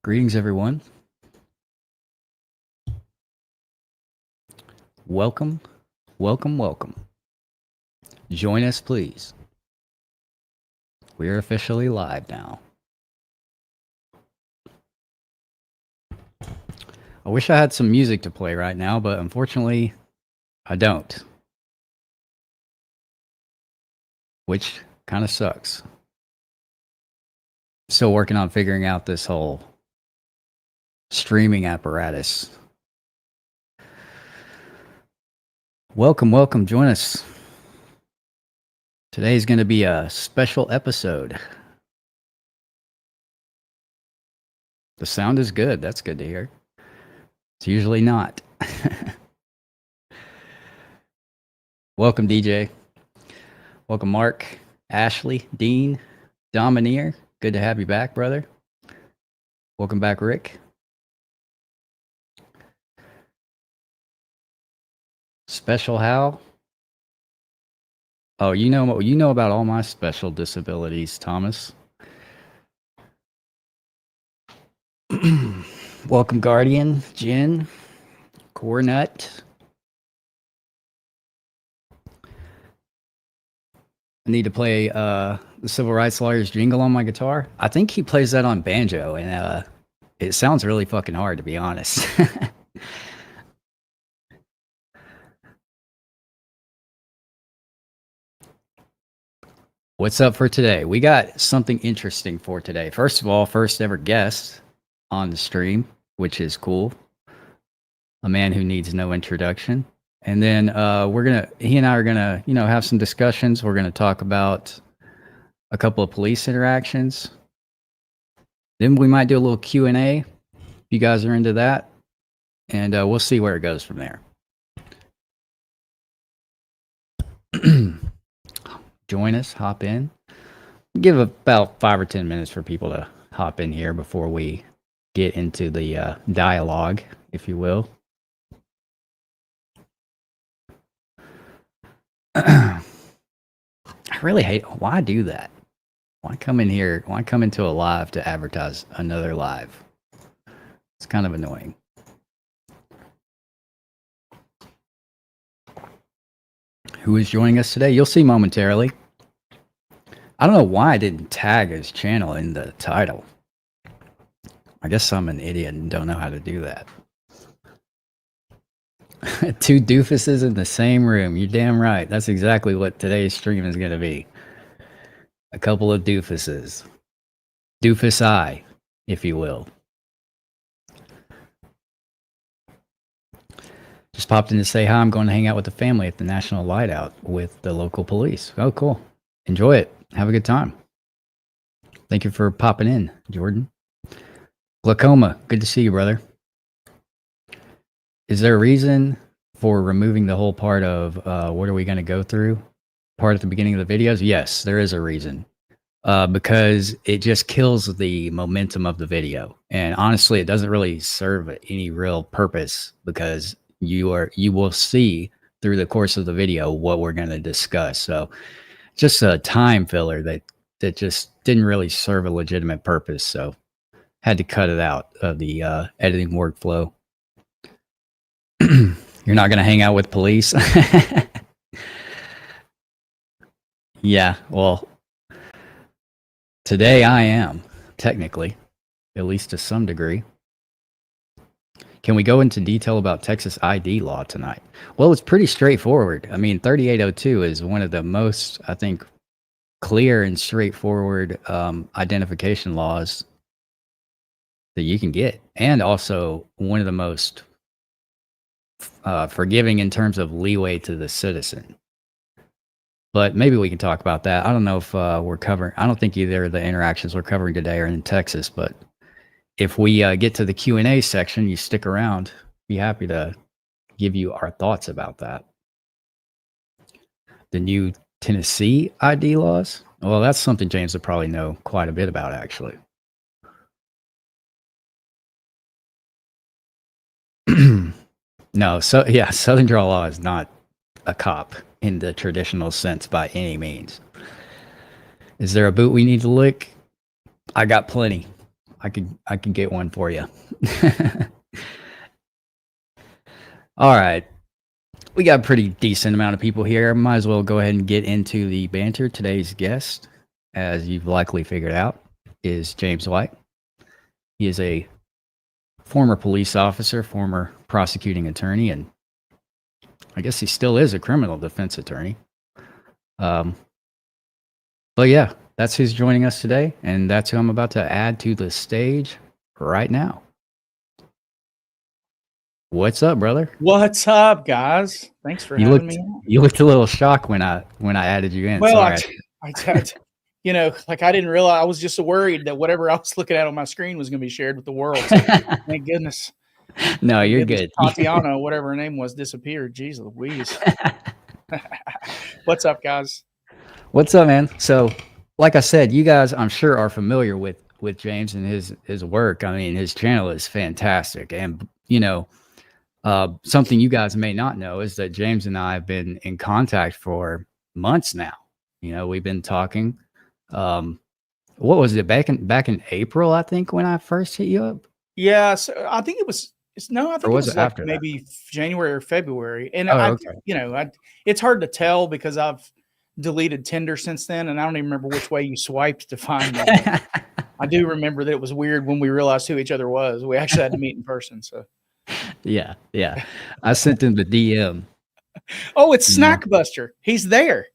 Greetings, everyone. Welcome, welcome, welcome. Join us, please. We are officially live now. I wish I had some music to play right now, but unfortunately, I don't. Which kind of sucks. Still working on figuring out this whole streaming apparatus. Welcome, welcome. Join us. Today's going to be a special episode. The sound is good. That's good to hear. It's usually not. Welcome, DJ. Welcome, Mark, Ashley, Dean, Dominier. Good to have you back, brother. Welcome back, Rick. Special Hal. Oh, you know about all my special disabilities, Thomas. Welcome, Guardian, Jen, Cornut. I need to play the Civil Rights Lawyer's jingle on my guitar. I think he plays that on banjo, and it sounds really fucking hard, to be honest. What's up for today? We got something interesting for today. First of all, first ever guest on the stream, which is cool. A man who needs no introduction. And then he and I are gonna, have some discussions. We're gonna talk about a couple of police interactions. Then we might do a little Q&A if you guys are into that. And we'll see where it goes from there. Join us, hop in. Give about 5 or 10 minutes for people to hop in here before we get into the dialogue, if you will. I really hate, why do that? Why come in here? Why come into a live to advertise another live? It's kind of annoying. Who is joining us today? You'll see momentarily. I don't know why I didn't tag his channel in the title. I guess I'm an idiot and don't know how to do that. 2 doofuses in the same room. You're damn right. That's exactly what today's stream is going to be. A couple of doofuses. Doofus eye, if you will. Just popped in to say hi. I'm going to hang out with the family at the National Light Out with the local police. Oh, cool. Enjoy it. Have a good time. Thank you for popping in, Jordan. Glaucoma, good to see you, brother. Is there a reason for removing the whole part of what are we going to go through? Part at the beginning of the videos? Yes, there is a reason. Because it just kills the momentum of the video. And honestly, it doesn't really serve any real purpose because you will see through the course of the video what we're going to discuss. So just a time filler that just didn't really serve a legitimate purpose. So had to cut it out of the editing workflow. You're not going to hang out with police? Yeah, well, today I am, technically, at least to some degree. Can we go into detail about Texas ID law tonight? Well, it's pretty straightforward. I mean, 3802 is one of the most, I think, clear and straightforward identification laws that you can get. And also one of the most forgiving in terms of leeway to the citizen. But maybe we can talk about that. I don't know if we're covering, I don't think either of the interactions we're covering today are in Texas, but if we get to the Q&A section, you stick around, be happy to give you our thoughts about that. The new Tennessee ID laws? Well, that's something James would probably know quite a bit about, actually. No, so yeah, Southern Draw Law is not a cop in the traditional sense by any means. Is there a boot we need to lick? I got plenty. I could get one for you. All right. We got a pretty decent amount of people here. Might as well go ahead and get into the banter. Today's guest, as you've likely figured out, is James White. He is a former police officer, former prosecuting attorney, and I guess he still is a criminal defense attorney. But yeah, that's who's joining us today, and that's who I'm about to add to the stage right now. What's up, brother? What's up, guys? Thanks for having me on. You looked a little shocked when I added you in. Well, Sorry. I didn't realize. I was just worried that whatever I was looking at on my screen was going to be shared with the world. So, thank goodness. No, you're good. Tatiana, whatever her name was, disappeared. Jeez Louise. What's up, guys? What's up, man? So, like I said, you guys, I'm sure, are familiar with James and his work. I mean, his channel is fantastic, and something you guys may not know is that James and I have been in contact for months now. We've been talking. What was it back in April? I think when I first hit you up. Yeah, so I think it was. I think it was like after maybe that? January or February. And Okay. It's hard to tell because I've deleted Tinder since then, and I don't even remember which way you swiped to find me. I do remember that it was weird when we realized who each other was. We actually had to meet in person. So yeah, I sent him the DM. Oh, it's Snackbuster. He's there.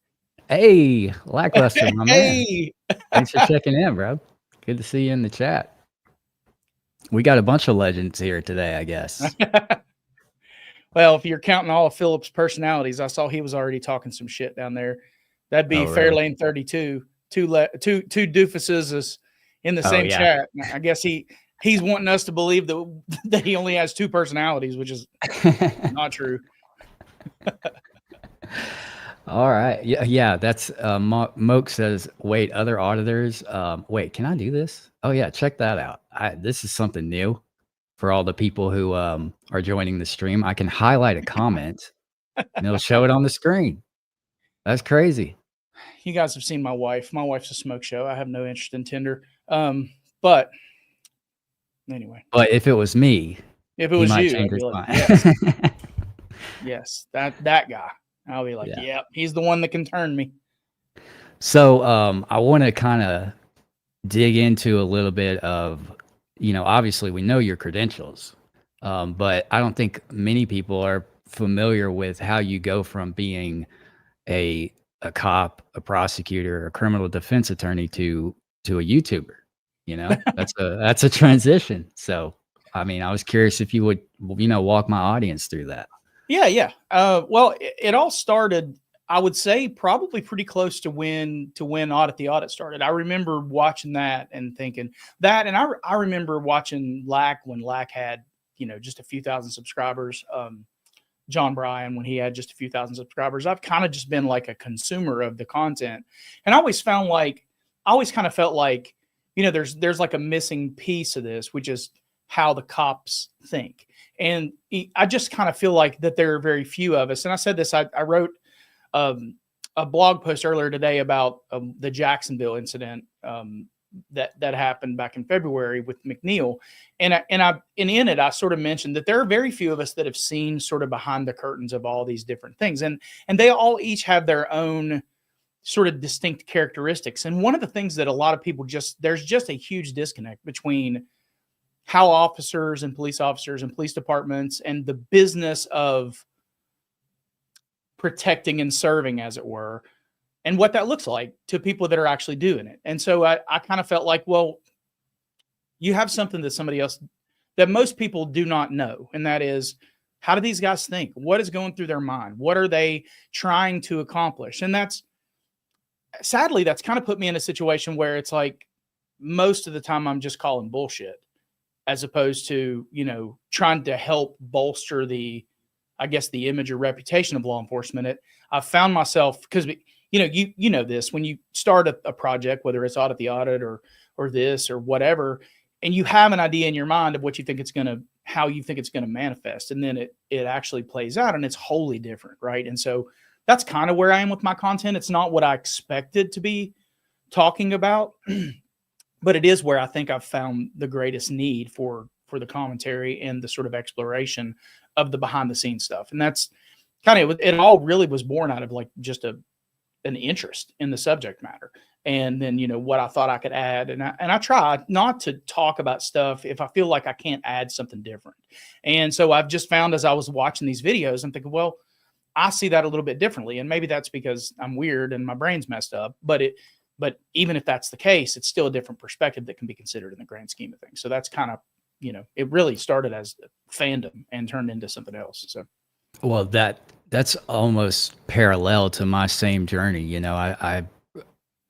Hey, Lackluster, my Hey, man. Thanks for checking in, bro. Good to see you in the chat. We got a bunch of legends here today, I guess. Well, if you're counting all of Philip's personalities, I saw he was already talking some shit down there. That'd be Fairlane 32. Two doofuses in the same chat. I guess he's wanting us to believe that he only has two personalities, which is not true. All right. Yeah. That's Moke says, wait, other auditors. Wait, can I do this? Oh yeah, check that out. This is something new for all the people who are joining the stream. I can highlight a comment and it'll show it on the screen. That's crazy. You guys have seen my wife. My wife's a smoke show. I have no interest in Tinder. But anyway. But if it was me, if it was you, I'd be like, yes, that guy. I'll be like, yeah, he's the one that can turn me. So I want to kind of dig into a little bit of, obviously we know your credentials, but I don't think many people are familiar with how you go from being a cop, a prosecutor, a criminal defense attorney to a YouTuber. That's a transition. So, I mean, I was curious if you would, walk my audience through that. Yeah. Well, it all started, I would say, probably pretty close to when Audit the Audit started. I remember watching that and thinking that, and I remember watching Lack when Lack had, just a few thousand subscribers. John Bryan when he had just a few thousand subscribers. I've kind of just been like a consumer of the content, and I always kind of felt like, there's like a missing piece of this, which is how the cops think. And I just kind of feel like that there are very few of us. And I said this, I wrote a blog post earlier today about the Jacksonville incident that happened back in February with McNeel. And in it, I sort of mentioned that there are very few of us that have seen sort of behind the curtains of all these different things. And they all each have their own sort of distinct characteristics. And one of the things that a lot of people there's just a huge disconnect between how officers and police departments and the business of protecting and serving, as it were, and what that looks like to people that are actually doing it. And so I kind of felt like, well, you have something that most people do not know. And that is, how do these guys think? What is going through their mind? What are they trying to accomplish? And sadly, that's kind of put me in a situation where it's like, most of the time I'm just calling bullshit, as opposed to, trying to help bolster the image or reputation of law enforcement. I found myself, because, you know this, when you start a project, whether it's Audit the Audit or this or whatever, and you have an idea in your mind of how you think it's going to manifest. And then it actually plays out and it's wholly different. Right. And so that's kind of where I am with my content. It's not what I expected to be talking about. but it is where I think I've found the greatest need for the commentary and the sort of exploration of the behind the scenes stuff. And that's kind of, it all really was born out of like just an interest in the subject matter. And then, what I thought I could add. And I try not to talk about stuff if I feel like I can't add something different. And so I've just found, as I was watching these videos, I'm thinking, well, I see that a little bit differently. And maybe that's because I'm weird and my brain's messed up, but even if that's the case, it's still a different perspective that can be considered in the grand scheme of things. So that's kind of, it really started as fandom and turned into something else. So, Well, that's almost parallel to my same journey. I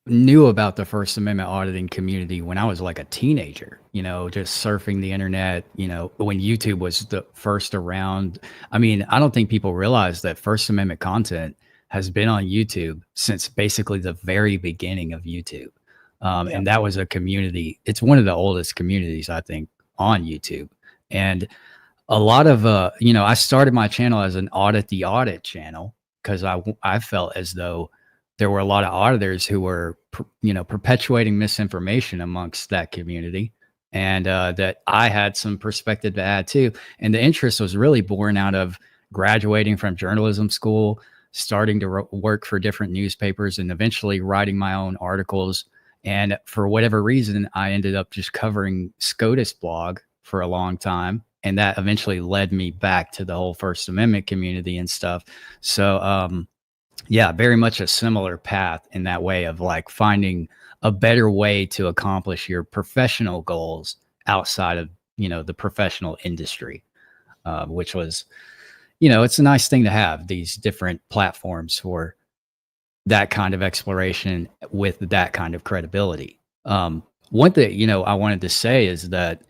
knew about the First Amendment auditing community when I was like a teenager, just surfing the internet, when YouTube was the first around. I mean, I don't think people realize that First Amendment content has been on YouTube since basically the very beginning of YouTube. yeah. And that was a community. It's one of the oldest communities, I think, on YouTube. And a lot of, I started my channel as an audit the audit channel because I felt as though there were a lot of auditors who were, perpetuating misinformation amongst that community, and that I had some perspective to add too. And the interest was really born out of graduating from journalism school, starting to work for different newspapers, and eventually writing my own articles. And for whatever reason, I ended up just covering SCOTUS blog for a long time. And that eventually led me back to the whole First Amendment community and stuff. So, yeah, very much a similar path in that way of like finding a better way to accomplish your professional goals outside of, the professional industry, which was, it's a nice thing to have these different platforms for that kind of exploration with that kind of credibility. One thing, I wanted to say is that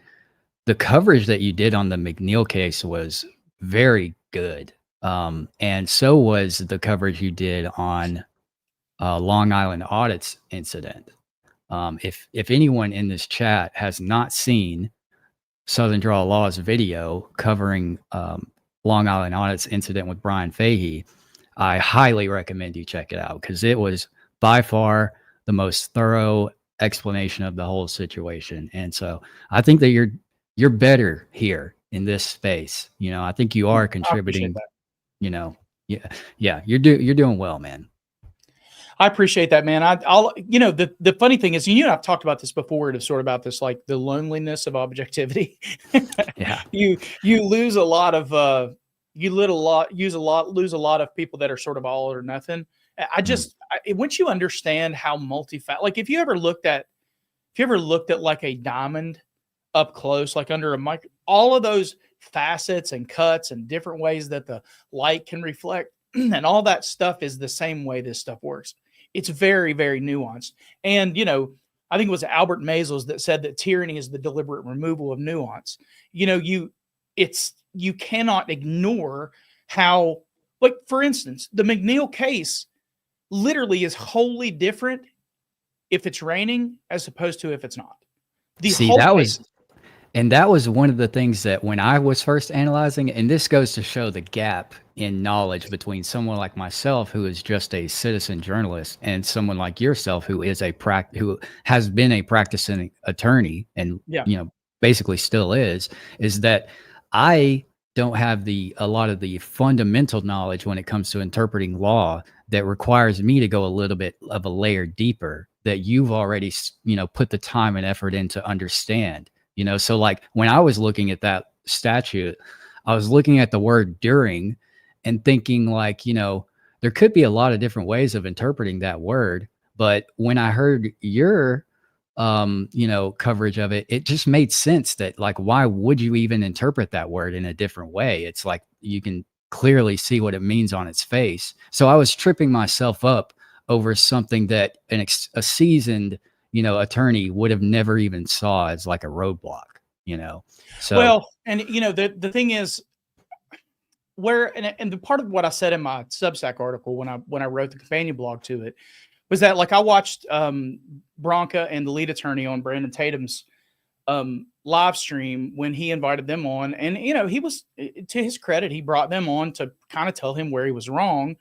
the coverage that you did on the McNeel case was very good. And so was the coverage you did on Long Island Audits incident. If anyone in this chat has not seen Southern Draw Law's video covering Long Island Audits incident with Brian Fahey, I highly recommend you check it out because it was by far the most thorough explanation of the whole situation. And so I think that you're better here in this space. I think you are I appreciate contributing. that. Yeah, you're doing well, man. I appreciate that, man. I'll, the funny thing is, I've talked about this before, to sort about this, like the loneliness of objectivity. Yeah. You lose a lot of, lose a lot of people that are sort of all or nothing. Once you understand how like if you ever looked at like a diamond up close, like under a mic, all of those facets and cuts and different ways that the light can reflect and all that stuff is the same way this stuff works. It's very, very nuanced. And, I think it was Albert Maysles that said that tyranny is the deliberate removal of nuance. You cannot ignore how, like, for instance, the McNeel case literally is wholly different if it's raining as opposed to if it's not. That was one of the things that when I was first analyzing, and this goes to show the gap in knowledge between someone like myself, who is just a citizen journalist, and someone like yourself, who is who has been a practicing attorney and, basically still is that I don't have a lot of the fundamental knowledge when it comes to interpreting law that requires me to go a little bit of a layer deeper that you've already, put the time and effort in to understand. So like when I was looking at that statute, I was looking at the word during and thinking like, there could be a lot of different ways of interpreting that word. But when I heard your, coverage of it, it just made sense that like, why would you even interpret that word in a different way? It's like, you can clearly see what it means on its face. So I was tripping myself up over something that a seasoned attorney would have never even saw as like a roadblock, So well, and the thing is, and the part of what I said in my Substack article when I wrote the companion blog to it was that, like, I watched Bronca and the lead attorney on Brandon Tatum's live stream when he invited them on, and he was, to his credit, he brought them on to kind of tell him where he was wrong.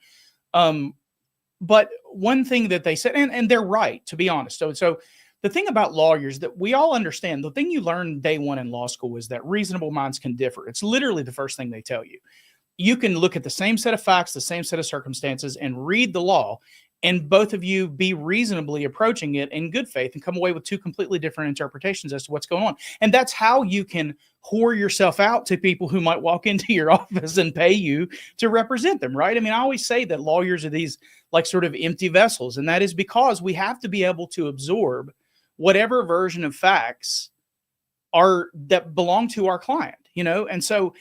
But one thing that they said, and they're right, to be honest. So the thing about lawyers that we all understand, the thing you learn day one in law school is that reasonable minds can differ. It's literally the first thing they tell you. You can look at the same set of facts, the same set of circumstances, and read the law, and both of you be reasonably approaching it in good faith and come away with two completely different interpretations as to what's going on. And that's how you can whore yourself out to people who might walk into your office and pay you to represent them, right? I mean, I always say that lawyers are these like sort of empty vessels, and that is because we have to be able to absorb whatever version of facts are that belong to our client, and so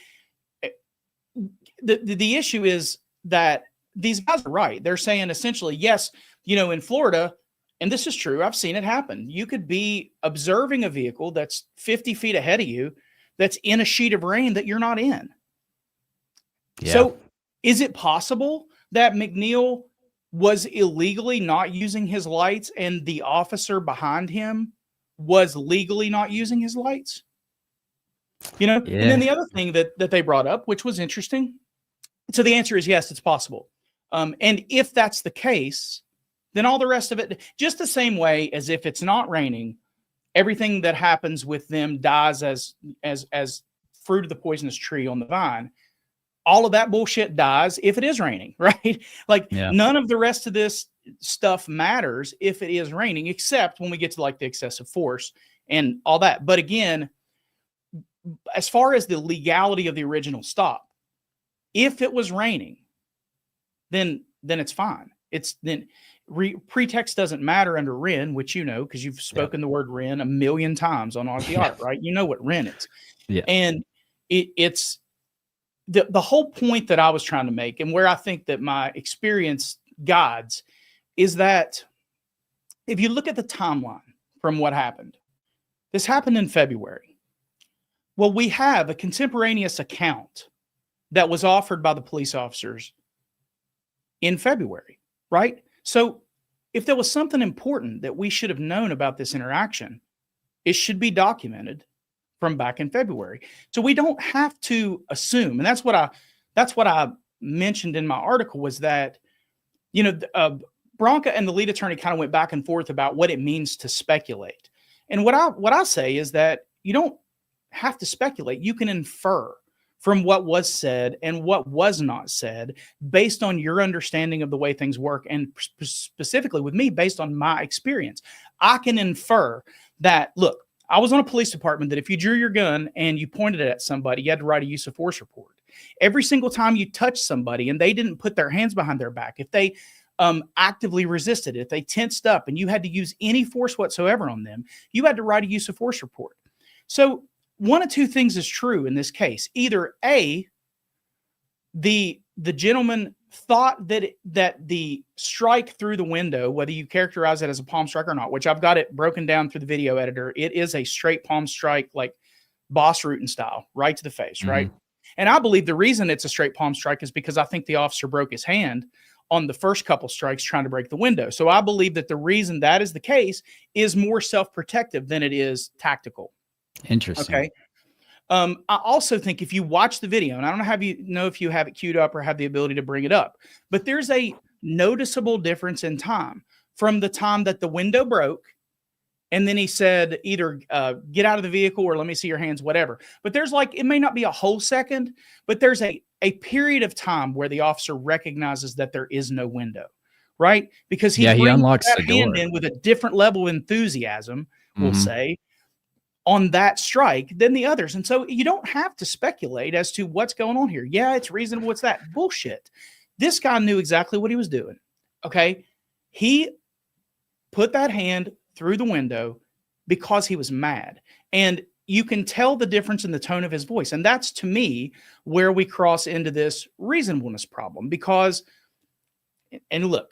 the issue is that these guys are right. They're saying essentially, yes, in Florida, and this is true, I've seen it happen. You could be observing a vehicle that's 50 feet ahead of you that's in a sheet of rain that you're not in. Yeah. So is it possible that McNeel was illegally not using his lights and the officer behind him was legally not using his lights? Yeah. And then the other thing that they brought up, which was interesting. So the answer is yes, it's possible. And if that's the case, then all the rest of it, just the same way as if it's not raining, everything that happens with them dies as fruit of the poisonous tree on the vine. All of that bullshit dies if it is raining, right? Like none of the rest of this stuff matters if it is raining, except when we get to like the excessive force and all that. But again, as far as the legality of the original stop, if it was raining, then it's fine. Pretext doesn't matter under RIN, which because you've spoken the word RIN a million times on Auditing, right? You know what RIN is. Yeah. And it's the whole point that I was trying to make, and where I think that my experience guides, is that if you look at the timeline from what happened, this happened in February. Well, we have a contemporaneous account that was offered by the police officers in February, right? So if there was something important that we should have known about this interaction, it should be documented from back in February. So we don't have to assume, and that's what I mentioned in my article, was that, Bronca and the lead attorney kind of went back and forth about what it means to speculate. And what I say is that you don't have to speculate. You can infer from what was said and what was not said based on your understanding of the way things work. And specifically with me, based on my experience, I can infer that, look, I was on a police department that if you drew your gun and you pointed it at somebody, you had to write a use of force report. Every single time you touched somebody and they didn't put their hands behind their back, if they actively resisted, if they tensed up and you had to use any force whatsoever on them, you had to write a use of force report. So one of two things is true in this case. Either A, the gentleman thought that the strike through the window, whether you characterize it as a palm strike or not, which I've got it broken down through the video editor, it is a straight palm strike, like Boss Rutan style, right to the face, right? And I believe the reason it's a straight palm strike is because I think the officer broke his hand on the first couple strikes trying to break the window. So I believe that the reason that is the case is more self-protective than it is tactical. Interesting. Okay. I also think if you watch the video, and I don't know if you have it queued up or have the ability to bring it up, but there's a noticeable difference in time from the time that the window broke, and then he said either get out of the vehicle or let me see your hands, whatever. But there's it may not be a whole second, but there's a period of time where the officer recognizes that there is no window, right? Because he unlocks that the door hand in with a different level of enthusiasm, we'll say, on that strike than the others. And so you don't have to speculate as to what's going on here. Yeah, it's reasonable. It's that bullshit. This guy knew exactly what he was doing. Okay. He put that hand through the window because he was mad. And you can tell the difference in the tone of his voice. And that's, to me, where we cross into this reasonableness problem. Because, and look,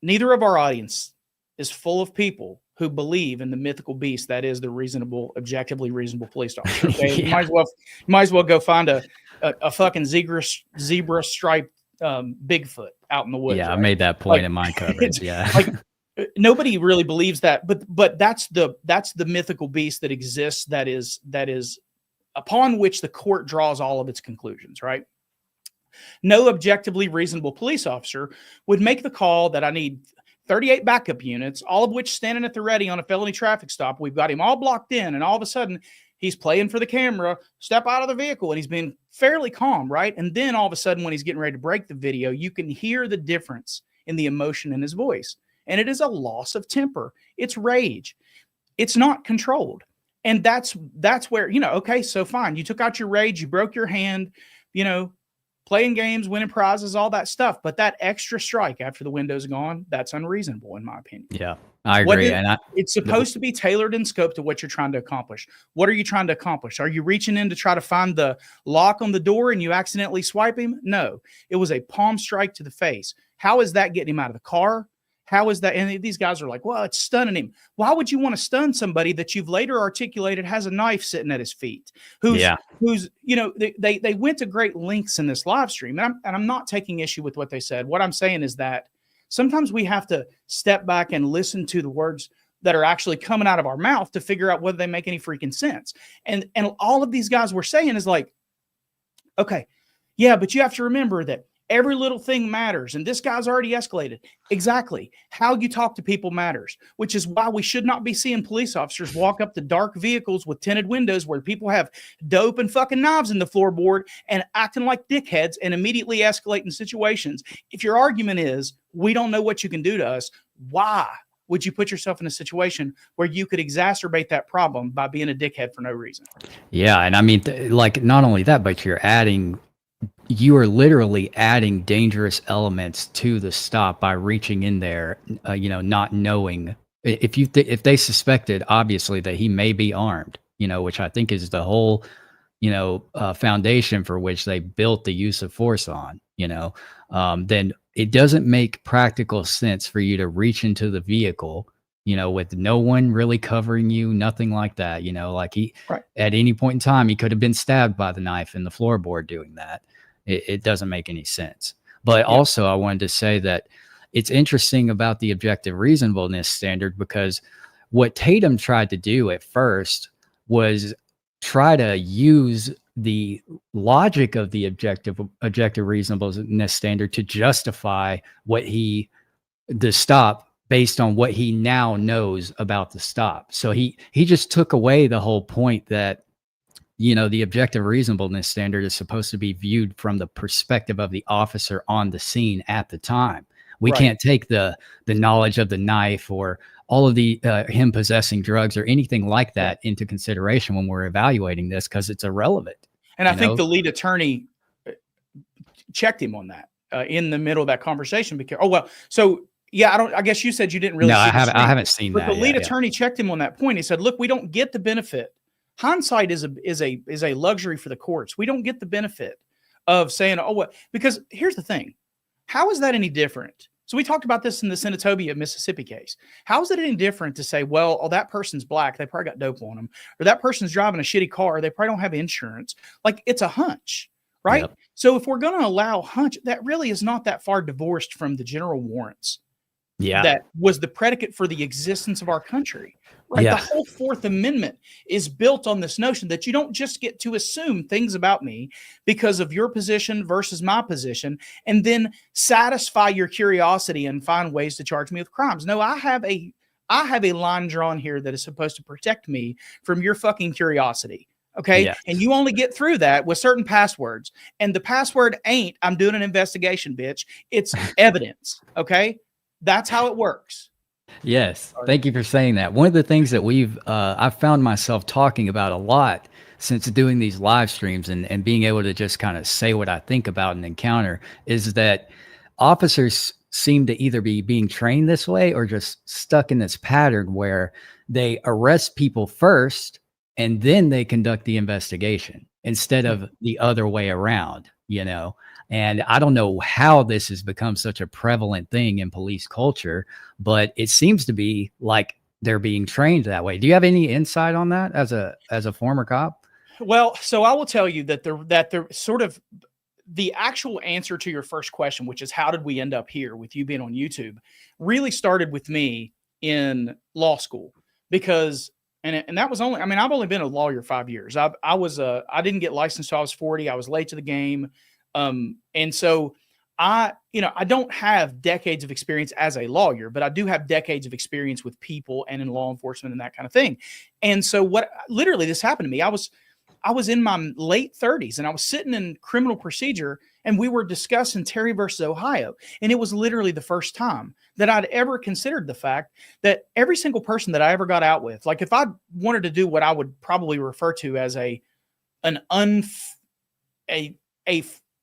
neither of our audience is full of people who believe in the mythical beast that is the objectively reasonable police officer. Okay? You might as well go find a fucking zebra striped Bigfoot out in the woods. Yeah, right? I made that point in my coverage. Yeah, nobody really believes that, but that's the mythical beast that exists. That is upon which the court draws all of its conclusions. Right? No objectively reasonable police officer would make the call that I need 38 backup units, all of which standing at the ready on a felony traffic stop. We've got him all blocked in, and all of a sudden he's playing for the camera, step out of the vehicle, and he's been fairly calm, right? And then all of a sudden when he's getting ready to break the video, you can hear the difference in the emotion in his voice. And it is a loss of temper. It's rage. It's not controlled. And that's where, okay, so fine. You took out your rage, you broke your hand, playing games, winning prizes, all that stuff. But that extra strike after the window's gone, that's unreasonable, in my opinion. Yeah, I agree. It's supposed to be tailored in scope to what you're trying to accomplish. What are you trying to accomplish? Are you reaching in to try to find the lock on the door and you accidentally swipe him? No, it was a palm strike to the face. How is that getting him out of the car? How is that? And these guys are like, well, it's stunning him. Why would you want to stun somebody that you've later articulated has a knife sitting at his feet? Who's they went to great lengths in this live stream. And I'm not taking issue with what they said. What I'm saying is that sometimes we have to step back and listen to the words that are actually coming out of our mouth to figure out whether they make any freaking sense. And all of these guys were saying is like, okay, yeah, but you have to remember that every little thing matters. And this guy's already escalated. Exactly. How you talk to people matters, which is why we should not be seeing police officers walk up to dark vehicles with tinted windows where people have dope and fucking knives in the floorboard and acting like dickheads and immediately escalating situations. If your argument is, we don't know what you can do to us, why would you put yourself in a situation where you could exacerbate that problem by being a dickhead for no reason? Yeah. And I mean, not only that, but you are literally adding dangerous elements to the stop by reaching in there, not knowing if they suspected obviously that he may be armed, which I think is the whole, foundation for which they built the use of force on, then it doesn't make practical sense for you to reach into the vehicle, with no one really covering you, nothing like that, like at any point in time, he could have been stabbed by the knife in the floorboard doing that. It doesn't make any sense. But also I wanted to say that it's interesting about the objective reasonableness standard, because what Tatum tried to do at first was try to use the logic of the objective reasonableness standard to justify the stop based on what he now knows about the stop. So he just took away the whole point that the objective reasonableness standard is supposed to be viewed from the perspective of the officer on the scene at the time. We can't take the knowledge of the knife or all of the him possessing drugs or anything like that into consideration when we're evaluating this, because it's irrelevant. And I think the lead attorney checked him on that in the middle of that conversation. Because I guess you said you didn't really. No, I haven't seen that. But the lead attorney checked him on that point. He said, "Look, we don't get the benefit. Hindsight is a luxury for the courts. We don't get the benefit of saying, because here's the thing. How is that any different? So we talked about this in the Senatobia, Mississippi case. How is it any different to say, well, that person's black, they probably got dope on them, or that person's driving a shitty car, they probably don't have insurance. Like, it's a hunch, right? Yep. So if we're going to allow hunch, that really is not that far divorced from the general warrants. Yeah. That was the predicate for the existence of our country. Right. Yeah. The whole Fourth Amendment is built on this notion that you don't just get to assume things about me because of your position versus my position and then satisfy your curiosity and find ways to charge me with crimes. No, I have a line drawn here that is supposed to protect me from your fucking curiosity. Okay. Yes. And you only get through that with certain passwords. And the password ain't, I'm doing an investigation, bitch. It's evidence. Okay. That's how it works. Yes. Thank you for saying that. One of the things that I've found myself talking about a lot since doing these live streams and being able to just kind of say what I think about an encounter is that officers seem to either be being trained this way or just stuck in this pattern where they arrest people first and then they conduct the investigation instead of the other way around, And I don't know how this has become such a prevalent thing in police culture, but it seems to be like they're being trained that way. Do you have any insight on that as a former cop? Well, so I will tell you that the sort of the actual answer to your first question, which is how did we end up here with you being on YouTube, really started with me in law school because and that was only, I've only been a lawyer 5 years. I didn't get licensed till I was 40. I was late to the game. And so I don't have decades of experience as a lawyer, but I do have decades of experience with people and in law enforcement and that kind of thing. And so what literally this happened to me, I was in my late 30s and I was sitting in criminal procedure and we were discussing Terry versus Ohio. And it was literally the first time that I'd ever considered the fact that every single person that I ever got out with, like if I wanted to do what I would probably refer to as an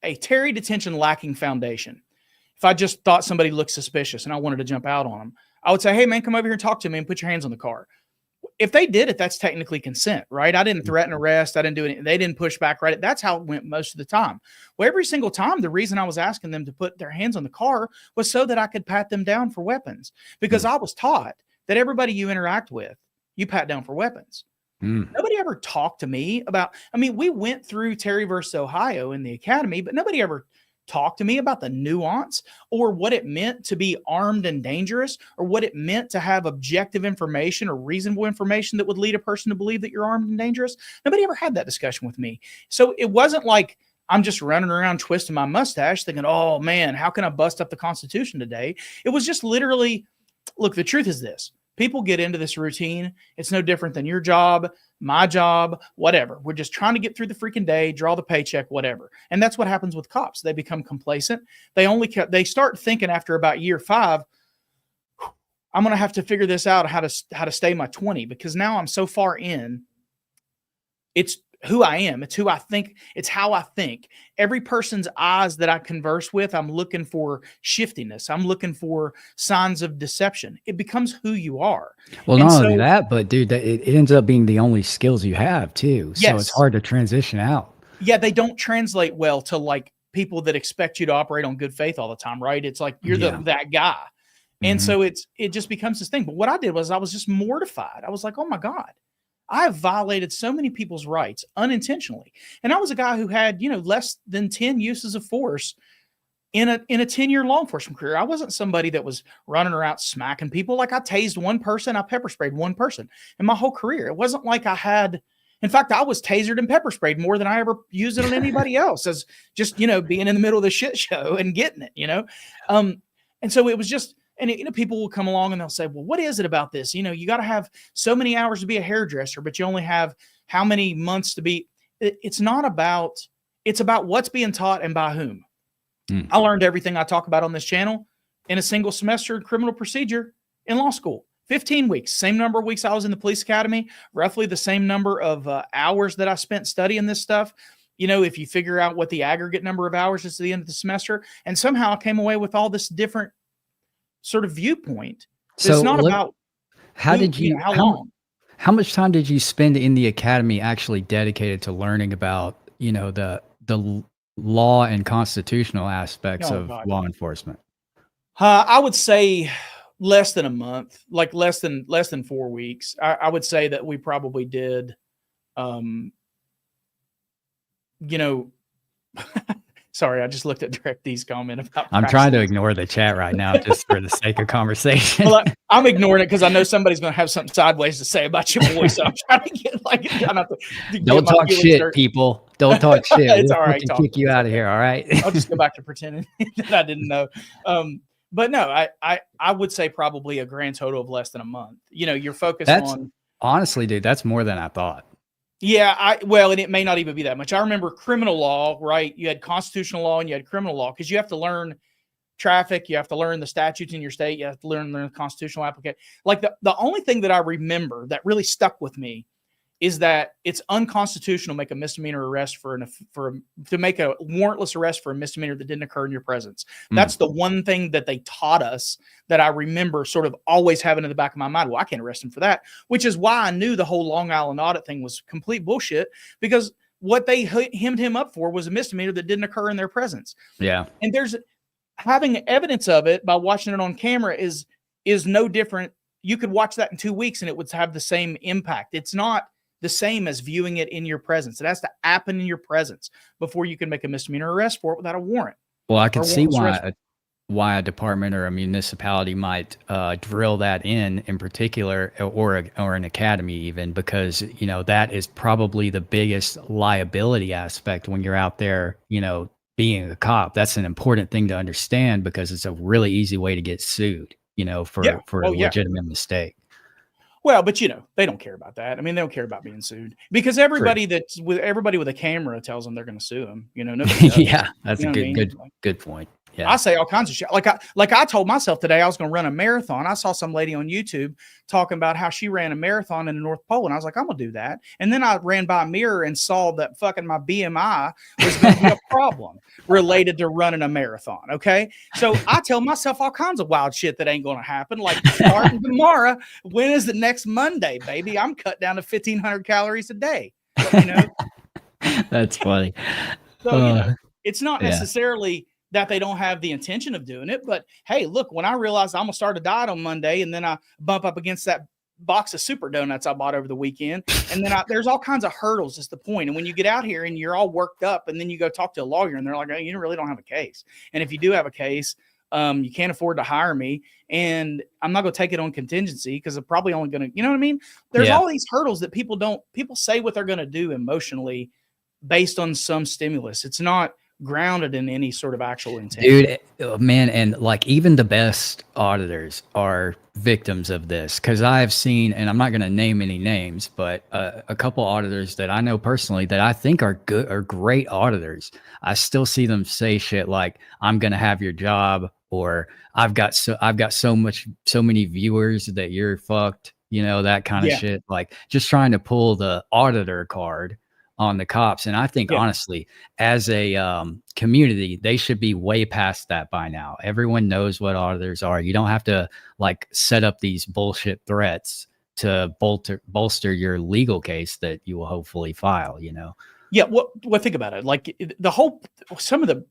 a Terry detention lacking foundation. If I just thought somebody looked suspicious and I wanted to jump out on them, I would say, hey man, come over here and talk to me and put your hands on the car. If they did it, that's technically consent, right? I didn't threaten arrest. I didn't do anything. They didn't push back, right? That's how it went most of the time. Well, every single time, the reason I was asking them to put their hands on the car was so that I could pat them down for weapons, because I was taught that everybody you interact with, you pat down for weapons. Nobody ever talked to me about, I mean, we went through Terry versus Ohio in the academy, but nobody ever talked to me about the nuance or what it meant to be armed and dangerous, or what it meant to have objective information or reasonable information that would lead a person to believe that you're armed and dangerous. Nobody ever had that discussion with me. So it wasn't like I'm just running around twisting my mustache thinking, oh man, how can I bust up the Constitution today? It was just literally, look, the truth is this. People get into this routine. It's no different than your job, my job, whatever. We're just trying to get through the freaking day, draw the paycheck, whatever. And that's what happens with cops. They become complacent. They start thinking after about year 5, I'm going to have to figure this out, how to stay my 20, because now I'm so far in. It's who I am. It's who I think. It's how I think. Every person's eyes that I converse with, I'm looking for shiftiness. I'm looking for signs of deception. It becomes who you are. Well, And not only so, that, but dude, it ends up being the only skills you have too. So it's yes, hard to transition out. yeah, they don't translate well to like people that expect you to operate on good faith all the time, right? It's like you're Yeah. that guy. And Mhm. so it just becomes this thing. But what I did was I was just mortified. I was like, oh my God, I have violated so many people's rights unintentionally. And I was a guy who had, less than 10 uses of force in a 10-year law enforcement career. I wasn't somebody that was running around smacking people. Like I tased one person, I pepper sprayed one person in my whole career. It wasn't like I had, in fact, I was tasered and pepper sprayed more than I ever used it on anybody else, as just, being in the middle of the shit show and getting it. And so it was just, and people will come along and they'll say, well, what is it about this? You got to have so many hours to be a hairdresser, but you only have how many months to be. It's not about, it's about what's being taught and by whom. I learned everything I talk about on this channel in a single semester in criminal procedure in law school. 15 weeks, same number of weeks I was in the police academy, roughly the same number of hours that I spent studying this stuff. If you figure out what the aggregate number of hours is at the end of the semester, and somehow I came away with all this different sort of viewpoint. So It's not about how did you, how long. how much time did you spend in the academy actually dedicated to learning about, the law and constitutional aspects Oh of God. law enforcement? I would say less than a month, like less than 4 weeks. I would say that we probably did, you know, sorry, I just looked at Direct D's comment about I'm trying to practicing. ignore the chat right now just for the sake of conversation. Well, I'm ignoring it because I know somebody's going to have something sideways to say about your voice. So I'm trying to get try not to Don't get my talk feelings shit, hurt. people. Don't talk shit. It's We'll all right. fucking kick you out of here, all right? I'll just go back to pretending that I didn't know. But no, I would say probably a grand total of less than a month. You're focused That's on. honestly, dude, that's more than I thought. Yeah, and it may not even be that much. I remember criminal law, right? You had constitutional law and you had criminal law, because you have to learn traffic, you have to learn the statutes in your state, you have to learn the constitutional application. Like the only thing that I remember that really stuck with me is that it's unconstitutional to make a misdemeanor arrest to make a warrantless arrest for a misdemeanor that didn't occur in your presence. That's the one thing that they taught us that I remember sort of always having in the back of my mind. Well, I can't arrest him for that, which is why I knew the whole Long Island audit thing was complete bullshit, because what they hemmed him up for was a misdemeanor that didn't occur in their presence. Yeah. And there's having evidence of it by watching it on camera is no different. You could watch that in 2 weeks and it would have the same impact. It's not the same as viewing it in your presence. It has to happen in your presence before you can make a misdemeanor arrest for it without a warrant. Well, I can see warrantless why a department or a municipality might drill that in particular, or an academy even, because that is probably the biggest liability aspect when you're out there, being a cop. That's an important thing to understand because it's a really easy way to get sued, Yeah. for Oh, a yeah. legitimate mistake. Well, but they don't care about that. I mean, they don't care about being sued because True. everybody with a camera tells them they're going to sue them. Nobody does. Yeah, that's You a know what I mean? good point. I Yeah. say all kinds of shit. Like I told myself today I was going to run a marathon. I saw some lady on YouTube talking about how she ran a marathon in the North Pole, and I was like, I'm gonna do that. And then I ran by a mirror and saw that fucking my BMI was going to be a problem related to running a marathon. Okay, so I tell myself all kinds of wild shit that ain't going to happen. Like starting tomorrow, when is the next Monday, baby? I'm cut down to 1,500 calories a day. That's funny. So it's not Yeah. necessarily that they don't have the intention of doing it. But hey, look, when I realized I'm gonna start a diet on Monday, and then I bump up against that box of super donuts I bought over the weekend, and then there's all kinds of hurdles. Is the point. And when you get out here and you're all worked up, and then you go talk to a lawyer, and they're like, oh, you really don't have a case. And if you do have a case, you can't afford to hire me, and I'm not going to take it on contingency because I'm probably only going to, you know what I mean? There's all these hurdles that people say what they're going to do emotionally based on some stimulus. It's not grounded in any sort of actual intent. Dude, man, and like even the best auditors are victims of this because I've seen, and I'm not going to name any names, but a couple auditors that I know personally that I think are great auditors. I still see them say shit like, "I'm going to have your job," or I've got so many viewers that you're fucked," that kind of shit. Like just trying to pull the auditor card on the cops. And I think honestly, as a community, they should be way past that by now. Everyone knows what auditors are. You don't have to like set up these bullshit threats to bolster your legal case that you will hopefully file, Yeah. Well, think about it. Like some of the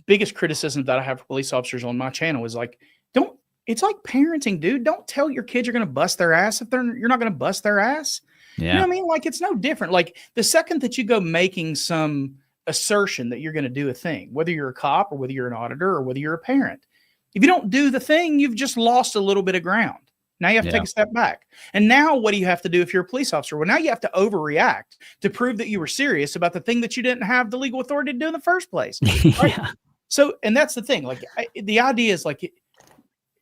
biggest criticism that I have for police officers on my channel is like, it's like parenting, dude. Don't tell your kids you're going to bust their ass if you're not going to bust their ass. Yeah. You know what I mean? Like it's no different. Like the second that you go making some assertion that you're going to do a thing, whether you're a cop or whether you're an auditor or whether you're a parent, if you don't do the thing, you've just lost a little bit of ground. Now you have to take a step back. And now what do you have to do if you're a police officer? Well, now you have to overreact to prove that you were serious about the thing that you didn't have the legal authority to do in the first place. Right? Yeah. So, and that's the thing. Like the idea is like, it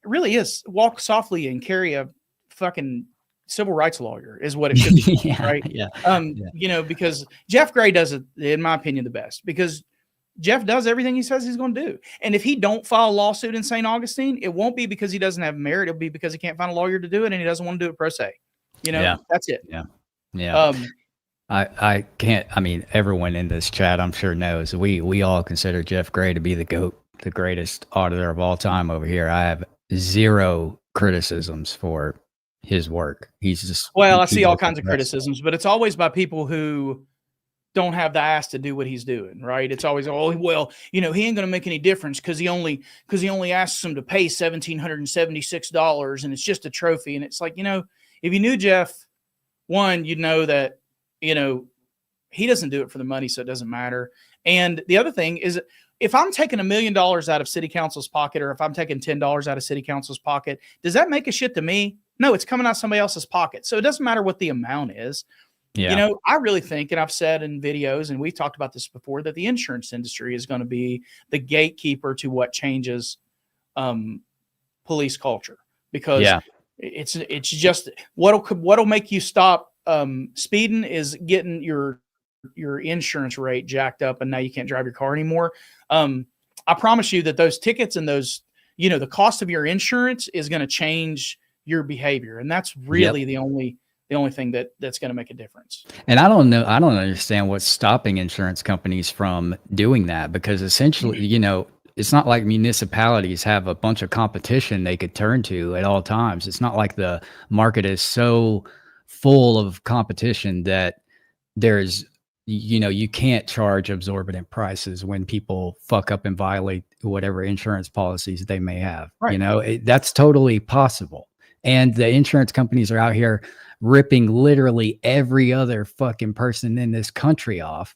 really is walk softly and carry a fucking civil rights lawyer is what it should be. Right. Yeah. Because Jeff Gray does it, in my opinion, the best because Jeff does everything he says he's going to do. And if he don't file a lawsuit in St. Augustine, it won't be because he doesn't have merit. It'll be because he can't find a lawyer to do it. And he doesn't want to do it pro se, that's it. Yeah. Yeah. I can't, I mean, everyone in this chat, I'm sure knows we all consider Jeff Gray to be the GOAT, the greatest auditor of all time over here. I have zero criticisms for his work. He's just, I see all kinds of criticisms, but it's always by people who don't have the ass to do what he's doing. Right. It's always, he ain't going to make any difference because he only asks them to pay $1,776 and it's just a trophy. And it's like, if you knew Jeff, one, you'd know that, he doesn't do it for the money. So it doesn't matter. And the other thing is, if I'm taking $1 million out of city council's pocket, or if I'm taking $10 out of city council's pocket, does that make a shit to me? No, it's coming out of somebody else's pocket. So it doesn't matter what the amount is. Yeah. I really think, and I've said in videos, and we've talked about this before, that the insurance industry is going to be the gatekeeper to what changes police culture, because it's just what'll make you stop speeding is getting your insurance rate jacked up, and now you can't drive your car anymore. I promise you that those tickets and those, the cost of your insurance is going to change your behavior. And that's really the only thing that's going to make a difference. And I don't understand what's stopping insurance companies from doing that, because essentially, it's not like municipalities have a bunch of competition they could turn to at all times. It's not like the market is so full of competition that there's, you can't charge exorbitant prices when people fuck up and violate whatever insurance policies they may have. Right. That's totally possible. And the insurance companies are out here ripping literally every other fucking person in this country off.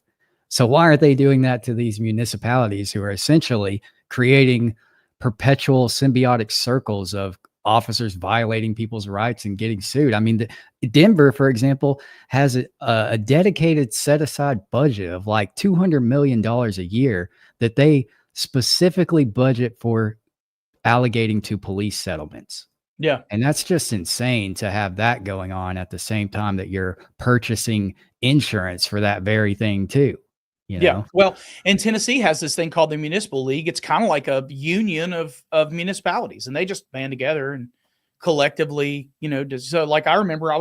So why aren't they doing that to these municipalities who are essentially creating perpetual symbiotic circles of officers violating people's rights and getting sued. I mean, Denver, for example, has a dedicated set aside budget of like $200 million a year that they specifically budget for allocating to police settlements. Yeah. And that's just insane to have that going on at the same time that you're purchasing insurance for that very thing too, you Yeah. know? Well, and Tennessee has this thing called the Municipal League. It's kind of like a union of municipalities, and they just band together and collectively, so like I remember I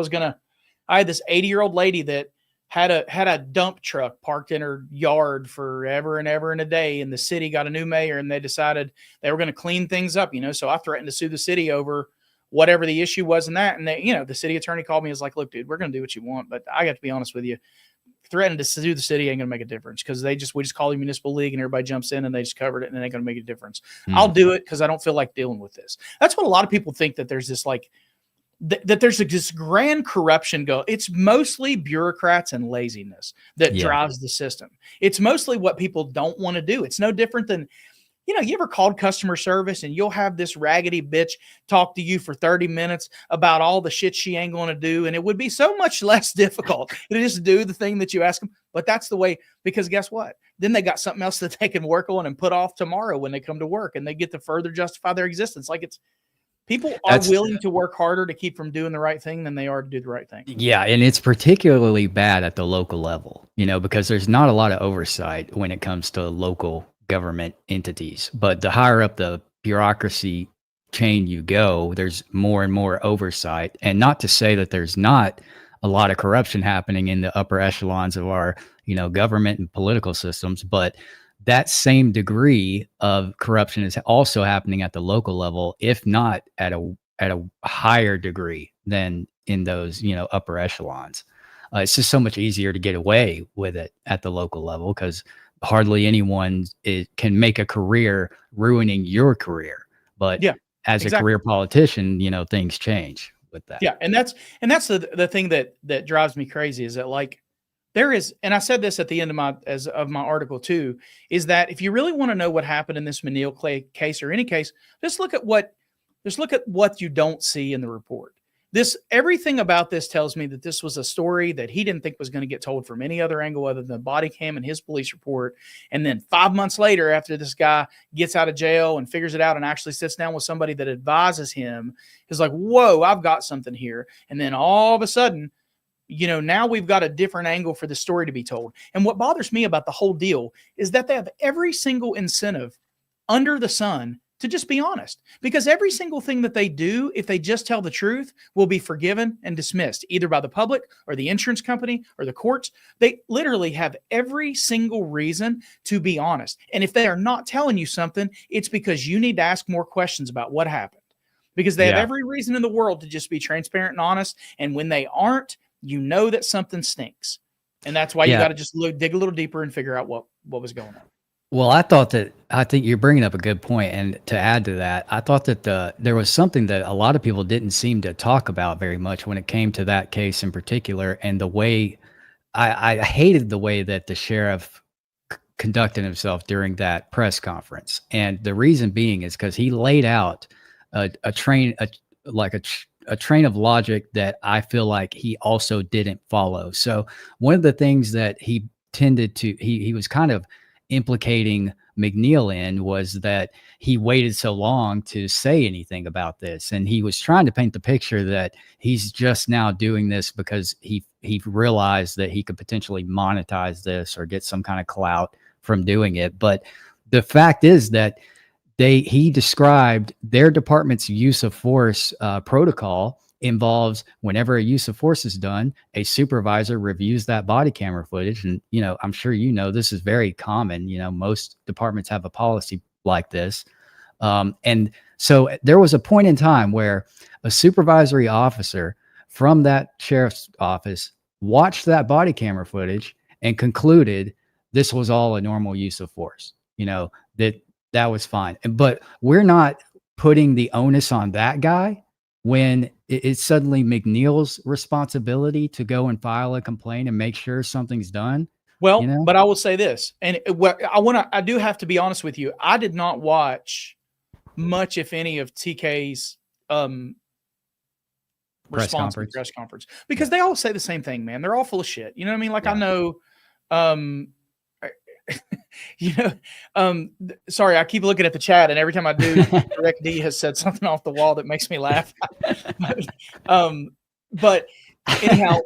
had this 80-year-old lady that had a dump truck parked in her yard forever and ever and a day, and the city got a new mayor and they decided they were going to clean things up, so I threatened to sue the city over whatever the issue was in that. And the city attorney called me and was like, look, dude, we're going to do what you want, but I got to be honest with you. Threatening to sue the city ain't going to make a difference, because we just call the municipal league and everybody jumps in and they just covered it, and it ain't going to make a difference. I'll do it because I don't feel like dealing with this. That's what a lot of people think, that there's this like that there's this grand corruption go. It's mostly bureaucrats and laziness that drives the system. It's mostly what people don't want to do. It's no different than, you ever called customer service and you'll have this raggedy bitch talk to you for 30 minutes about all the shit she ain't going to do. And it would be so much less difficult to just do the thing that you ask them. But that's the way, because guess what? Then they got something else that they can work on and put off tomorrow when they come to work, and they get to further justify their existence. Like, people are willing to work harder to keep from doing the right thing than they are to do the right thing. Yeah. And it's particularly bad at the local level, because there's not a lot of oversight when it comes to local government entities. But the higher up the bureaucracy chain you go, there's more and more oversight. And not to say that there's not a lot of corruption happening in the upper echelons of our, government and political systems, but that same degree of corruption is also happening at the local level, if not at a higher degree than in those, upper echelons. It's just so much easier to get away with it at the local level, because hardly anyone can make a career ruining your career. But as a career politician, things change with that. Yeah. And that's the thing that drives me crazy, is that, like, there is, and I said this at the end of my article too, is that if you really want to know what happened in this McNeel case, or any case, just look at what you don't see in the report. Everything about this tells me that this was a story that he didn't think was going to get told from any other angle other than body cam and his police report. And then 5 months later, after this guy gets out of jail and figures it out and actually sits down with somebody that advises him, he's like, whoa, I've got something here. And then all of a sudden, now we've got a different angle for the story to be told. And what bothers me about the whole deal is that they have every single incentive under the sun to just be honest, because every single thing that they do, if they just tell the truth, will be forgiven and dismissed, either by the public or the insurance company or the courts. They literally have every single reason to be honest. And if they are not telling you something, it's because you need to ask more questions about what happened, because they have every reason in the world to just be transparent and honest. And when they aren't, that something stinks. And that's why you got to just dig a little deeper and figure out what was going on. Well, I think you're bringing up a good point. And to add to that, I thought that there was something that a lot of people didn't seem to talk about very much when it came to that case in particular. And the way I hated the way that the sheriff conducted himself during that press conference. And the reason being is because he laid out a train of logic that I feel like he also didn't follow. So one of the things that he tended to, he was kind of implicating McNeel in, was that he waited so long to say anything about this. And he was trying to paint the picture that he's just now doing this because he realized that he could potentially monetize this or get some kind of clout from doing it. But the fact is that he described their department's use of force protocol involves, whenever a use of force is done, a supervisor reviews that body camera footage. And, I'm sure this is very common. Most departments have a policy like this. And so there was a point in time where a supervisory officer from that sheriff's office watched that body camera footage and concluded this was all a normal use of force, that was fine. But we're not putting the onus on that guy when it's suddenly McNeel's responsibility to go and file a complaint and make sure something's done. Well, but I will say this, and I do have to be honest with you. I did not watch much, if any, of TK's response to the press conference, because they all say the same thing, man. They're all full of shit. You know what I mean? Like I know, you know, sorry, I keep looking at the chat, and every time I do, Direct D has said something off the wall that makes me laugh. But anyhow,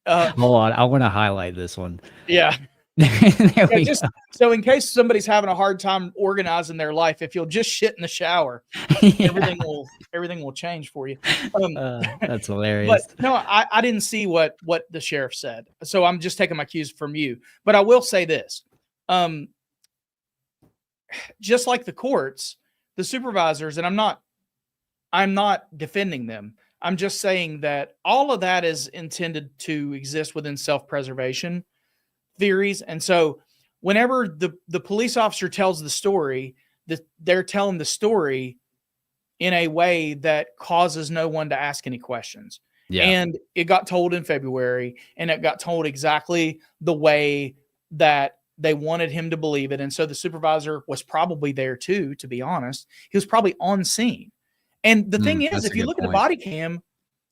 hold on, I want to highlight this one. Yeah. Yeah, just so in case somebody's having a hard time organizing their life, if you'll just shit in the shower, everything will change for you. That's hilarious. But no, I didn't see what the sheriff said, so I'm just taking my cues from you. But I will say this: just like the courts, the supervisors, and I'm not defending them. I'm just saying that all of that is intended to exist within self-preservation theories. And so whenever the police officer tells the story, that they're telling the story in a way that causes no one to ask any questions. Yeah. And it got told in February, and it got told exactly the way that they wanted him to believe it. And so the supervisor was probably there too, to be honest. He was probably on scene. And the thing is, if you look at the body cam,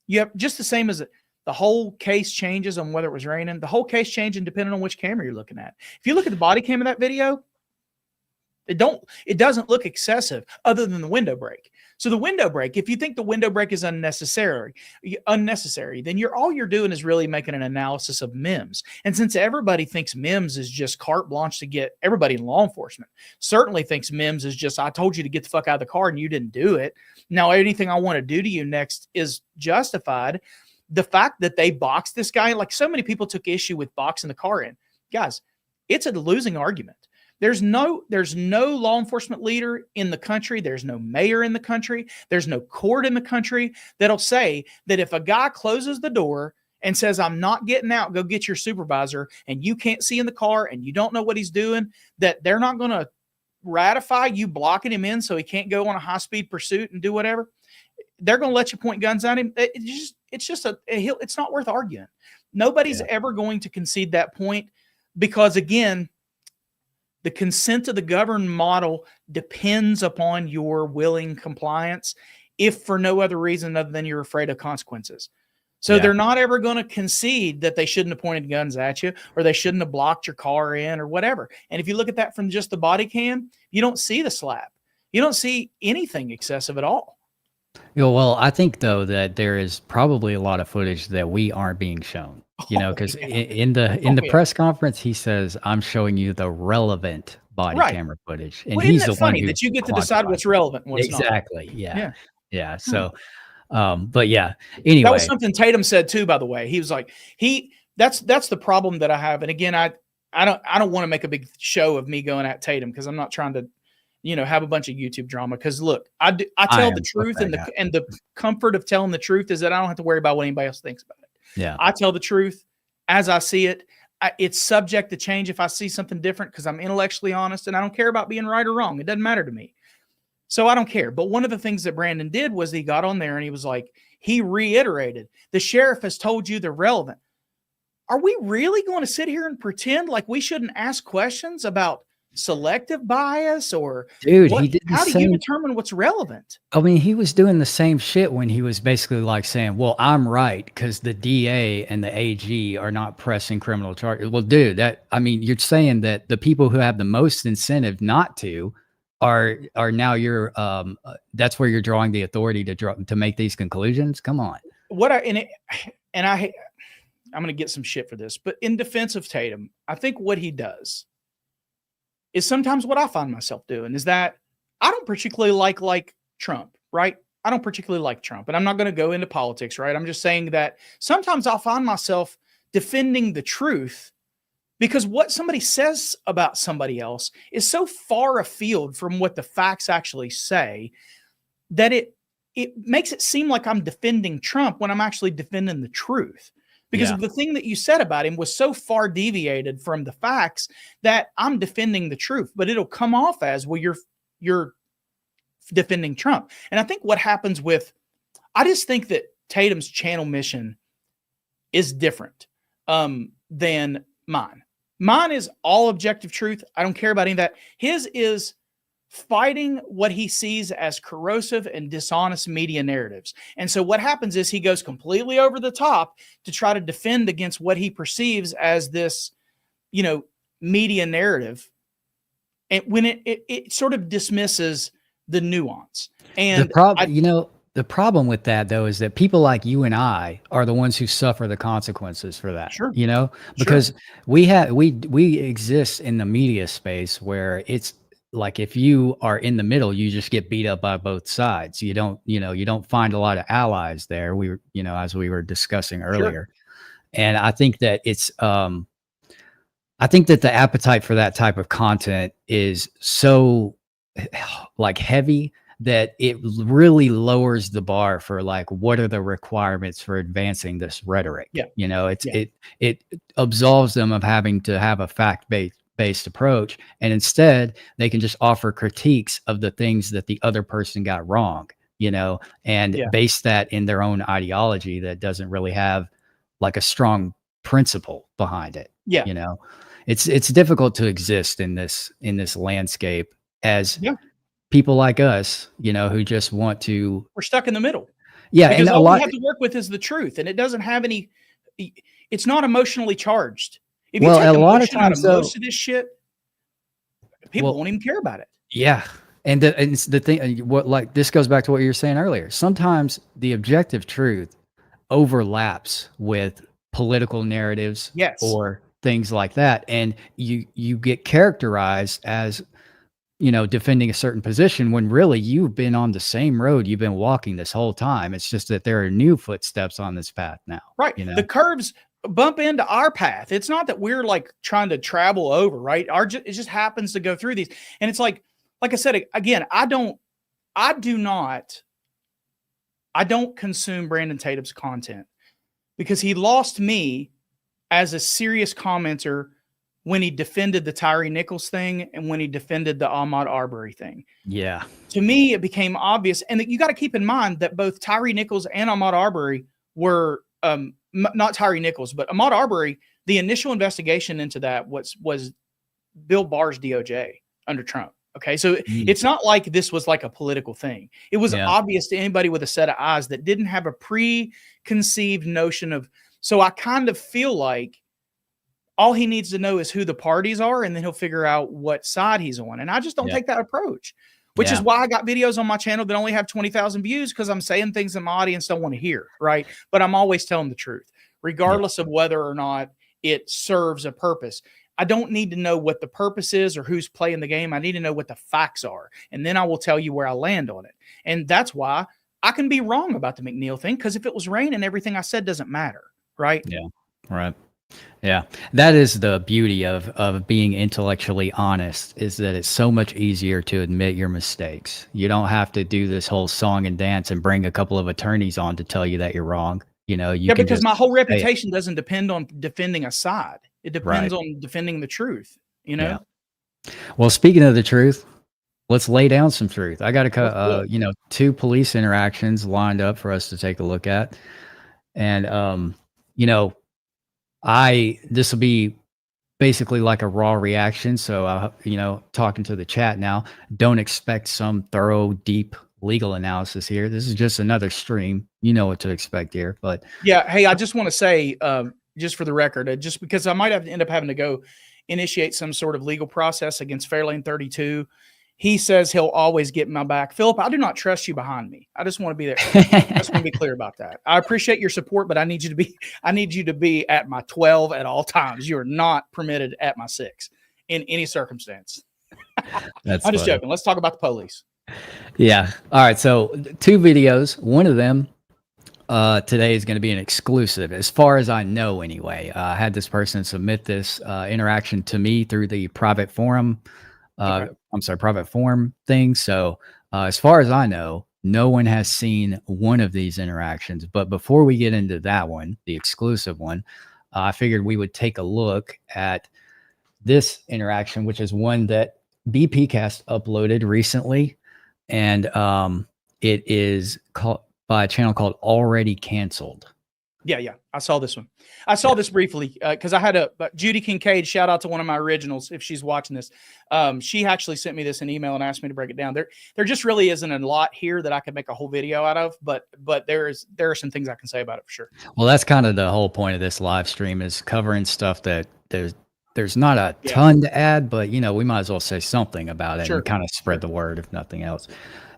you have just the same as the whole case changes on whether it was raining. The whole case changing depending on which camera you're looking at. If you look at the body cam of that video, it doesn't look excessive other than the window break. So the window break, if you think the window break is unnecessary, then all you're doing is really making an analysis of MIMS. And since everybody thinks MIMS is just carte blanche to get, everybody in law enforcement certainly thinks MIMS is just, I told you to get the fuck out of the car and you didn't do it. Now anything I want to do to you next is justified. The fact that they boxed this guy, like so many people took issue with boxing the car in. Guys, it's a losing argument. There's no law enforcement leader in the country. There's no mayor in the country. There's no court in the country that'll say that if a guy closes the door and says, I'm not getting out, go get your supervisor, and you can't see in the car and you don't know what he's doing, that they're not going to ratify you blocking him in so he can't go on a high-speed pursuit and do whatever. They're going to let you point guns at him. It's not worth arguing. Nobody's ever going to concede that point because, again, the consent of the governed model depends upon your willing compliance, if for no other reason other than you're afraid of consequences. So they're not ever going to concede that they shouldn't have pointed guns at you or they shouldn't have blocked your car in or whatever. And if you look at that from just the body cam, you don't see the slap. You don't see anything excessive at all. Well, I think, though, that there is probably a lot of footage that we aren't being shown, because in the press conference, he says, I'm showing you the relevant body camera footage. And he's the one that you get to decide what's relevant and what's not. Exactly. Yeah. So, but yeah, anyway. That was something Tatum said, too, by the way. He was like, that's the problem that I have. And again, I don't want to make a big show of me going at Tatum because I'm not trying to have a bunch of YouTube drama. Because look, I tell the truth, and the comfort of telling the truth is that I don't have to worry about what anybody else thinks about it. Yeah, I tell the truth as I see it. It's subject to change if I see something different because I'm intellectually honest and I don't care about being right or wrong. It doesn't matter to me. So I don't care. But one of the things that Brandon did was he got on there and he was like, he reiterated, the sheriff has told you they're relevant. Are we really going to sit here and pretend like we shouldn't ask questions about selective bias or how do you determine what's relevant? I mean, he was doing the same shit when he was basically like saying, well, I'm right because the DA and the AG are not pressing criminal charges. Well, dude, you're saying that the people who have the most incentive not to are now that's where you're drawing the authority to make these conclusions. Come on. I'm going to get some shit for this, but in defense of Tatum, I think what he does is sometimes what I find myself doing is that I don't particularly like Trump, right? I don't particularly like Trump, and I'm not going to go into politics, right? I'm just saying that sometimes I'll find myself defending the truth because what somebody says about somebody else is so far afield from what the facts actually say that it makes it seem like I'm defending Trump when I'm actually defending the truth. Because the thing that you said about him was so far deviated from the facts that I'm defending the truth, but it'll come off as, well, you're defending Trump. And I think what happens I just think that Tatum's channel mission is different than mine. Mine is all objective truth. I don't care about any of that. His is fighting what he sees as corrosive and dishonest media narratives. And so what happens is he goes completely over the top to try to defend against what he perceives as this, media narrative. And when it sort of dismisses the nuance. The And problem, the problem with that though is that people like you and I are the ones who suffer the consequences for that. Sure, sure, Because we exist in the media space where it's like if you are in the middle, you just get beat up by both sides. You don't find a lot of allies there. We were, as we were discussing sure. earlier. And I think that I think that the appetite for that type of content is so like heavy that it really lowers the bar for like what are the requirements for advancing this rhetoric. Yeah, yeah, It absolves them of having to have a fact based approach, and instead they can just offer critiques of the things that the other person got wrong, and yeah, base that in their own ideology that doesn't really have like a strong principle behind it. yeah, you know it's difficult to exist in this landscape as yeah. people like us, who just want to. We're stuck in the middle Yeah, and because a all we lot. have to work with is the truth, and it doesn't have any. It's not emotionally charged. If you Well, take a lot of emotion out of times though. most of this shit, people Well, won't even care about it. yeah, and it's the thing. What like this goes back to what you were saying earlier. Sometimes the objective truth overlaps with political narratives Yes, or things like that, and you get characterized as defending a certain position when really you've been on the same road you've been walking this whole time. It's just that there are new footsteps on this path now, right. The curves bump into our path. It's not that we're like trying to travel over, right? It just happens to go through these, and it's like I said again, I do not, I don't consume Brandon Tatum's content because he lost me as a serious commenter when he defended the Tyree Nichols thing and when he defended the Ahmaud Arbery thing. Yeah. To me, it became obvious, and you got to keep in mind that both Tyree Nichols and Ahmaud Arbery were not Tyree Nichols, but Ahmaud Arbery. The initial investigation into that was Bill Barr's DOJ under Trump. Okay, so Mm. it's not like this was like a political thing. It was Yeah. obvious to anybody with a set of eyes that didn't have a preconceived notion of. So I kind of feel like all he needs to know is who the parties are, and then he'll figure out what side he's on. And I just don't Yeah. take that approach, which is Yeah. why I got videos on my channel that only have 20,000 views, because I'm saying things that my audience don't want to hear, right? But I'm always telling the truth, regardless of whether or not it serves a purpose. I don't need to know what the purpose is or who's playing the game. I need to know what the facts are, and then I will tell you where I land on it. And that's why I can be wrong about the McNeel thing, because if it was raining, everything I said doesn't matter, right? Yeah. Right. Yeah, that is the beauty of being intellectually honest, is that it's so much easier to admit your mistakes. You don't have to do this whole song and dance and bring a couple of attorneys on to tell you that you're wrong. You Yeah, can because just my whole say it. reputation doesn't depend on defending a side. It depends Right. on defending the truth, Yeah. Well, speaking of the truth, let's lay down some truth. I got Let's do it. two police interactions lined up for us to take a look at, and you know, this will be basically like a raw reaction. So, talking to the chat now, don't expect some thorough, deep legal analysis here. This is just another stream. You know what to expect here. But Yeah. Hey, I just want to say, just for the record, just because I might have to end up having to go initiate some sort of legal process against Fairlane 32. He says he'll always get my back. Philip, I do not trust you behind me. I just want to be there. I just want to be clear about that. I appreciate your support, but I need you to be at my 12 at all times. You are not permitted at my 6 in any circumstance. that's I'm just funny. joking. Let's talk about the police. Yeah. All right. So, two videos. One of them today is going to be an exclusive, as far as I know, anyway. I had this person submit this interaction to me through the private forum. Okay. Private forum thing. So, as far as I know, no one has seen one of these interactions. But before we get into that one, the exclusive one, I figured we would take a look at this interaction, which is one that BPcast uploaded recently, and it is called by a channel called Already Canceled. Yeah. I saw this one. I saw this briefly because I had Judy Kincaid. Shout out to one of my originals if she's watching this. She actually sent me this in email and asked me to break it down. There just really isn't a lot here that I could make a whole video out of, but there are some things I can say about it for sure. Well, that's kind of the whole point of this live stream, is covering stuff that there's not a ton to add, but we might as well say something about it and kind of spread the word, if nothing else.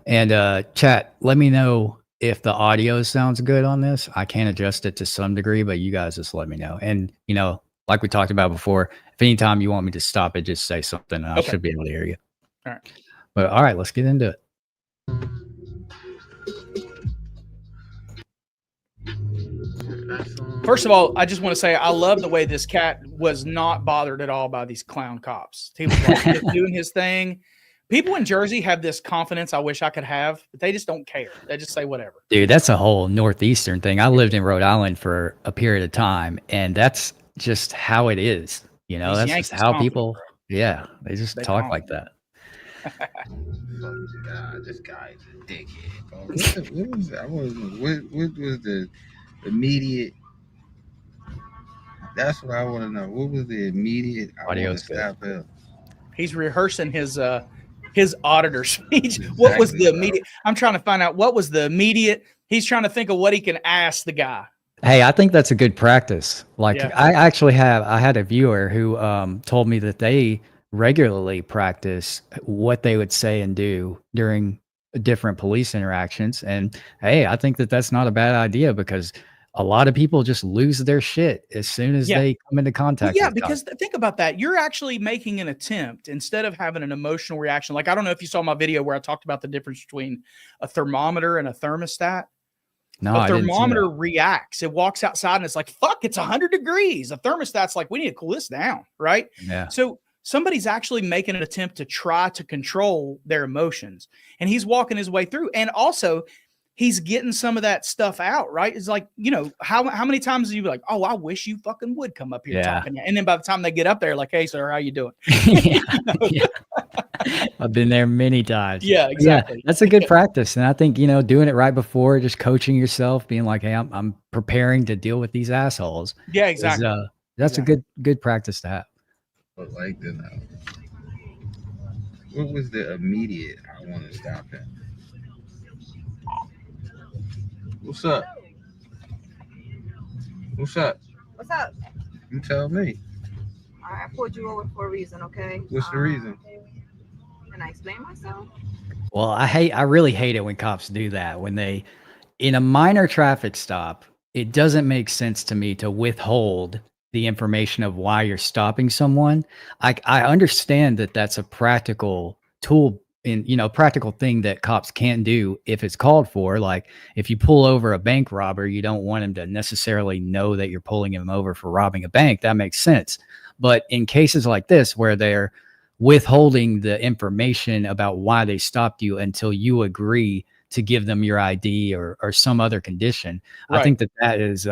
And chat, let me know if the audio sounds good on this. I can adjust it to some degree, but you guys just let me know. And like we talked about before, if anytime you want me to stop it, just say something and I should be able to hear you. All right. But all right, let's get into it. First of all, I just want to say I love the way this cat was not bothered at all by these clown cops. He was like just doing his thing. People in Jersey have this confidence I wish I could have, but they just don't care. They just say whatever. Dude, that's a whole Northeastern thing. I lived in Rhode Island for a period of time, and that's just how it is. That's just how people, they just talk like that. God, this guy's a dickhead. What was that? What was the immediate? That's what I want to know. What was the immediate? Audio stop. He's rehearsing his auditor speech. Exactly, what was the immediate? I'm trying to find out what was the immediate. He's trying to think of what he can ask the guy. Hey, I think that's a good practice. Like I had a viewer who told me that they regularly practice what they would say and do during different police interactions. And hey, I think that that's not a bad idea, because a lot of people just lose their shit as soon as they come into contact. Well, because think about that. You're actually making an attempt instead of having an emotional reaction. Like, I don't know if you saw my video where I talked about the difference between a thermometer and a thermostat. No, a thermometer reacts. It walks outside and it's like, fuck, it's 100 degrees. A thermostat's like, we need to cool this down, right? Yeah. So somebody's actually making an attempt to try to control their emotions. And he's walking his way through. And also, he's getting some of that stuff out, right? It's like, how many times do you be like, oh, I wish you fucking would come up here talking. And then by the time they get up there, like, hey, sir, how you doing? I've been there many times. Yeah, exactly. Yeah, that's a good practice. And I think, doing it right before, just coaching yourself, being like, hey, I'm preparing to deal with these assholes. Yeah, exactly. That's a good practice to have. But like, what was the immediate? I want to stop him. What's up? What's up? What's up? You tell me. I pulled you over for a reason, okay? What's the reason? Can I explain myself? Well, I really hate it when cops do that. When they, in a minor traffic stop, it doesn't make sense to me to withhold the information of why you're stopping someone. I understand that that's a practical tool practical thing that cops can do if it's called for. Like, if you pull over a bank robber, you don't want him to necessarily know that you're pulling him over for robbing a bank. That makes sense. But in cases like this, where they're withholding the information about why they stopped you until you agree to give them your ID or some other condition, I think that is,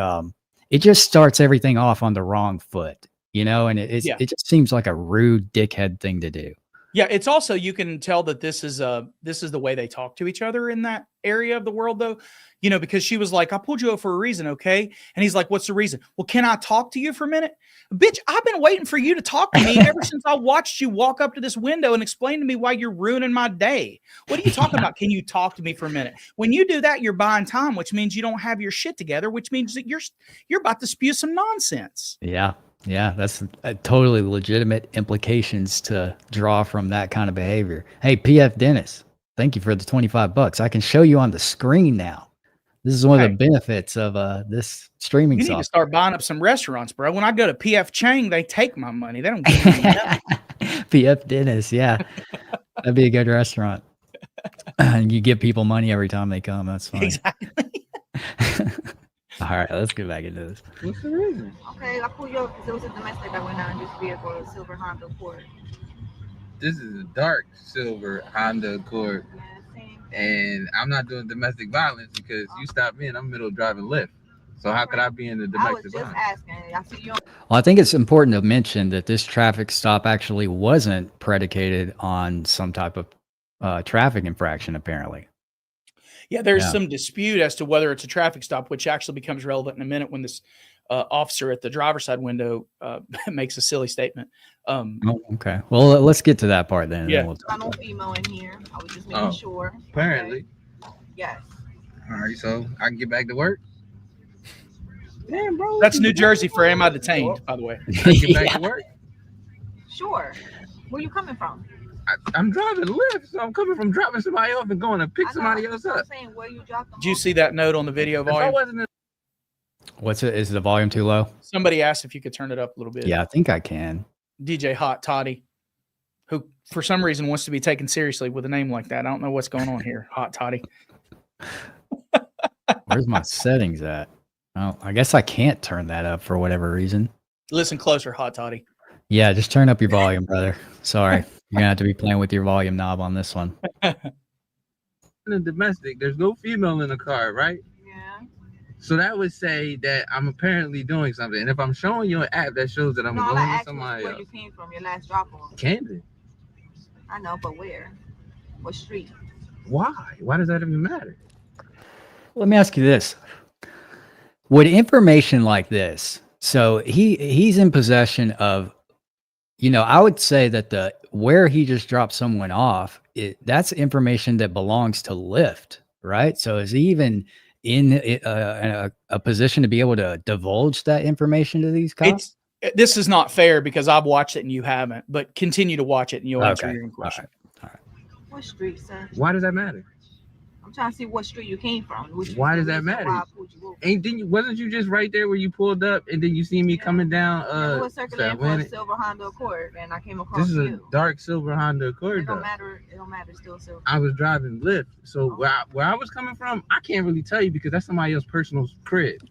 it just starts everything off on the wrong foot, and it just seems like a rude dickhead thing to do. Yeah, it's also, you can tell that this is the way they talk to each other in that area of the world, though, because she was like, I pulled you over for a reason, okay? And he's like, what's the reason? Well, can I talk to you for a minute? Bitch, I've been waiting for you to talk to me ever since I watched you walk up to this window and explain to me why you're ruining my day. What are you talking about? Can you talk to me for a minute? When you do that, you're buying time, which means you don't have your shit together, which means that you're about to spew some nonsense. Yeah. Yeah, that's totally legitimate implications to draw from that kind of behavior. Hey, PF Dennis, thank you for the $25. I can show you on the screen now. This is one of the benefits of this streaming software. You need to start buying up some restaurants, bro. When I go to PF Chang, they take my money. They don't give me nothing. PF Dennis, yeah. That'd be a good restaurant. And you give people money every time they come. That's fine. Exactly. All right, let's get back into this. What's the reason? Okay, I pulled you over because it was a domestic that went out in this vehicle, a silver Honda Accord. This is a dark silver Honda Accord, and I'm not doing domestic violence because you stopped me and I'm middle driving Lyft. So how could I be in the domestic violence? I was just asking. I see you. Well, I think it's important to mention that this traffic stop actually wasn't predicated on some type of traffic infraction, apparently. Yeah, there's Yeah. some dispute as to whether it's a traffic stop, which actually becomes relevant in a minute when this officer at the driver's side window makes a silly statement. Oh, okay. Well, let's get to that part then. And Yeah. then we'll talk I'm no about it. female in here. I was just making Oh, sure. Apparently. Okay? Yes. All right, so I can get back to work. Damn, bro. That's New Jersey for am I detained, by the way. I can get back to work. Sure. Where you coming from? I'm driving Lyft, so I'm coming from dropping somebody off and going to pick I know, somebody else I'm up. saying where you dropped them Did you off. see that note on the video If I volume? wasn't in What's it? Is the volume too low? Somebody asked if you could turn it up a little bit. Yeah, I think I can. DJ Hot Toddy, who for some reason wants to be taken seriously with a name like that. I don't know what's going on here. Hot Toddy. Where's my settings at? Oh, I guess I can't turn that up for whatever reason. Listen closer, Hot Toddy. Yeah, just turn up your volume, brother. Sorry. You're gonna have to be playing with your volume knob on this one. the domestic, there's no female in the car, right? Yeah. So that would say that I'm apparently doing something. And if I'm showing you an app that shows that I'm No, all going I to asked was somebody where else, you came from, your last drop off. Camden. I know, but where? What street? Why? Why does that even matter? Let me ask you this. Would information like this, so he's in possession of, I would say that where he just dropped someone off, that's information that belongs to Lyft, right? So is he even in a position to be able to divulge that information to these cops? This is not fair because I've watched it and you haven't, but continue to watch it and you'll answer your own question. All right. What street, sir? Why does that matter? I'm trying to see what street you came from. Why does that matter? Wasn't you just right there where you pulled up and then you see me coming down? We were circulating for a silver Honda Accord, and I came across This is you. a dark silver Honda Accord. It don't matter. It don't matter. It's still silver. I was driving Lyft, so where I was coming from, I can't really tell you because that's somebody else's personal crib.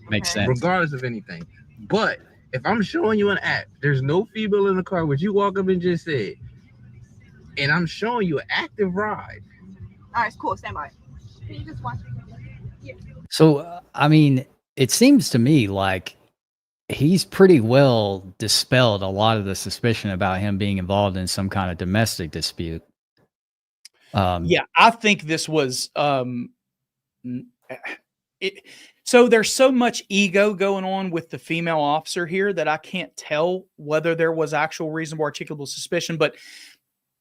Makes sense. Regardless of anything. But if I'm showing you an app, there's no female in the car, which you walk up and just said, and I'm showing you an active ride. All right, it's cool. Stand by. Can you just watch? Yeah. So, it seems to me like he's pretty well dispelled a lot of the suspicion about him being involved in some kind of domestic dispute. Yeah, I think this was so there's so much ego going on with the female officer here that I can't tell whether there was actual reasonable articulable suspicion. But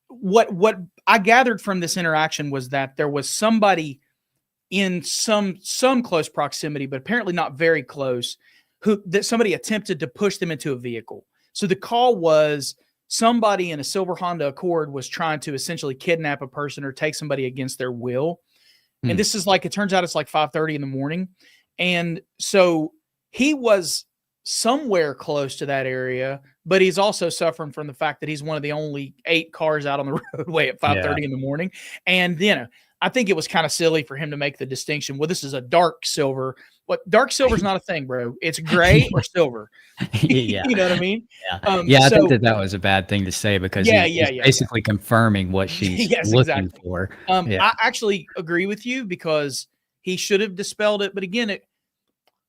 what I gathered from this interaction was that there was somebody in some close proximity, but apparently not very close, that somebody attempted to push them into a vehicle. So the call was somebody in a silver Honda Accord was trying to essentially kidnap a person or take somebody against their will. And this is it turns out it's like 5:30 in the morning. And so he was somewhere close to that area, but he's also suffering from the fact that he's one of the only 8 cars out on the roadway at 5:30 in the morning. And I think it was kind of silly for him to make the distinction. Well, this is a dark silver. What dark silver is not a thing, bro. It's gray or silver. Yeah. You know what I mean? Yeah. I think that was a bad thing to say because he's basically confirming what she's looking for. I actually agree with you because he should have dispelled it. But again,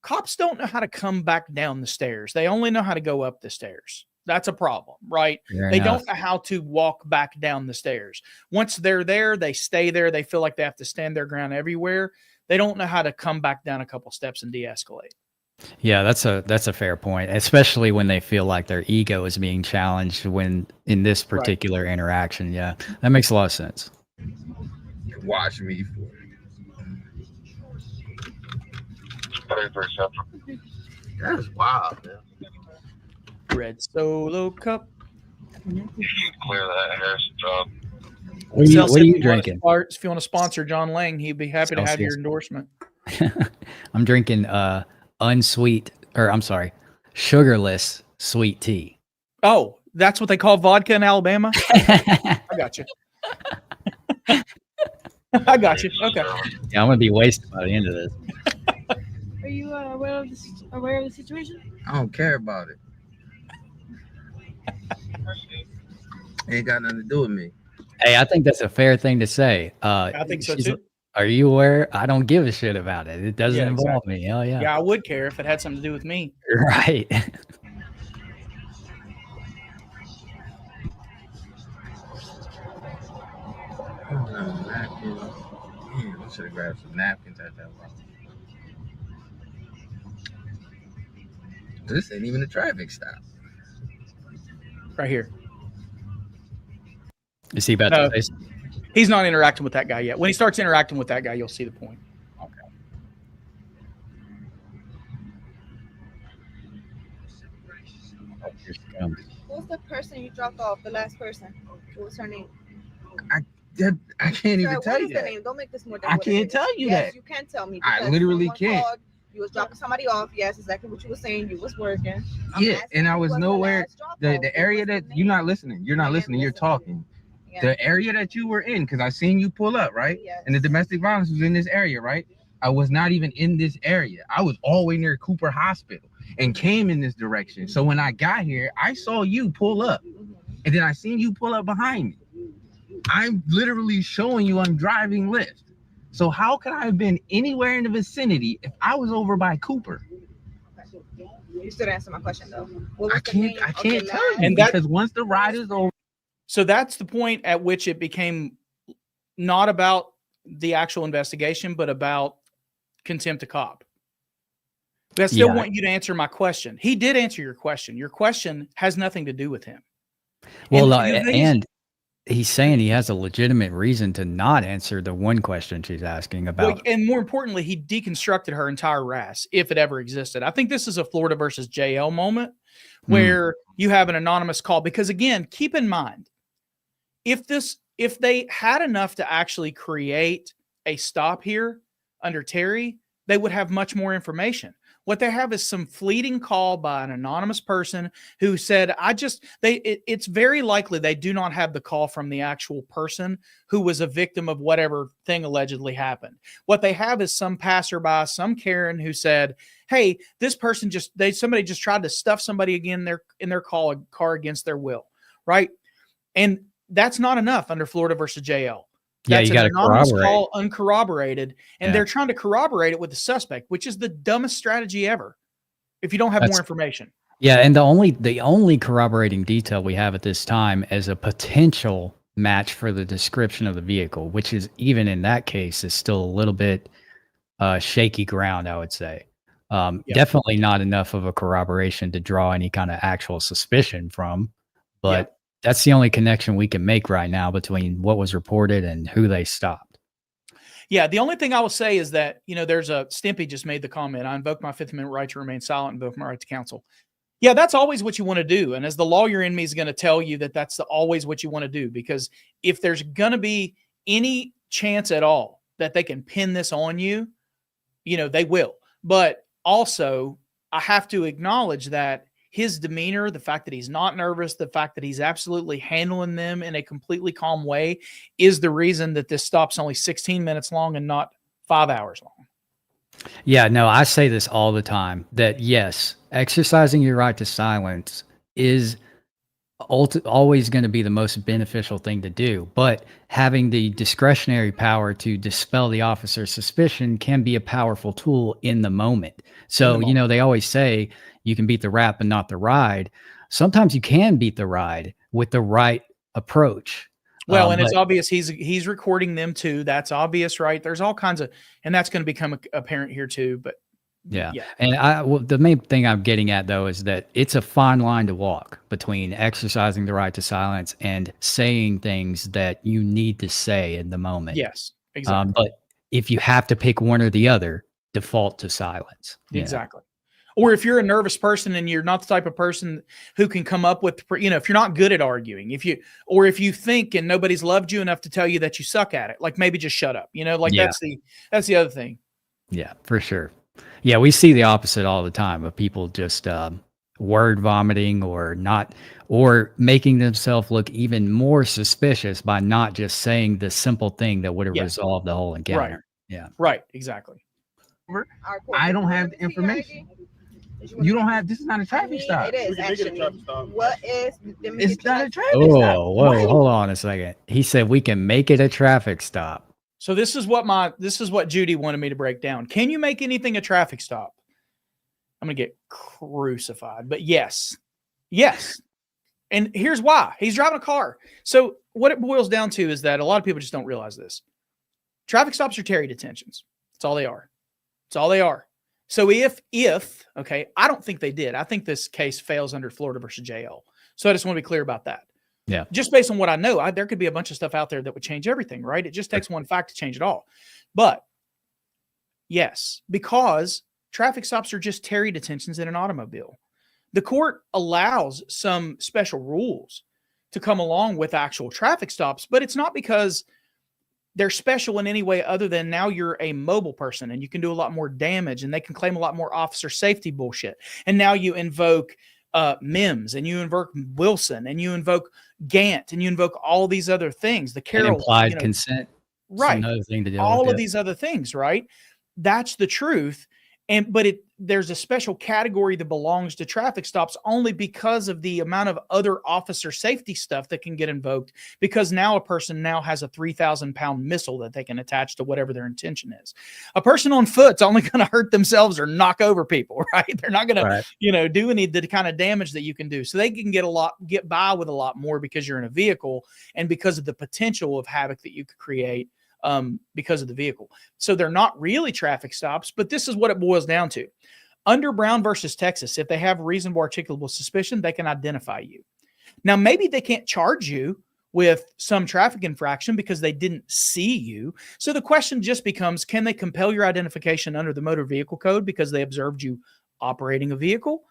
cops don't know how to come back down the stairs. They only know how to go up the stairs. That's a problem, right? They don't know how to walk back down the stairs. Once they're there, they stay there. They feel like they have to stand their ground everywhere. They don't know how to come back down a couple steps and de-escalate. Yeah, that's a fair point, especially when they feel like their ego is being challenged when in this particular interaction. Yeah, that makes a lot of sense. Watch me for it. That's wild, man. Red Solo Cup. Clear that Harrison job. What are you drinking? If you want to sponsor John Lang, he'd be happy to have your endorsement. I'm drinking sugarless sweet tea. Oh, that's what they call vodka in Alabama? I got you. I got you. Okay. Yeah, I'm going to be wasted by the end of this. Are you aware of the situation? I don't care about it. Ain't got nothing to do with me. Hey, I think that's a fair thing to say. I think so too. Are you aware? I don't give a shit about it. It doesn't involve me. Hell yeah. Yeah, I would care if it had something to do with me. Right. Oh, should have grabbed some napkins at that point. This ain't even a traffic stop. Right here. Is he about No. to say something? He's not interacting with that guy yet. When he starts interacting with that guy, you'll see the point. Oh, here she comes. Who's the person you dropped off? The last person. What was her name? I can't even Sir, tell what you is the that. name? Don't make this more. I can't tell you yes, that. you can tell me. I because literally someone can't. called, you was dropping somebody off. Yes, exactly what you were saying. You was working. Yeah, and I was nowhere. The area that you're not listening. You're not listening. You're talking. Yeah. The area that you were in, because I seen you pull up, right? Yes. And the domestic violence was in this area, right? I was not even in this area. I was all the way near Cooper Hospital and came in this direction. So when I got here, I saw you pull up, and then I seen you pull up behind me. I'm literally showing you I'm driving Lyft. So how could I have been anywhere in the vicinity if I was over by Cooper? You still answer my question though. I can't tell you, And that- because once the ride is over. So that's the point at which it became not about the actual investigation, but about contempt of cop. But I still want you to answer my question. He did answer your question. Your question has nothing to do with him. Well, And and he's saying he has a legitimate reason to not answer the one question she's asking about. Well, and more importantly, he deconstructed her entire RAS, if it ever existed. I think this is a Florida versus JL moment where you have an anonymous call. Because again, keep in mind, if they had enough to actually create a stop here under Terry, they would have much more information. What they have is some fleeting call by an anonymous person who said, it's very likely they do not have the call from the actual person who was a victim of whatever thing allegedly happened. What they have is some passerby, some Karen who said, hey, this person somebody just tried to stuff somebody again in their car against their will. Right. And that's not enough under Florida versus JL. Yeah, you got to corroborate. Call uncorroborated, and they're trying to corroborate it with the suspect, which is the dumbest strategy ever. If you don't have more information. Yeah, and the only corroborating detail we have at this time is a potential match for the description of the vehicle, which is, even in that case, is still a little bit shaky ground, I would say. Definitely not enough of a corroboration to draw any kind of actual suspicion from, but that's the only connection we can make right now between what was reported and who they stopped. Yeah, the only thing I will say is that, there's Stimpy just made the comment, I invoke my Fifth Amendment right to remain silent and invoke my right to counsel. Yeah, that's always what you want to do. And as the lawyer in me is going to tell you that that's always what you want to do, because if there's going to be any chance at all that they can pin this on you, they will. But also, I have to acknowledge that his demeanor, the fact that he's not nervous, the fact that he's absolutely handling them in a completely calm way is the reason that this stop's only 16 minutes long and not 5 hours long. Yeah, no, I say this all the time, that yes, exercising your right to silence is always going to be the most beneficial thing to do, but having the discretionary power to dispel the officer's suspicion can be a powerful tool in the moment. So, they always say you can beat the rap and not the ride. Sometimes you can beat the ride with the right approach. Well, and it's obvious he's recording them too. That's obvious, right? There's all kinds of, and that's going to become apparent here too. But yeah. And the main thing I'm getting at though is that it's a fine line to walk between exercising the right to silence and saying things that you need to say in the moment. Yes, exactly. But if you have to pick one or the other, default to silence. Exactly. Or if you're a nervous person and you're not the type of person who can come up with, if you're not good at arguing, if you think and nobody's loved you enough to tell you that you suck at it, like maybe just shut up, that's the other thing. Yeah, for sure. Yeah. We see the opposite all the time of people just word vomiting or making themselves look even more suspicious by not just saying the simple thing that would have resolved the whole encounter. Right. Yeah. Right. Exactly. I don't have the information. You don't have. This is not a traffic stop. It is actually. What is? It's not a traffic stop. Whoa! Hold on a second. He said we can make it a traffic stop. So this is what Judy wanted me to break down. Can you make anything a traffic stop? I'm gonna get crucified, but yes. And here's why. He's driving a car. So what it boils down to is that a lot of people just don't realize this. Traffic stops are Terry detentions. That's all they are. That's all they are. So okay, I don't think they did. I think this case fails under Florida versus JL. So I just want to be clear about that. Yeah. Just based on what I know, there could be a bunch of stuff out there that would change everything, right? It just takes one fact to change it all. But yes, because traffic stops are just Terry detentions in an automobile. The court allows some special rules to come along with actual traffic stops, but it's not because they're special in any way other than now you're a mobile person and you can do a lot more damage and they can claim a lot more officer safety bullshit. And now you invoke Mims and you invoke Wilson and you invoke Gant and you invoke all these other things. The Carroll implied consent. Right. Another thing to deal all with of these other things, right? That's the truth. But there's a special category that belongs to traffic stops only because of the amount of other officer safety stuff that can get invoked, because now a person now has a 3,000-pound missile that they can attach to whatever their intention is. A person on foot's only going to hurt themselves or knock over people, right? They're not going to, do any of the kind of damage that you can do. So they can get by with a lot more because you're in a vehicle and because of the potential of havoc that you could create because of the vehicle. So they're not really traffic stops, but this is what it boils down to. Under Brown versus Texas, if they have reasonable articulable suspicion, they can identify you. Now, maybe they can't charge you with some traffic infraction because they didn't see you. So the question just becomes, can they compel your identification under the motor vehicle code because they observed you operating a vehicle?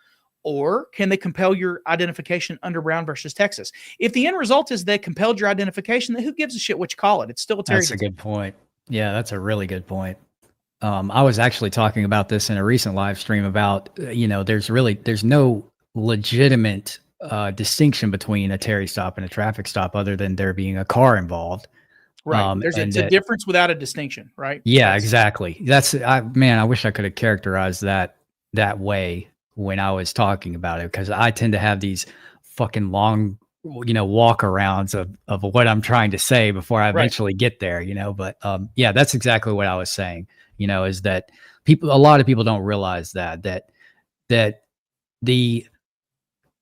Or can they compel your identification under Brown versus Texas? If the end result is they compelled your identification, then who gives a shit what you call it? It's still a Terry. That's a good point. Yeah, that's a really good point. I was actually talking about this in a recent live stream about, there's no legitimate distinction between a Terry stop and a traffic stop other than there being a car involved. Right. It's a difference without a distinction, right? Yeah, exactly. I wish I could have characterized that way when I was talking about it, because I tend to have these fucking long, walk arounds of what I'm trying to say before I eventually get there, but yeah, that's exactly what I was saying, is that a lot of people don't realize that the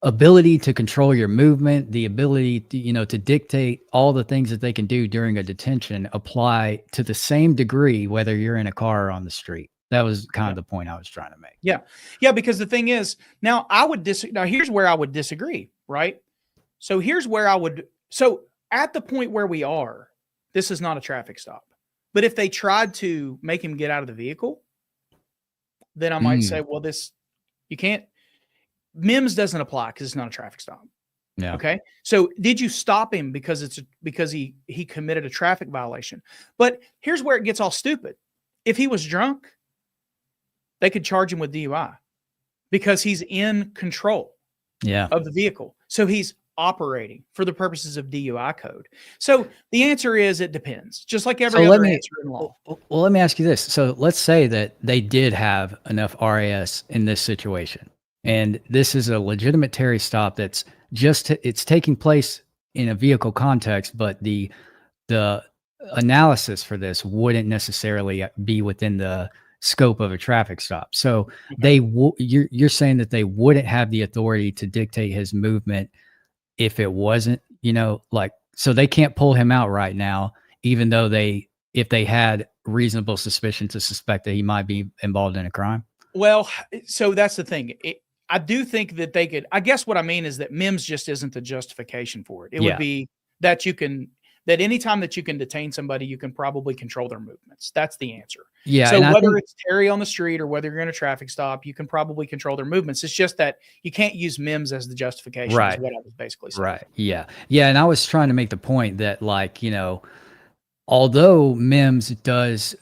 ability to control your movement, the ability to, to dictate all the things that they can do during a detention apply to the same degree, whether you're in a car or on the street. That was kind of the point I was trying to make. Yeah. Yeah. Because the thing is, now here's where I would disagree, right? So so at the point where we are, this is not a traffic stop. But if they tried to make him get out of the vehicle, then I might say, well, you can't, Mims doesn't apply because it's not a traffic stop. Yeah. Okay. So did you stop him because he committed a traffic violation? But here's where it gets all stupid. If he was drunk, they could charge him with DUI because he's in control of the vehicle. So he's operating for the purposes of DUI code. So the answer is it depends, just like every other answer in law. Well, let me ask you this. So let's say that they did have enough RAS in this situation, and this is a legitimate Terry stop that's it's taking place in a vehicle context, but the analysis for this wouldn't necessarily be within the scope of a traffic stop. So you're saying that they wouldn't have the authority to dictate his movement if it wasn't, so they can't pull him out right now, even though if they had reasonable suspicion to suspect that he might be involved in a crime. Well, so that's the thing. I do think that they could, I guess what I mean is that Mims just isn't the justification for it. It would be that that anytime that you can detain somebody, you can probably control their movements. That's the answer. Yeah. So whether it's Terry on the street or whether you're in a traffic stop, you can probably control their movements. It's just that you can't use Mims as the justification. Right. Is what I was basically saying. Right. Yeah. Yeah. And I was trying to make the point that, although Mims does,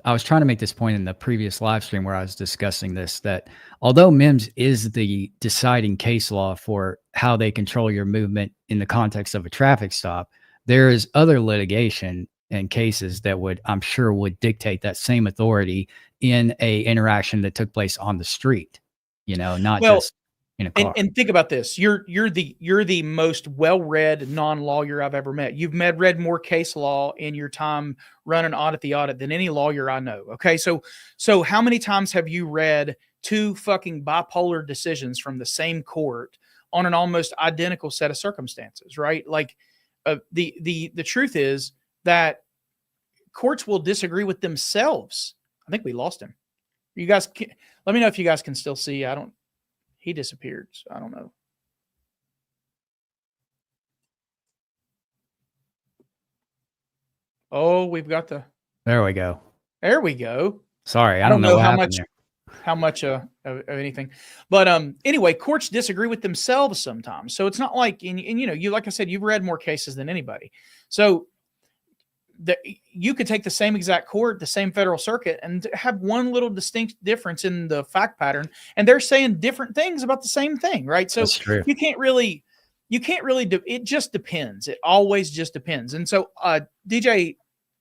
I was trying to make this point in the previous live stream where I was discussing this, that although Mims is the deciding case law for how they control your movement in the context of a traffic stop, there is other litigation and cases that I'm sure would dictate that same authority in a interaction that took place on the street, not just in a car. And think about this. You're the most well-read non-lawyer I've ever met. You've read more case law in your time running Audit the Audit than any lawyer I know. Okay. So how many times have you read two fucking bipolar decisions from the same court on an almost identical set of circumstances, right? Like the truth is that courts will disagree with themselves. I think we lost him. You guys, let me know if you guys can still see. He disappeared. So I don't know. Oh, we've got There we go. there we go. Sorry, I don't know what how happened much, there. how much of anything, but anyway, courts disagree with themselves sometimes. So it's not like, and you, like I said, you've read more cases than anybody. So you could take the same exact court, the same federal circuit, and have one little distinct difference in the fact pattern, and they're saying different things about the same thing, right? So That's true. you can't really it just depends. It always just depends. And so DJ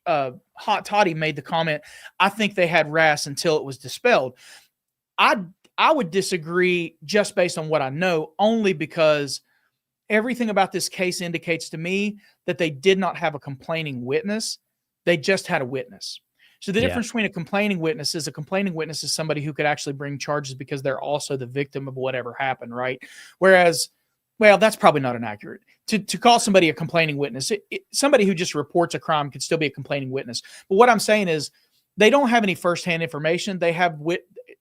Hot Toddy made the comment, I think they had RAS until it was dispelled. I would disagree just based on what I know, only because everything about this case indicates to me that they did not have a complaining witness. They just had a witness. So the difference between a complaining witness is somebody who could actually bring charges because they're also the victim of whatever happened, right? Whereas, well, that's probably not inaccurate. To call somebody a complaining witness, somebody who just reports a crime could still be a complaining witness. But what I'm saying is they don't have any firsthand information. They have,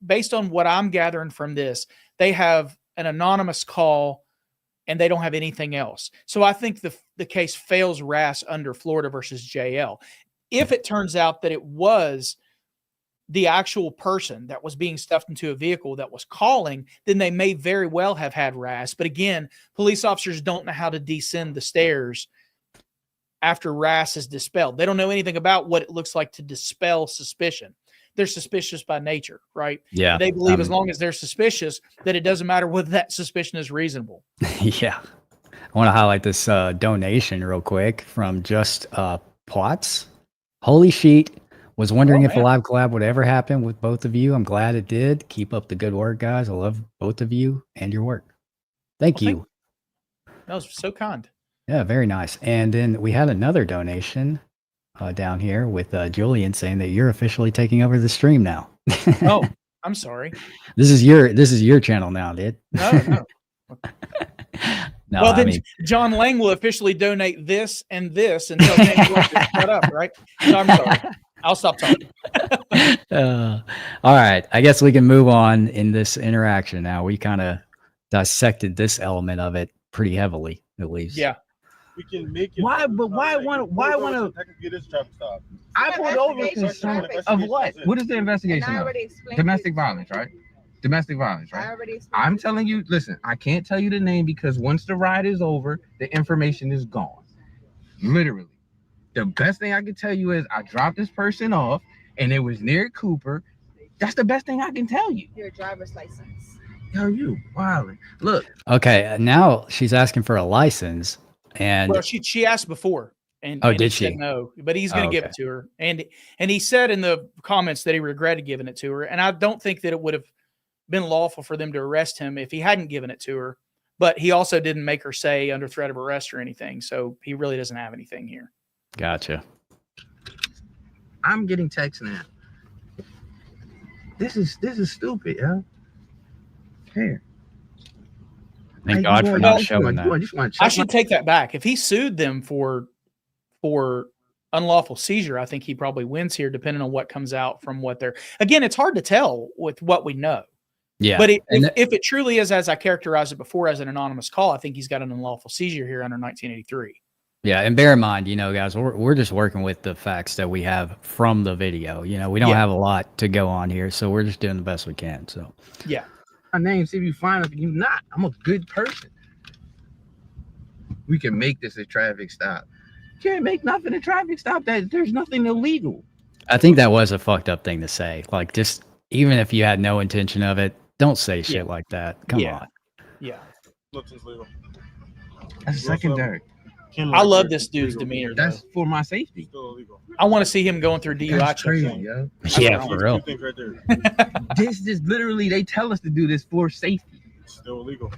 based on what I'm gathering from this, they have an anonymous call and they don't have anything else. So I think the case fails RAS under Florida versus JL. If it turns out that it was the actual person that was being stuffed into a vehicle that was calling, then they may very well have had RAS. But again, police officers don't know how to descend the stairs after RAS is dispelled. They don't know anything about what it looks like to dispel suspicion. They're suspicious by nature, right? Yeah. They believe as long as they're suspicious that it doesn't matter whether that suspicion is reasonable. Yeah. I want to highlight this donation real quick from Just Plots. Holy sheet. Was wondering if a live collab would ever happen with both of you. I'm glad it did. Keep up the good work, guys. I love both of you and your work. Thank you. That was so kind. Yeah, very nice. And then we had another donation down here with Julian saying that you're officially taking over the stream now. Oh, I'm sorry. This is your channel now, dude. No. No, well, then John Lang will officially donate this and this until James West is shut up, right? So I'm sorry. I'll stop talking. All right. I guess we can move on in this interaction now. We kind of dissected this element of it pretty heavily, at least. Yeah. We can make it. Why want to? I can get this traffic stop. I pulled over concerned of what? What is the investigation of? Domestic violence, right? Domestic violence, right? I'm telling you, listen, I can't tell you the name because once the ride is over, the information is gone. Literally. The best thing I can tell you is I dropped this person off and it was near Cooper. That's the best thing I can tell you. Your driver's license. Yo, you wildin'. Look. Okay, now she's asking for a license. And well, she asked before. And did she? Said no, but he's going to give it to her. And he said in the comments that he regretted giving it to her. And I don't think that it would have been lawful for them to arrest him if he hadn't given it to her. But he also didn't make her say under threat of arrest or anything. So he really doesn't have anything here. Gotcha. I'm getting texts now. This is stupid, yeah. Here. Thank God for not showing that. I should take that back. If he sued them for unlawful seizure, I think he probably wins here, depending on what comes out from what they're. Again, it's hard to tell with what we know. Yeah. But if it truly is as I characterized it before as an anonymous call, I think he's got an unlawful seizure here under 1983. Yeah, and bear in mind, guys, we're just working with the facts that we have from the video. We don't have a lot to go on here, so we're just doing the best we can. So yeah. My name, see if you find it. You not. I'm a good person. We can make this a traffic stop. You can't make nothing a traffic stop. There's nothing illegal. I think that was a fucked up thing to say. Like, just even if you had no intention of it, don't say shit like that. Come on. Yeah. That's secondary. I love this dude's demeanor. That's for my safety. I want to see him going through DUI. That's crazy, yo. Yeah, for real. This literally, they tell us to do this for safety. It's still illegal.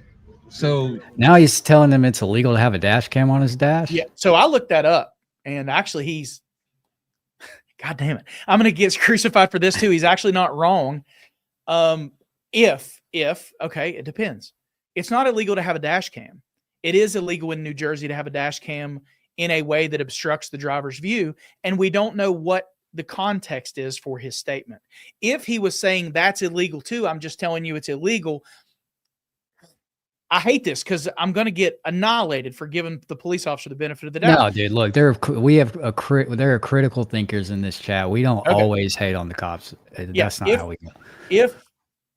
So now he's telling them it's illegal to have a dash cam on his dash. Yeah. So I looked that up, and actually, he's. God damn it! I'm gonna get crucified for this too. He's actually not wrong. If okay, it depends. It's not illegal to have a dash cam. It is illegal in New Jersey to have a dash cam in a way that obstructs the driver's view, and we don't know what the context is for his statement. If he was saying that's illegal too, I'm just telling you it's illegal. I hate this because I'm going to get annihilated for giving the police officer the benefit of the doubt. No, dude, look, there are critical thinkers in this chat. We don't always hate on the cops. That's not how we go.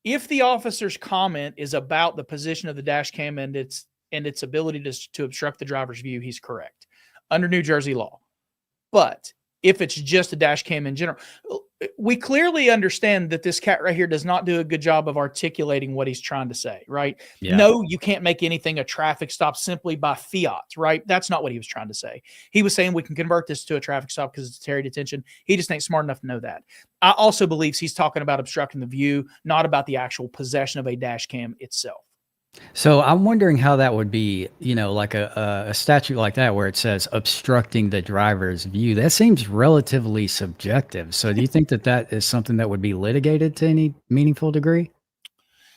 If the officer's comment is about the position of the dash cam and its ability to obstruct the driver's view, he's correct under New Jersey law. But if it's just a dash cam in general, we clearly understand that this cat right here does not do a good job of articulating what he's trying to say, right? Yeah. No, you can't make anything a traffic stop simply by fiat, right? That's not what he was trying to say. He was saying we can convert this to a traffic stop because it's a Terry detention. He just ain't smart enough to know that. I also believe he's talking about obstructing the view, not about the actual possession of a dash cam itself. So I'm wondering how that would be, like a statute like that where it says obstructing the driver's view. That seems relatively subjective. So do you think that is something that would be litigated to any meaningful degree?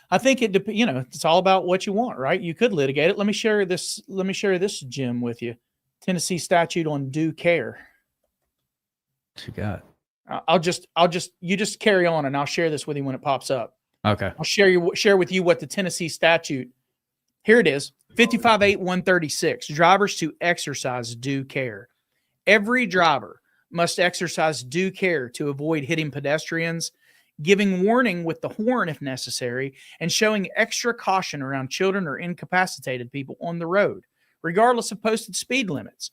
I think it's all about what you want, right? You could litigate it. Let me share this Jim with you. Tennessee statute on due care. What you got? You just carry on and I'll share this with you when it pops up. Okay. I'll share with you what the Tennessee statute. Here it is. 55.8.136. Drivers to exercise due care. Every driver must exercise due care to avoid hitting pedestrians, giving warning with the horn if necessary, and showing extra caution around children or incapacitated people on the road, regardless of posted speed limits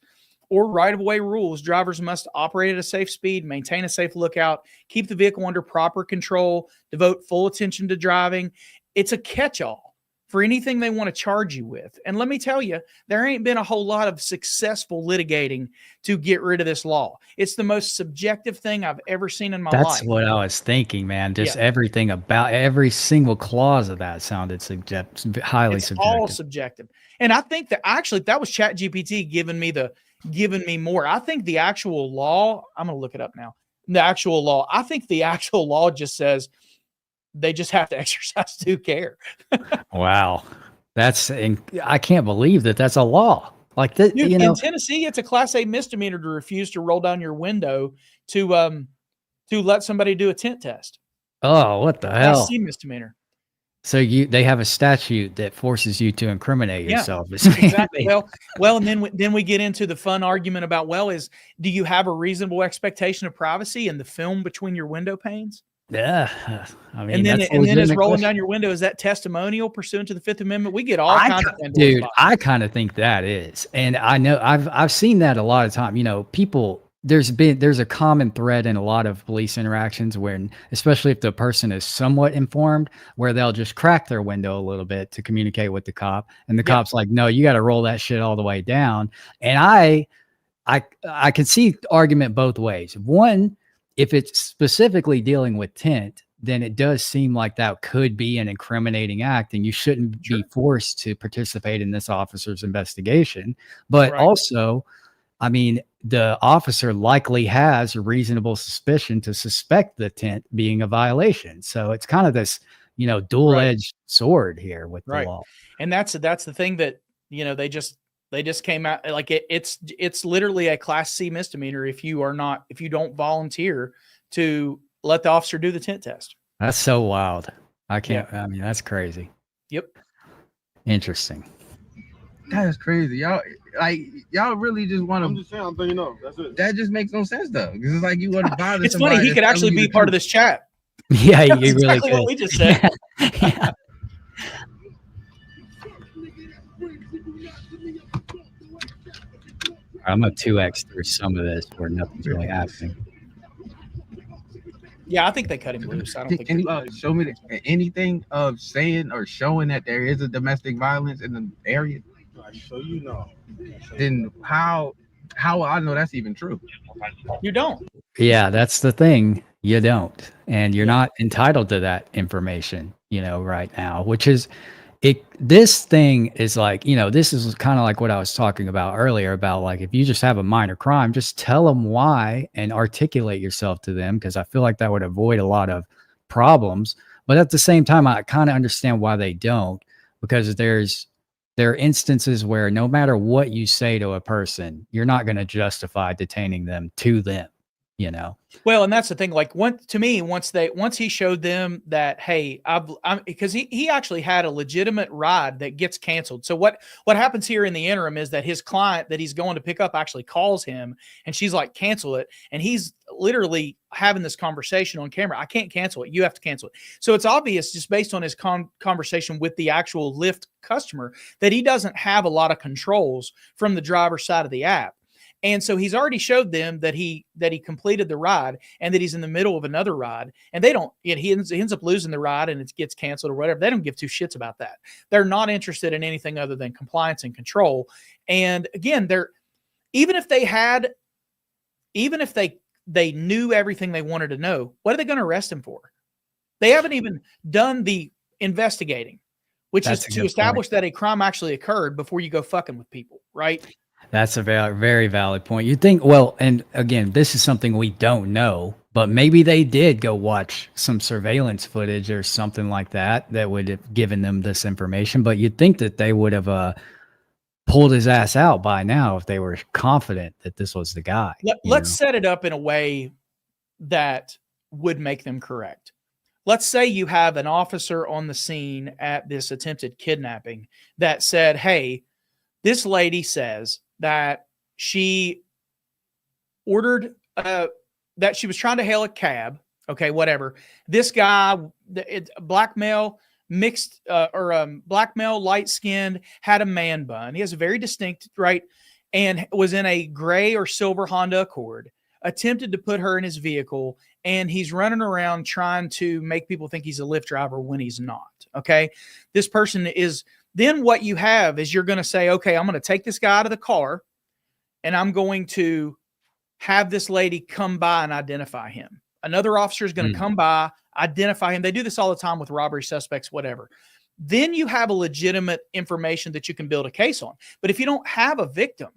or right-of-way rules. Drivers must operate at a safe speed, maintain a safe lookout, keep the vehicle under proper control, devote full attention to driving. It's a catch-all for anything they want to charge you with. And let me tell you, there ain't been a whole lot of successful litigating to get rid of this law. It's the most subjective thing I've ever seen in my life. That's what I was thinking, man. Just everything about every single clause of that sounded highly subjective. It's all subjective. And I think that actually that was ChatGPT giving me more. I think the actual law, I'm going to look it up now. I think the actual law just says they just have to exercise due care. Wow. I can't believe that's a law. Like that, dude, in Tennessee, it's a Class A misdemeanor to refuse to roll down your window to let somebody do a tint test. Oh, what the hell? Class C misdemeanor. So they have a statute that forces you to incriminate yourself. Exactly. Well, and then we get into the fun argument about, do you have a reasonable expectation of privacy in the film between your window panes? Yeah. I mean, and then as rolling down your window, is that testimonial pursuant to the Fifth Amendment? We get all kinds of dude. I kind of think that is, and I know I've seen that a lot of time. People. There's a common thread in a lot of police interactions when, especially if the person is somewhat informed, where they'll just crack their window a little bit to communicate with the cop, and the cop's like, "No, you got to roll that shit all the way down." And I can see argument both ways. One, if it's specifically dealing with tint, then it does seem like that could be an incriminating act, and you shouldn't be forced to participate in this officer's investigation. But also, I mean, the officer likely has reasonable suspicion to suspect the tint being a violation. So it's kind of this, dual-edged sword here with the law. And that's the thing that, they just came out like it's literally a Class C misdemeanor if you don't volunteer to let the officer do the tint test. That's so wild. I mean, that's crazy. Yep. Interesting. That is crazy. Y'all really just want to. I'm just saying, I'm letting you know. That's it. That just makes no sense though. Because it's like you want to bother. It's funny. He could actually be part of this chat. Yeah, he really exactly could. What we just said. Yeah. I'm a 2x through some of this where nothing's really happening. Yeah, I think they cut him loose. I don't think. Can you show me anything of saying or showing that there is a domestic violence in the area? I show you no. Then how I know that's even true? You don't. Yeah, that's the thing. You don't, and you're not entitled to that information. Right now, which is. This thing is like, this is kind of like what I was talking about earlier about like, if you just have a minor crime, just tell them why and articulate yourself to them. Cause I feel like that would avoid a lot of problems, but at the same time, I kind of understand why they don't, because there's there are instances where no matter what you say to a person, you're not going to justify detaining them to them, you know? Well, and that's the thing. Like, to me, once he showed them that, hey, I'm because he actually had a legitimate ride that gets canceled. So what happens here in the interim is that his client that he's going to pick up actually calls him, and she's like, cancel it, and he's literally having this conversation on camera. I can't cancel it. You have to cancel it. So it's obvious just based on his conversation with the actual Lyft customer that he doesn't have a lot of controls from the driver's side of the app. And so he's already showed them that he completed the ride and that he's in the middle of another ride, and they don't. He ends up losing the ride and it gets canceled or whatever. They don't give two shits about that. They're not interested in anything other than compliance and control. And again, even if they knew everything they wanted to know, what are they going to arrest him for? They haven't even done the investigating, which is to establish that a crime actually occurred before you go fucking with people, right? That's a very valid point. You think, well, and again, this is something we don't know, but maybe they did go watch some surveillance footage or something like that would have given them this information. But you'd think that they would have pulled his ass out by now if they were confident that this was the guy. Let's set it up in a way that would make them correct. Let's say you have an officer on the scene at this attempted kidnapping that said, hey, this lady says that she ordered, that she was trying to hail a cab. Okay, whatever. This guy, black male, mixed, black male, light skinned, had a man bun. He has a very distinct, right? And was in a gray or silver Honda Accord, attempted to put her in his vehicle, and he's running around trying to make people think he's a Lyft driver when he's not. Okay. This person is, then what you have is you're going to say, okay, I'm going to take this guy out of the car and I'm going to have this lady come by and identify him. Another officer is going to come by, identify him. They do this all the time with robbery suspects, whatever. Then you have a legitimate information that you can build a case on. But if you don't have a victim,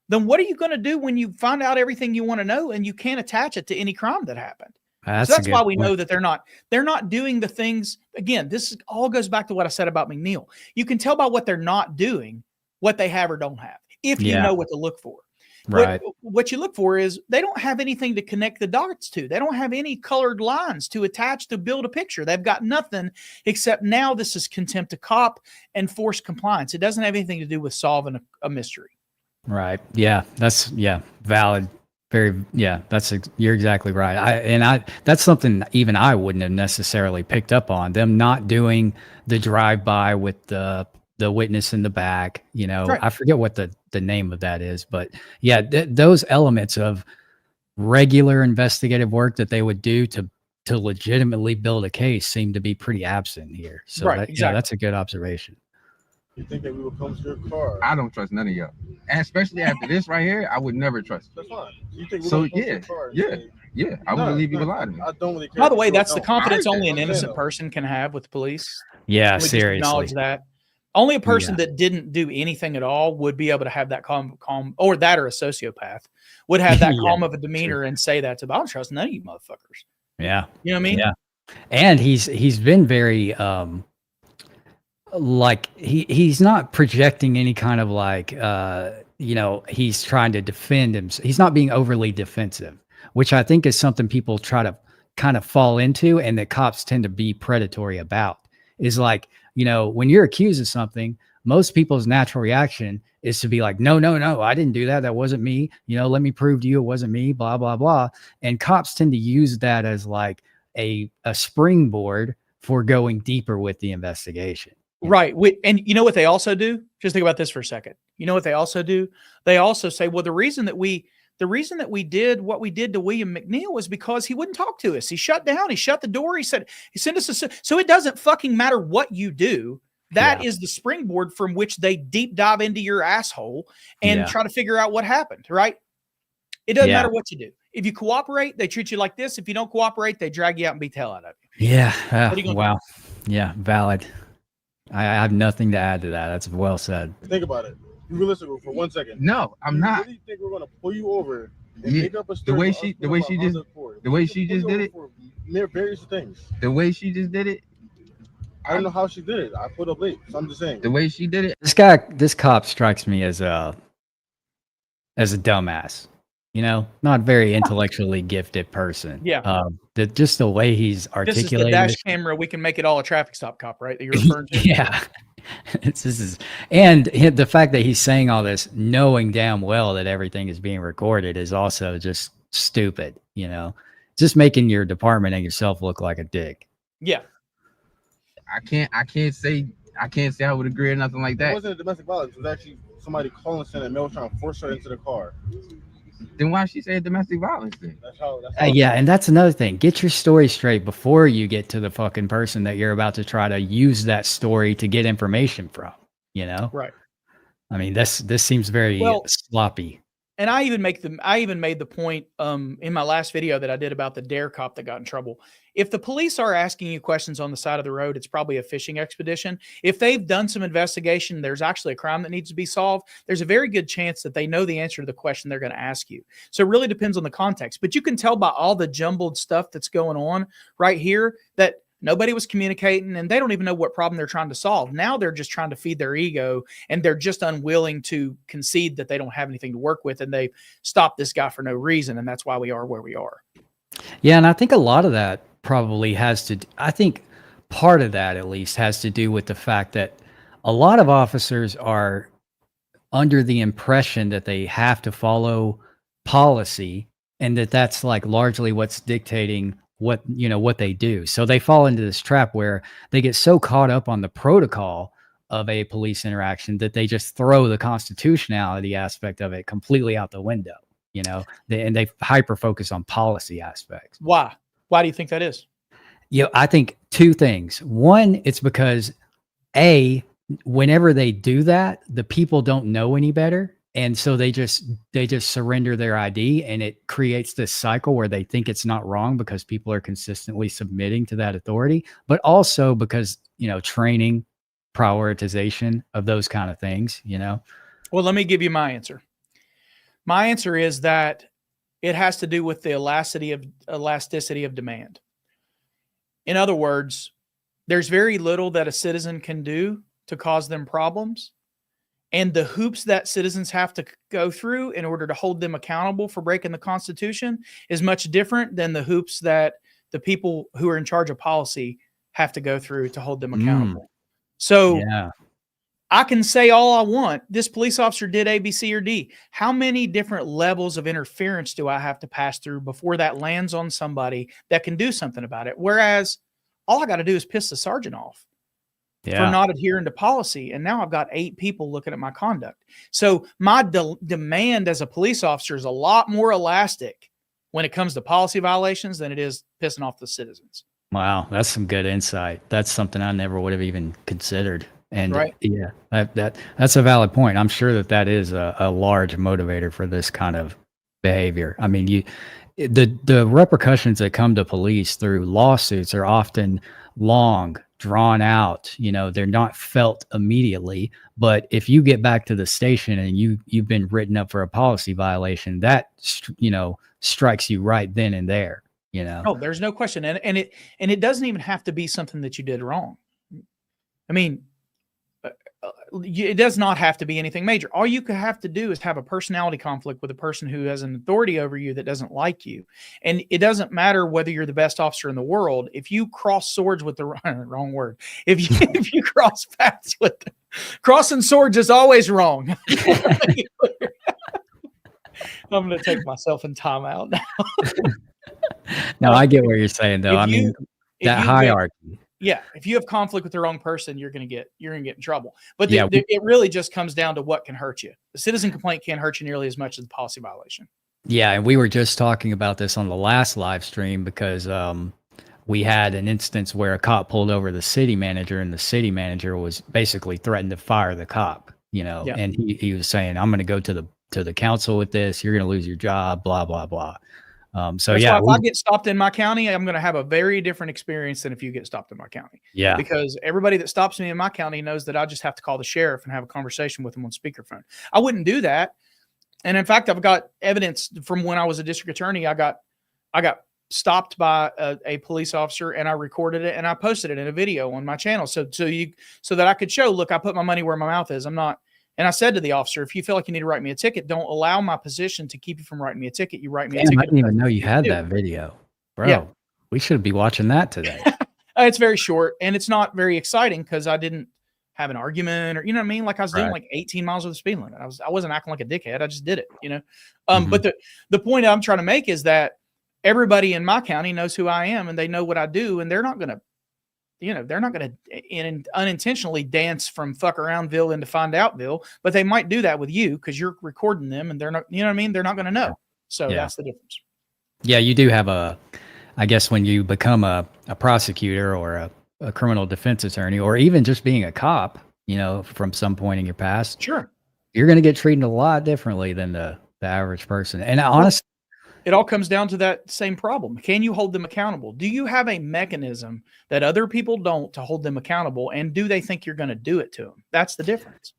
then what are you going to do when you find out everything you want to know and you can't attach it to any crime that happened? So that's why we know that they're not doing the things. Again, this all goes back to what I said about McNeel. You can tell by what they're not doing, what they have or don't have, if you know what to look for. Right. What you look for is they don't have anything to connect the dots to. They don't have any colored lines to attach to build a picture. They've got nothing except now this is contempt of cop and forced compliance. It doesn't have anything to do with solving a mystery. Right. Yeah. That's valid. You're exactly right. That's something even I wouldn't have necessarily picked up on, them not doing the drive-by with the witness in the back, right. I forget what the name of that is, but yeah, those elements of regular investigative work that they would do to legitimately build a case seem to be pretty absent here. So exactly. That's a good observation. You think that we would come to your car? I don't trust none of y'all, and especially after this right here. I would never trust. That's fine. You think so? Yeah. I wouldn't believe you lie to me. I don't really care. By the way, that's the confidence only an innocent person can have with the police. Yeah, we seriously. Acknowledge that. Only a person that didn't do anything at all would be able to have that calm, or that, or a sociopath would have that calm of a demeanor and say that to them. I don't trust none of you motherfuckers. Yeah. You know what I mean? Yeah. And he's been very like he's not projecting any kind of like he's trying to defend himself. He's not being overly defensive, which I think is something people try to kind of fall into, and that cops tend to be predatory about. Is like, when you're accused of something, most people's natural reaction is to be like, no, I didn't do that. That wasn't me. Let me prove to you it wasn't me, blah, blah, blah. And cops tend to use that as like a springboard for going deeper with the investigation. Right. And you know what they also do? Just think about this for a second. You know what they also do? They also say, well, the reason that we did what we did to William McNeel was because he wouldn't talk to us. He shut down. He shut the door. He sent us so it doesn't fucking matter what you do. That is the springboard from which they deep dive into your asshole and try to figure out what happened. Right. It doesn't matter what you do. If you cooperate, they treat you like this. If you don't cooperate, they drag you out and beat the hell out of you. Yeah. Wow. Do? Yeah. Valid. I have nothing to add to that. That's well said. Think about it. Be realistic for 1 second. No, I'm not. Really think we're gonna pull you over and make up a story? The way she just did it. Various things. The way she just did it. I don't know how she did it. I pulled up late, so I'm just saying. The way she did it, This cop strikes me as a dumbass. You know, not very intellectually gifted person. Yeah. Just the way he's This is the articulating dash this. camera. We can make it all a traffic stop cop, right? That you're referring to. Yeah. This is, and the fact that he's saying all this, knowing damn well that everything is being recorded, is also just stupid. You know, just making your department and yourself look like a dick. Yeah. I can't say I would agree or nothing like It that. wasn't a domestic violence. It was actually somebody calling saying that male trying to force her into the car. Then why she say domestic violence then? That's how. Yeah, and that's another thing. Get your story straight before you get to the fucking person that you're about to try to use that story to get information from. You know, Right. I mean, this seems very sloppy. And I even made the point in my last video that I did about the dare cop that got in trouble. If the police are asking you questions on the side of the road, it's probably a fishing expedition. If they've done some investigation, there's actually a crime that needs to be solved, there's a very good chance that they know the answer to the question they're going to ask you. So it really depends on the context. But you can tell by all the jumbled stuff that's going on right here that nobody was communicating, and they don't even know what problem they're trying to solve. Now they're just trying to feed their ego, and they're just unwilling to concede that they don't have anything to work with, and they stopped this guy for no reason, and that's why we are where we are. Yeah, and I think a lot of that probably I think part of that at least has to do with the fact that a lot of officers are under the impression that they have to follow policy, and that's like largely what's dictating what they do. So they fall into this trap where they get so caught up on the protocol of a police interaction that they just throw the constitutionality aspect of it completely out the window. You know, they hyper focus on policy aspects. Why do you think that is? Yeah, I think two things. One, it's because whenever they do that, the people don't know any better. And so they just surrender their ID, and it creates this cycle where they think it's not wrong because people are consistently submitting to that authority, but also because, training, prioritization of those kind of things, Well, let me give you my answer. My answer is that it has to do with the elasticity of demand. In other words, there's very little that a citizen can do to cause them problems. And the hoops that citizens have to go through in order to hold them accountable for breaking the Constitution is much different than the hoops that the people who are in charge of policy have to go through to hold them accountable. So yeah. I can say all I want. This police officer did A, B, C, or D. How many different levels of interference do I have to pass through before that lands on somebody that can do something about it? Whereas all I got to do is piss the sergeant off. For not adhering to policy. And now I've got 8 people looking at my conduct. So my demand as a police officer is a lot more elastic when it comes to policy violations than it is pissing off the citizens. Wow. That's some good insight. That's something I never would have even considered. And right. Yeah, that's a valid point. I'm sure that is a large motivator for this kind of behavior. I mean, the repercussions that come to police through lawsuits are often long, drawn out. They're not felt immediately, but if you get back to the station and you've been written up for a policy violation, that strikes you right then and there. Oh, there's no question. And it doesn't even have to be something that you did wrong. I mean, it does not have to be anything major. All you could have to do is have a personality conflict with a person who has an authority over you that doesn't like you. And it doesn't matter whether you're the best officer in the world. If you cross swords with the wrong word, if you cross paths with crossing swords is always wrong. I'm going to take myself in timeout now. No, I get what you're saying though. That hierarchy. Yeah, if you have conflict with the wrong person, you're going to get in trouble. But it really just comes down to what can hurt you. The citizen complaint can't hurt you nearly as much as the policy violation. Yeah, and we were just talking about this on the last live stream because we had an instance where a cop pulled over the city manager, and the city manager was basically threatened to fire the cop. And he was saying, "I'm going to go to the council with this. You're going to lose your job." Blah blah blah. That's why if I get stopped in my county, I'm going to have a very different experience than if you get stopped in my county. Yeah. Because everybody that stops me in my county knows that I just have to call the sheriff and have a conversation with them on speakerphone. I wouldn't do that. And in fact, I've got evidence from when I was a district attorney. I got stopped by a police officer, and I recorded it and I posted it in a video on my channel. So that I could show, look, I put my money where my mouth is. I'm not. And I said to the officer, if you feel like you need to write me a ticket, don't allow my position to keep you from writing me a ticket. You write me a Damn, I ticket. didn't even know you had that video, bro. Yeah. We should be watching that today. It's very short and it's not very exciting because I didn't have an argument or, you know what I mean? Like I was doing like 18 miles of the speed limit. I wasn't acting like a dickhead. I just did it, you know? But the point I'm trying to make is that everybody in my county knows who I am and they know what I do. And they're not going to, you know, they're not going to unintentionally dance from fuck aroundville into find outville, but they might do that with you because you're recording them and they're not, you know what I mean? They're not going to know. So that's the difference. Yeah, you do have I guess when you become a prosecutor or a criminal defense attorney, or even just being a cop, you know, from some point in your past, sure, you're going to get treated a lot differently than the average person. And honestly, it all comes down to that same problem. Can you hold them accountable? Do you have a mechanism that other people don't to hold them accountable? And do they think you're going to do it to them? That's the difference.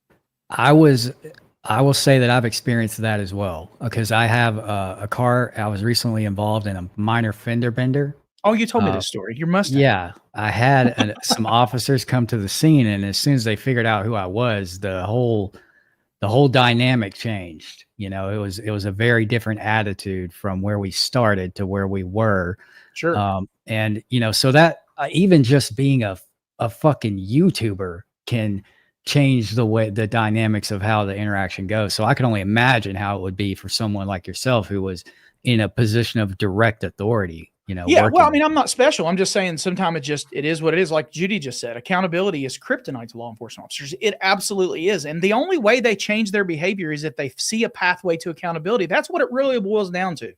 I will say that I've experienced that as well, because I have a car. I was recently involved in a minor fender bender. Oh, you told me this story. Your Mustang. Yeah, I had some officers come to the scene, and as soon as they figured out who I was, the whole dynamic changed. You know, it was a very different attitude from where we started to where we were. Sure. And you know, so that even just being a fucking YouTuber can change the dynamics of how the interaction goes. So I can only imagine how it would be for someone like yourself who was in a position of direct authority. You know, yeah. Well, I mean, I'm not special. I'm just saying sometimes it is what it is. Like Judy just said, accountability is kryptonite to law enforcement officers. It absolutely is. And the only way they change their behavior is if they see a pathway to accountability. That's what it really boils down to.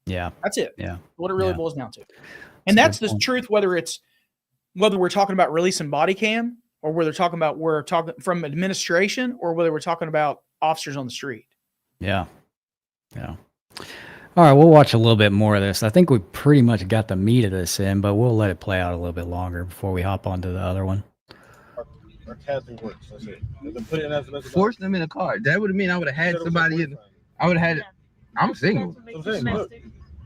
Yeah. That's it. Yeah. What it really boils down to. And that's the truth, whether we're talking about releasing body cam or whether we're talking from administration or whether we're talking about officers on the street. Yeah. Yeah. All right, we'll watch a little bit more of this. I think we pretty much got the meat of this in, but we'll let it play out a little bit longer before we hop onto the other one. Our casting works. That's it. Put it in as Force them in a car. That would have mean I would have had somebody in. I would have had. I'm single.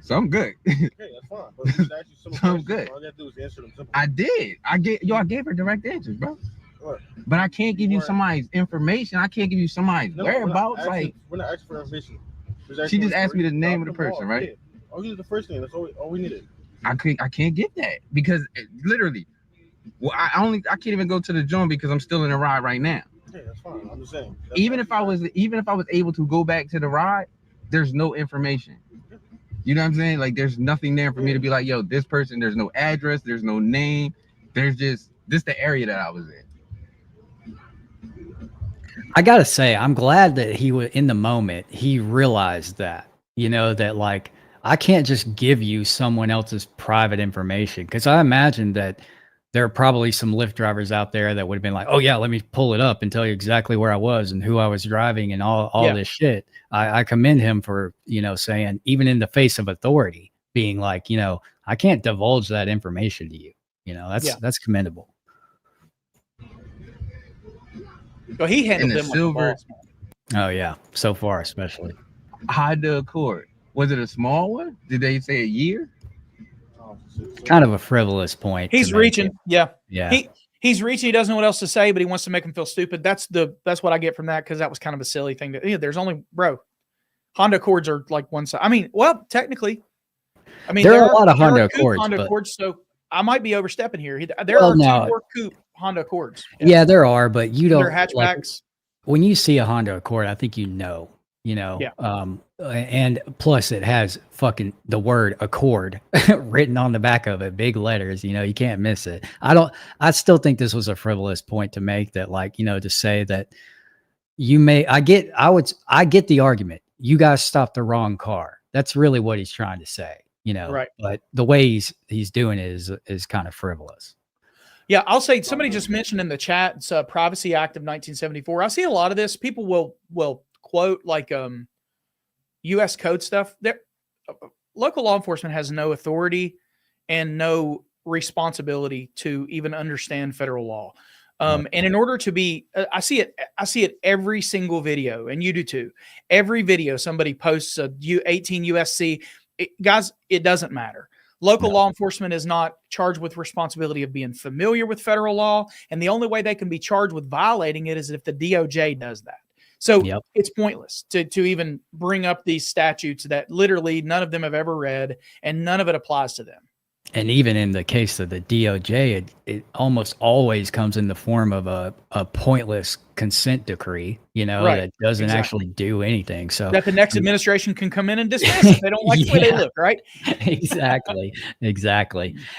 So I'm good. Okay, that's fine. But I'm good. All you gotta do is answer them simple. I did. I gave her direct answers, bro. What? But I can't give you somebody's information. I can't give you somebody's whereabouts. We're not asking for information. She just asked me the name of the person, right? Yeah. Oh, you did the first thing. That's all we needed. I can't get that because literally, well, I can't even go to the joint because I'm still in the ride right now. Okay, that's fine. I'm just saying. Even if I was able to go back to the ride, there's no information. You know what I'm saying? Like there's nothing there for me to be like, yo, this person. There's no address. There's no name. There's just the area that I was in. I gotta say, I'm glad that he was in the moment. He realized that, you know, that like I can't just give you someone else's private information, because I imagine that there are probably some Lyft drivers out there that would have been like, oh yeah, let me pull it up and tell you exactly where I was and who I was driving and all this shit. I commend him for, you know, saying, even in the face of authority, being like, you know, I can't divulge that information to you. You know, that's commendable. So he handled them silver. like Oh yeah, so far especially. Honda Accord. Was it a small one? Did they say a year? Kind of a frivolous point. He's reaching. Yeah. He's reaching. He doesn't know what else to say, but he wants to make him feel stupid. That's what I get from that, because that was kind of a silly thing. There's only Honda Accords are like one side. I mean, well, technically, there are a lot of Honda Accords. So I might be overstepping here. There are 2-door coupe Honda Accords. Yeah, there are, but you don't. They're hatchbacks. Like, when you see a Honda Accord, I think you know. Yeah. And plus it has fucking the word Accord written on the back of it, big letters, you know, you can't miss it. I still think this was a frivolous point to make, that like, you know, to say that I get the argument. You guys stopped the wrong car. That's really what he's trying to say, you know, right. But the way he's doing it is kind of frivolous. Yeah, I'll say, somebody just mentioned in the chat, it's a Privacy Act of 1974. I see a lot of this. People will quote like U.S. code stuff. Local law enforcement has no authority and no responsibility to even understand federal law. And in order to be, I see it every single video, and you do too. Every video somebody posts a 18 USC, guys, it doesn't matter. Local No. law enforcement is not charged with responsibility of being familiar with federal law, and the only way they can be charged with violating it is if the DOJ does that. So Yep. it's pointless to even bring up these statutes that literally none of them have ever read, and none of it applies to them. And even in the case of the DOJ, it almost always comes in the form of a pointless consent decree, Right. that doesn't Exactly. actually do anything. So That the next administration can come in and dismiss if they don't like the way they Yeah. look, right? Exactly.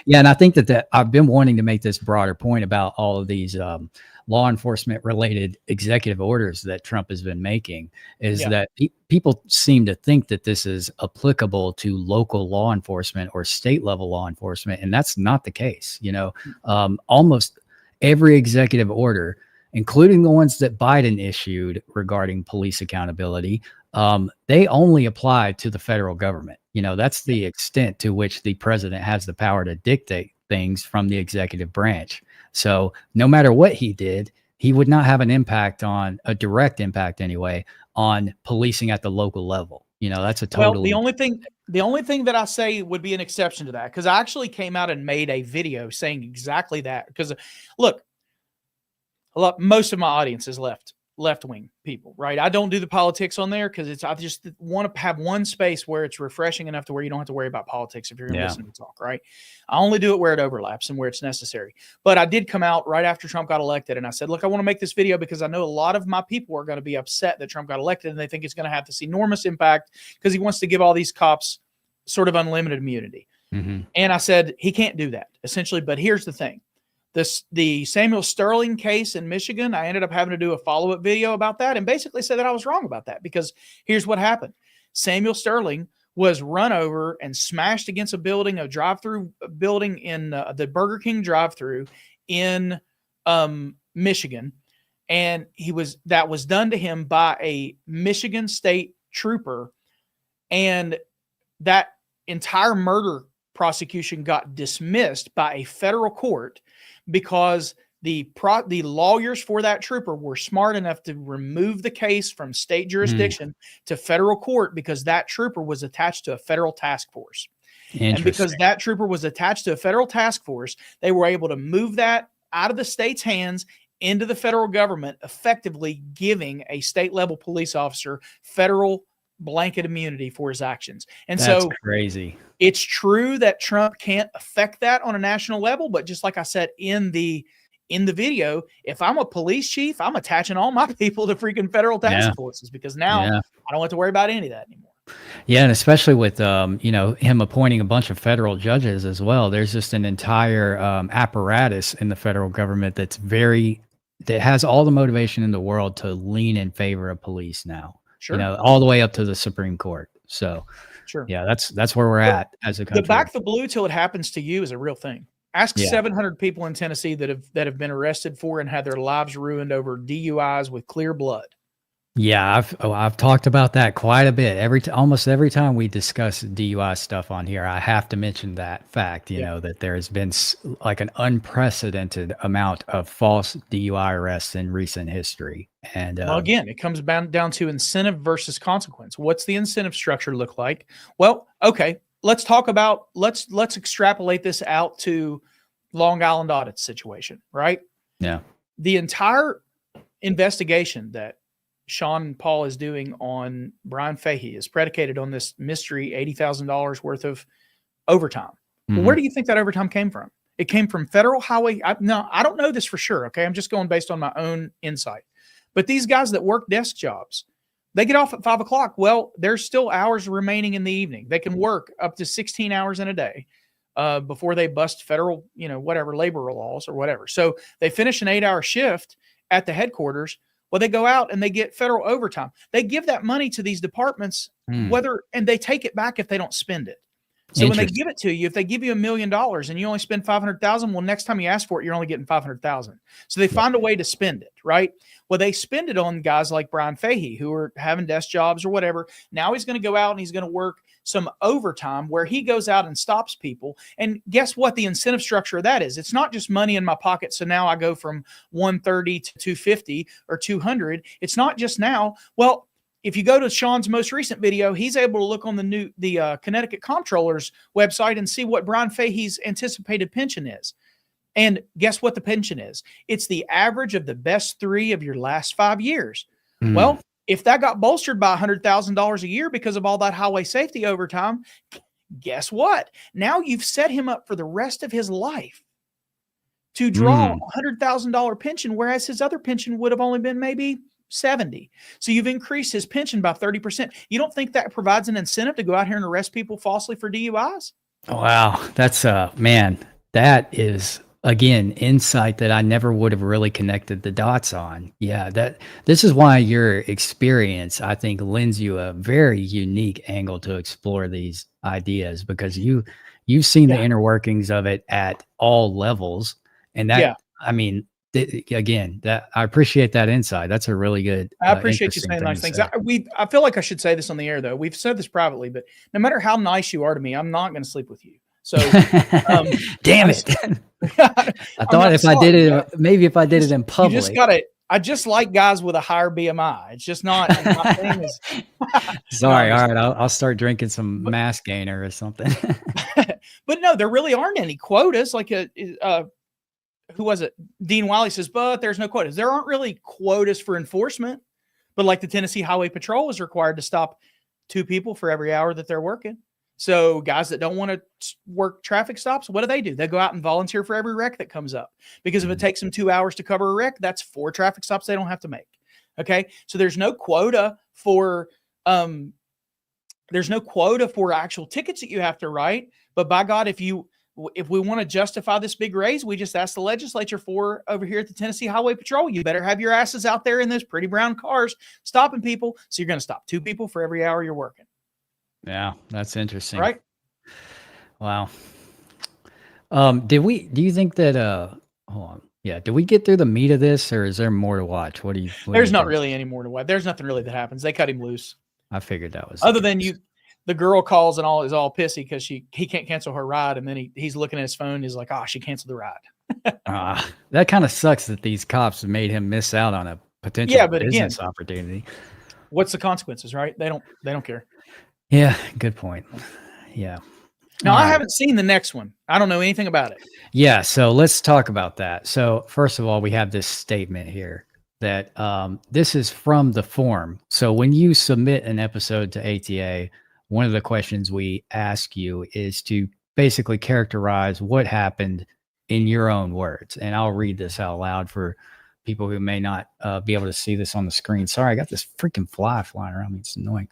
Yeah, and I think that I've been wanting to make this broader point about all of these law enforcement related executive orders that Trump has been making is Yeah. that people seem to think that this is applicable to local law enforcement or state level law enforcement, and that's not the case. Almost every executive order, including the ones that Biden issued regarding police accountability, they only apply to the federal government. That's the extent to which the president has the power to dictate things from the executive branch. So no matter what he did, he would not have a direct impact anyway, on policing at the local level. That's a Well, totally the only thing that I say would be an exception to that, because I actually came out and made a video saying exactly that. Because look, most of my audience is left-wing people, right? I don't do the politics on there because I just want to have one space where it's refreshing enough to where you don't have to worry about politics if you're going to listen to me talk, right? I only do it where it overlaps and where it's necessary. But I did come out right after Trump got elected, and I said, look, I want to make this video because I know a lot of my people are going to be upset that Trump got elected, and they think it's going to have this enormous impact because he wants to give all these cops sort of unlimited immunity. Mm-hmm. And I said, he can't do that, essentially. But here's the thing. The Samuel Sterling case in Michigan, I ended up having to do a follow-up video about that and basically said that I was wrong about that, because here's what happened. Samuel Sterling was run over and smashed against a drive-through building in the Burger King drive-through in Michigan. And that was done to him by a Michigan state trooper. And that entire murder prosecution got dismissed by a federal court because the lawyers for that trooper were smart enough to remove the case from state jurisdiction to federal court because that trooper was attached to a federal task force. And because that trooper was attached to a federal task force, they were able to move that out of the state's hands into the federal government, effectively giving a state level police officer federal blanket immunity for his actions. And That's crazy. It's true that Trump can't affect that on a national level, but just like I said in the video, if I'm a police chief, I'm attaching all my people to freaking federal task forces because now I don't have to worry about any of that anymore. Yeah, and especially with him appointing a bunch of federal judges as well. There's just an entire apparatus in the federal government that has all the motivation in the world to lean in favor of police now. Sure. All the way up to the Supreme Court. So, sure. Yeah, that's where we're at as a country. The back the blue till it happens to you is a real thing. Ask 700 people in Tennessee that have been arrested for and had their lives ruined over DUIs with clear blood. Yeah, I've talked about that quite a bit. Almost every time we discuss DUI stuff on here, I have to mention that fact, that there has been like an unprecedented amount of false DUI arrests in recent history. And well, again, it comes down to incentive versus consequence. What's the incentive structure look like? Well, okay, let's extrapolate this out to Long Island audit situation, right? Yeah. The entire investigation that Sean Paul is doing on Brian Fahey is predicated on this mystery $80,000 worth of overtime. Well, where do you think that overtime came from? It came from federal highway. I don't know this for sure. Okay. I'm just going based on my own insight, but these guys that work desk jobs, they get off at 5 o'clock. Well, there's still hours remaining in the evening. They can work up to 16 hours in a day before they bust federal, whatever labor laws or whatever. So they finish an 8-hour shift at the headquarters. Well, they go out and they get federal overtime. They give that money to these departments, and they take it back if they don't spend it. So when they give it to you, if they give you $1 million and you only spend 500,000, well, next time you ask for it, you're only getting 500,000. So they find a way to spend it, right? Well, they spend it on guys like Brian Fahey who are having desk jobs or whatever. Now he's going to go out and he's going to work some overtime where he goes out and stops people. And guess what the incentive structure of that is? It's not just money in my pocket. So now I go from 130 to 250 or 200. It's not just now. Well, if you go to Sean's most recent video, he's able to look on the Connecticut Comptroller's website and see what Brian Fahey's anticipated pension is. And guess what the pension is? It's the average of the best 3 of your last 5 years. Well, if that got bolstered by $100,000 a year because of all that highway safety overtime, guess what? Now you've set him up for the rest of his life to draw a $100,000 pension, whereas his other pension would have only been maybe 70. So you've increased his pension by 30%. You don't think that provides an incentive to go out here and arrest people falsely for DUIs? Wow. That's man, that is again insight that I never would have really connected the dots on. Yeah, this is why your experience, I think, lends you a very unique angle to explore these ideas, because you've seen the inner workings of it at all levels. And that, I mean, again, that I appreciate that insight. That's a really good. I appreciate you saying nice things. I feel like I should say this on the air, though. We've said this privately, but no matter how nice you are to me, I'm not going to sleep with you. So, damn it! I thought if I did it, maybe if I did it in public, you just got to. I just like guys with a higher BMI. It's just not. My thing is, sorry. All right, I'll start drinking some mass gainer or something. But no, there really aren't any quotas. Like who was it? Dean Wiley says, but there's no quotas. There aren't really quotas for enforcement, but like the Tennessee Highway Patrol is required to stop 2 people for every hour that they're working. So guys that don't want to work traffic stops, what do? They go out and volunteer for every wreck that comes up, because if it takes them 2 hours to cover a wreck, that's 4 traffic stops they don't have to make. Okay. So there's no quota for actual tickets that you have to write. But by God, if we want to justify this big raise, we just ask the legislature for over here at the Tennessee Highway Patrol, you better have your asses out there in those pretty brown cars stopping people. So you're going to stop 2 people for every hour you're working. Yeah, that's interesting. Right? Wow. Do you think that hold on. Yeah, did we get through the meat of this, or is there more to watch? There's not really any more to watch. There's nothing really that happens. They cut him loose. I figured that was other than the girl calls and is all pissy because he can't cancel her ride, and then he's looking at his phone. He's like, she canceled the ride. That kind of sucks that these cops have made him miss out on a potential business opportunity. What's the consequences, right? They don't care. Yeah, good point. Yeah. Now, I haven't seen the next one. I don't know anything about it. Yeah, so let's talk about that. So first of all, we have this statement here that this is from the form. So when you submit an episode to ATA, one of the questions we ask you is to basically characterize what happened in your own words. And I'll read this out loud for people who may not be able to see this on the screen. Sorry, I got this freaking fly flying around me. It's annoying.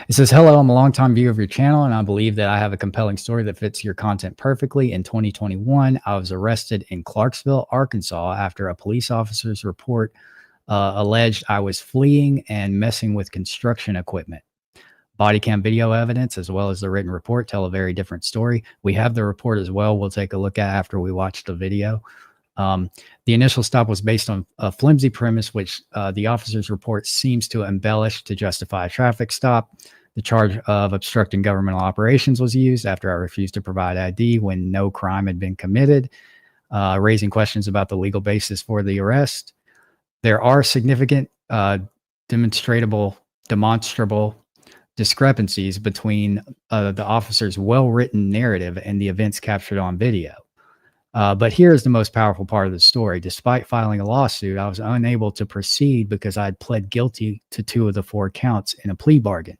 It says, hello, I'm a longtime viewer of your channel, and I believe that I have a compelling story that fits your content perfectly. In 2021, I was arrested in Clarksville, Arkansas, after a police officer's report alleged I was fleeing and messing with construction equipment. Body cam video evidence, as well as the written report, tell a very different story. We have the report as well. We'll take a look at after we watch the video. The initial stop was based on a flimsy premise, which the officer's report seems to embellish to justify a traffic stop. The charge of obstructing governmental operations was used after I refused to provide ID when no crime had been committed, raising questions about the legal basis for the arrest. There are significant demonstrable discrepancies between the officer's well-written narrative and the events captured on video. But here's the most powerful part of the story. Despite filing a lawsuit, I was unable to proceed because I had pled guilty to 2 of the 4 counts in a plea bargain.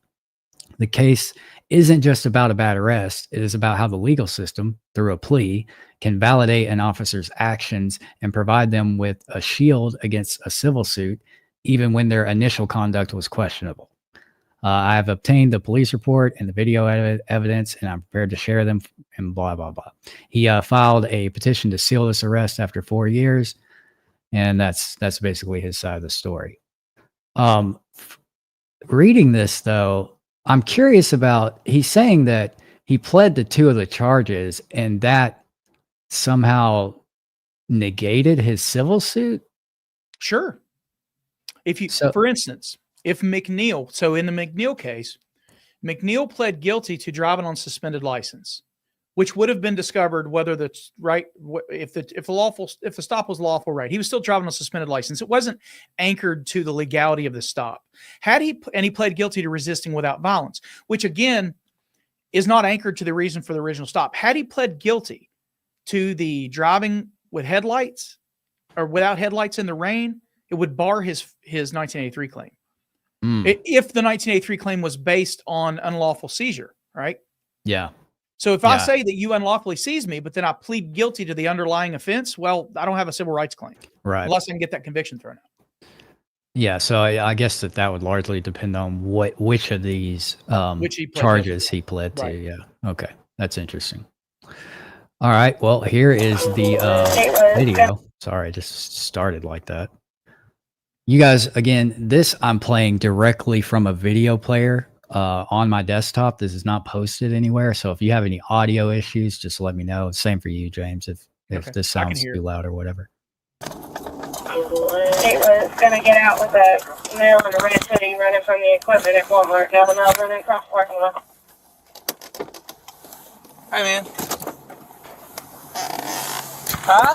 The case isn't just about a bad arrest. It is about how the legal system, through a plea, can validate an officer's actions and provide them with a shield against a civil suit, even when their initial conduct was questionable. I have obtained the police report and the video evidence, and I'm prepared to share them, and blah, blah, blah. He filed a petition to seal this arrest after 4 years, and that's basically his side of the story. Reading this, though, I'm curious about, he's saying that he pled to 2 of the charges, and that somehow negated his civil suit? Sure. For instance, if McNeel, so in the McNeel case, McNeel pled guilty to driving on suspended license. which would have been discovered whether that's right if the stop was lawful, right? He was still driving on a suspended license. It wasn't anchored to the legality of the stop. He pled guilty to resisting without violence, which again is not anchored to the reason for the original stop. Had he pled guilty to the driving with headlights or without headlights in the rain, it would bar his 1983 claim. If the 1983 claim was based on unlawful seizure, right? Yeah. So if I say that you unlawfully seized me, but then I plead guilty to the underlying offense, well, I don't have a civil rights claim. Right. Unless I can get that conviction thrown out. Yeah. So I guess that would largely depend on which of these charges he pled to. Right. Yeah. Okay. That's interesting. All right. Well, here is the video. Sorry, I just started like that. You guys, again, this I'm playing directly from a video player on my desktop. This is not posted anywhere. So if you have any audio issues, just let me know. Same for you, James, if this sounds too loud or whatever. It was going to get out with a male in a red hoodie running from the equipment at Walmart. Now the male's running across the parking lot. Hey, man. Huh?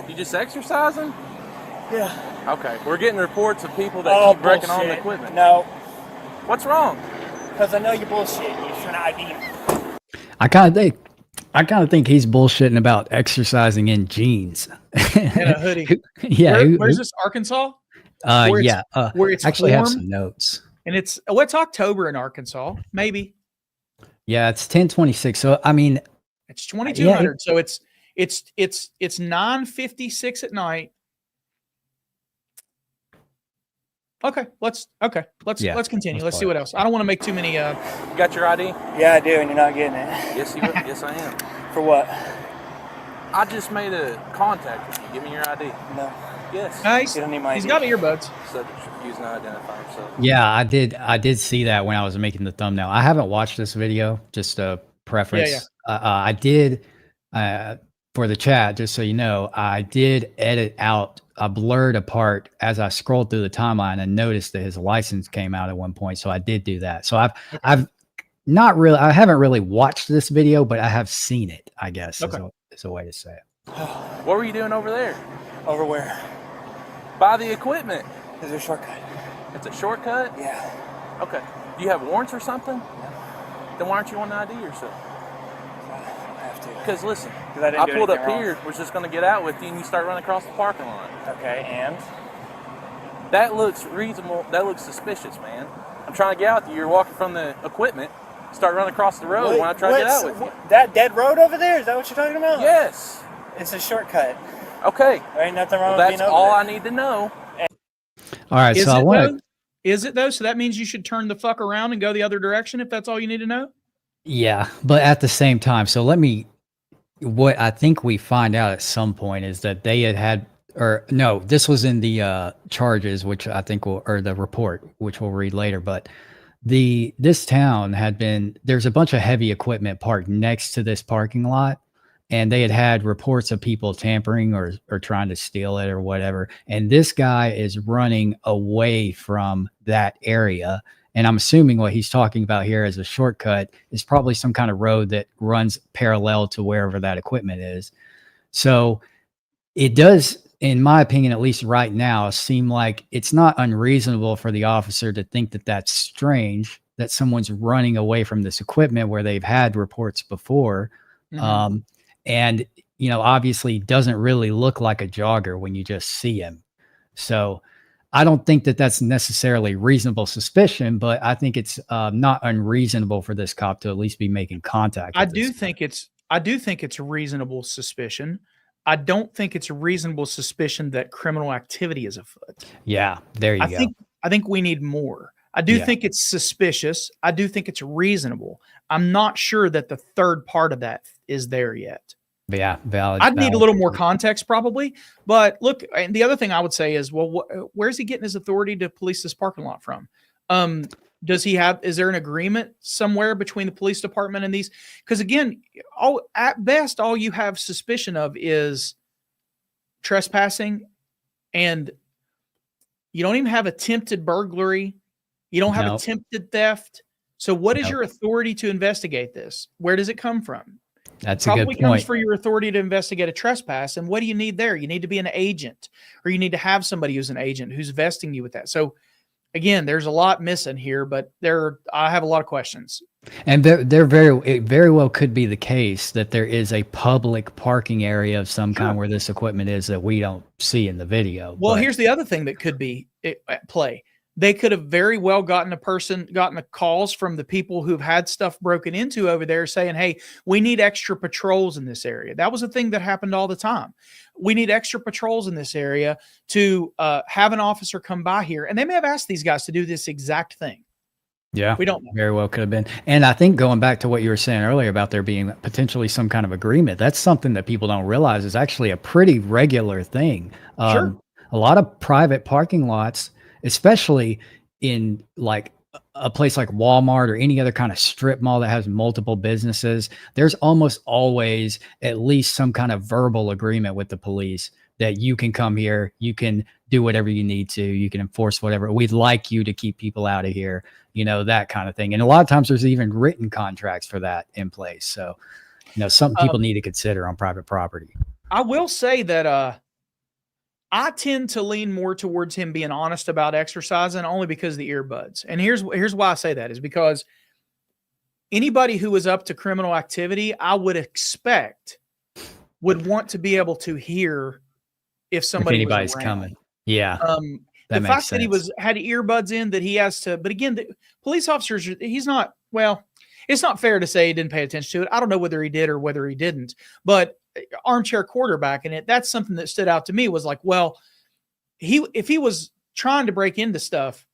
You just exercising? Yeah. Okay. We're getting reports of people that keep breaking on the equipment. No. What's wrong? Because I know you're bullshit. You're trying to ID me. I kind of think he's bullshitting about exercising in jeans and a hoodie. Yeah. Where's this? Arkansas? Yeah. Where it's actually warm, have some notes. And it's October in Arkansas, maybe. Yeah, it's 10:26. So I mean, it's 2200. So it's 9:56 at night. Okay, let's continue. Let's see what else. I don't want to make too many. You got your ID? Yeah, I do, and you're not getting it. Yes, I am. For what? I just made a contact with you. Give me your ID. No. Yes. Nice. You don't need my ID. He's got earbuds. Subject should use an identifier. So. Yeah, I did see that when I was making the thumbnail. I haven't watched this video. Just a preference. Yeah. I did for the chat. Just so you know, I did edit out a blurred apart as I scrolled through the timeline and noticed that his license came out at one point. So I did do that. So I haven't really watched this video, but I have seen it, I guess is a way to say it. What were you doing over there? Over where? By the equipment. Is there a shortcut? It's a shortcut? Yeah. Okay. Do you have warrants or something? No. Then why aren't you on the ID yourself? I don't have to. Because listen, I pulled up here, was just going to get out with you, and you start running across the parking lot. Okay, and? That looks reasonable. That looks suspicious, man. I'm trying to get out with you. You're walking from the equipment, start running across the road when I try to get out with you. That dead road over there? Is that what you're talking about? Yes. It's a shortcut. Okay. There ain't nothing wrong with being over there. That's all there. I need to know. All right, so I want to... Is it though? So that means you should turn the fuck around and go the other direction if that's all you need to know? Yeah, but at the same time, so what I think we find out at some point is that they this was in the charges, which I think or the report, which we'll read later, but this town there's a bunch of heavy equipment parked next to this parking lot, and they had reports of people tampering or trying to steal it or whatever. And this guy is running away from that area. And I'm assuming what he's talking about here as a shortcut is probably some kind of road that runs parallel to wherever that equipment is. So it does, in my opinion, at least right now, seem like it's not unreasonable for the officer to think that that's strange, that someone's running away from this equipment where they've had reports before. Mm-hmm. And, obviously doesn't really look like a jogger when you just see him. So I don't think that that's necessarily reasonable suspicion, but I think it's not unreasonable for this cop to at least be making contact. I do think it's reasonable suspicion. I don't think it's reasonable suspicion that criminal activity is afoot. Yeah, there you go. I think we need more. I do think it's suspicious. I do think it's reasonable. I'm not sure that the third part of that is there yet. Yeah, valid. I'd need a little more context probably. But look, and the other thing I would say is, well, where's he getting his authority to police this parking lot from? Is there an agreement somewhere between the police department and these? Because again, at best, all you have suspicion of is trespassing, and you don't even have attempted burglary. You don't have attempted theft. So what is Yep. your authority to investigate this? Where does it come from? That's a Probably good comes point. for your authority to investigate a trespass. And what do you need there? You need to be an agent, or you need to have somebody who's an agent who's vesting you with that. So again, there's a lot missing here, but I have a lot of questions. And it very well could be the case that there is a public parking area of some kind where this equipment is that we don't see in the video. Well, but here's the other thing that could be at play. They could have very well gotten the calls from the people who've had stuff broken into over there saying, hey, we need extra patrols in this area. That was a thing that happened all the time. We need extra patrols in this area to have an officer come by here. And they may have asked these guys to do this exact thing. yeah, We don't know. very well could have been. And I think going back to what you were saying earlier about there being potentially some kind of agreement, that's something that people don't realize is actually a pretty regular thing. Sure. A lot of private parking lots, especially in like a place like Walmart or any other kind of strip mall that has multiple businesses, there's almost always at least some kind of verbal agreement with the police that you can come here, you can do whatever you need to, you can enforce whatever. We'd like you to keep people out of here, that kind of thing. And a lot of times there's even written contracts for that in place. So, something people need to consider on private property. I will say that I tend to lean more towards him being honest about exercising only because of the earbuds. And here's why I say that is because anybody who is up to criminal activity, I would expect would want to be able to hear if somebody anybody's was coming. Yeah. The fact that he had earbuds in, that he has to, but again, the police officers, it's not fair to say he didn't pay attention to it. I don't know whether he did or whether he didn't, but armchair quarterback in it, that's something that stood out to me was like, well, if he was trying to break into stuff,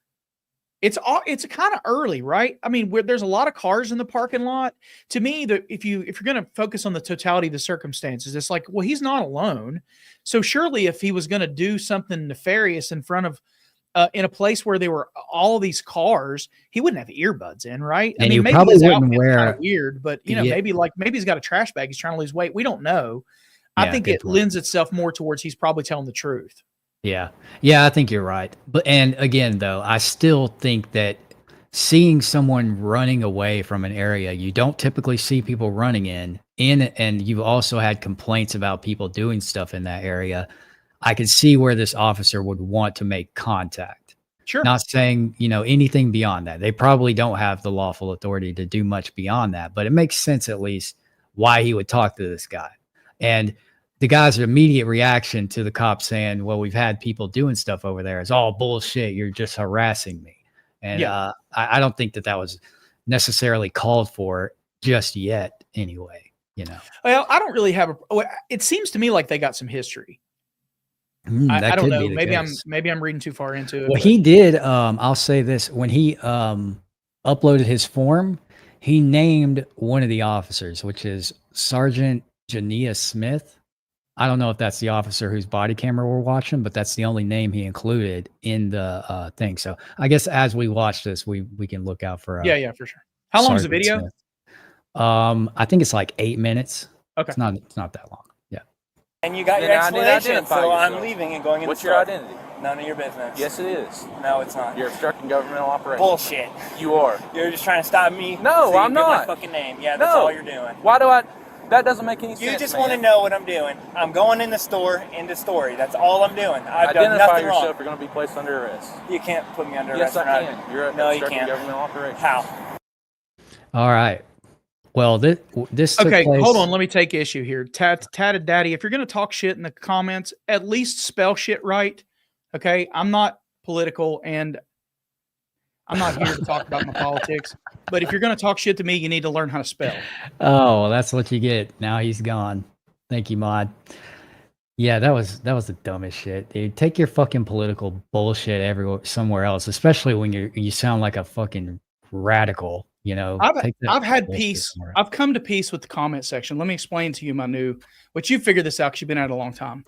it's kind of early, right? I mean, there's a lot of cars in the parking lot. To me, if you're going to focus on the totality of the circumstances, it's like, well, he's not alone. So surely if he was going to do something nefarious in front of in a place where there were all these cars, he wouldn't have earbuds in, right? And I mean, you maybe probably his wouldn't outfit's wear kind of weird, but maybe he's got a trash bag. He's trying to lose weight. We don't know. I think it lends itself more towards he's probably telling the truth. Yeah. Yeah, I think you're right. And again, though, I still think that seeing someone running away from an area, you don't typically see people running in, and you've also had complaints about people doing stuff in that area. I can see where this officer would want to make contact. Sure. Not saying, anything beyond that. They probably don't have the lawful authority to do much beyond that, but it makes sense at least why he would talk to this guy. And the guy's immediate reaction to the cop saying, well, we've had people doing stuff over there is all bullshit. You're just harassing me. And I don't think that was necessarily called for just yet anyway, Well, I don't really have it seems to me like they got some history. I don't know. Maybe I'm reading too far into it. Well, he did. I'll say this. When he uploaded his form, he named one of the officers, which is Sergeant Jania Smith. I don't know if that's the officer whose body camera we're watching, but that's the only name he included in the thing. So I guess as we watch this, we can look out for. Yeah, for sure. How long is the video? Smith. I think it's like 8 minutes. Okay, it's not that long. Yeah. And you got your explanation, so I'm leaving and going in. What's your identity? None of your business. Yes, it is. No, it's not. You're obstructing governmental operation. Bullshit. You are. You're just trying to stop me. No, so I'm not. My fucking name. Yeah, that's all you're doing. Why do I? That doesn't make any sense. You just want to know what I'm doing. I'm going in the store, end of story. That's all I'm doing. I've done Identify nothing yourself. wrong. You're going to be placed under arrest. You can't put me under Yes, arrest. I can. You're obstructing governmental operation. How? All right. Well, this took okay. place. Hold on. Let me take issue here. Tatted Daddy, if you're going to talk shit in the comments, at least spell shit right. Okay. I'm not political and I'm not here to talk about my politics, but if you're going to talk shit to me, you need to learn how to spell. Oh, well, that's what you get. Now he's gone. Thank you, Mod. Yeah, that was the dumbest shit, dude. Take your fucking political bullshit somewhere else, especially when you sound like a fucking radical. I've had peace. I've come to peace with the comment section. Let me explain to you which you figured this out because you've been at it a long time.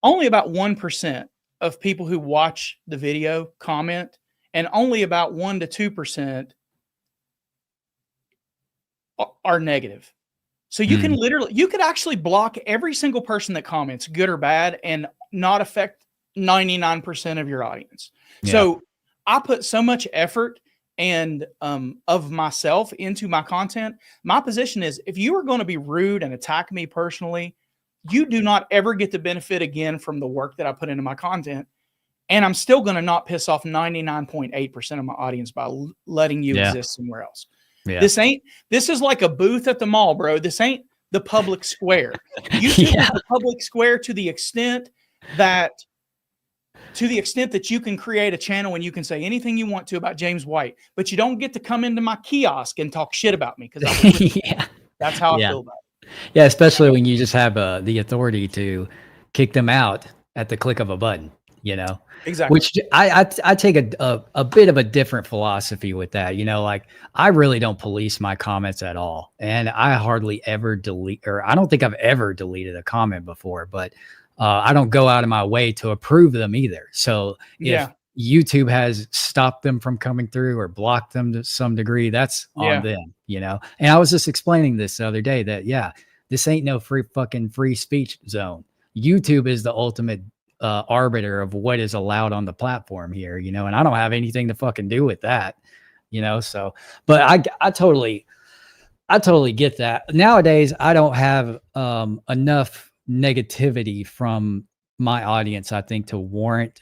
Only about 1% of people who watch the video comment, and only about 1 to 2% are negative. So you can you could actually block every single person that comments, good or bad, and not affect 99% of your audience. Yeah. So I put so much effort and of myself into my content, my position is if you are going to be rude and attack me personally, you do not ever get the benefit again from the work that I put into my content. And I'm still going to not piss off 99.8% of my audience by letting you exist somewhere else. Yeah. This is like a booth at the mall, bro. This ain't the public square. YouTube is the public square to the extent that you can create a channel and you can say anything you want to about James White, but you don't get to come into my kiosk and talk shit about me because that's how I feel about it. Yeah, especially when you just have the authority to kick them out at the click of a button, you know? Exactly. Which I take a bit of a different philosophy with that. You know, like I really don't police my comments at all. And I hardly ever delete, or I don't think I've ever deleted a comment before, but I don't go out of my way to approve them either. So if YouTube has stopped them from coming through or blocked them to some degree, that's on them, you know? And I was just explaining this the other day that, this ain't no free speech zone. YouTube is the ultimate arbiter of what is allowed on the platform here, you know, and I don't have anything to fucking do with that, you know? So, but I totally get that. Nowadays, I don't have enough negativity from my audience, I think, to warrant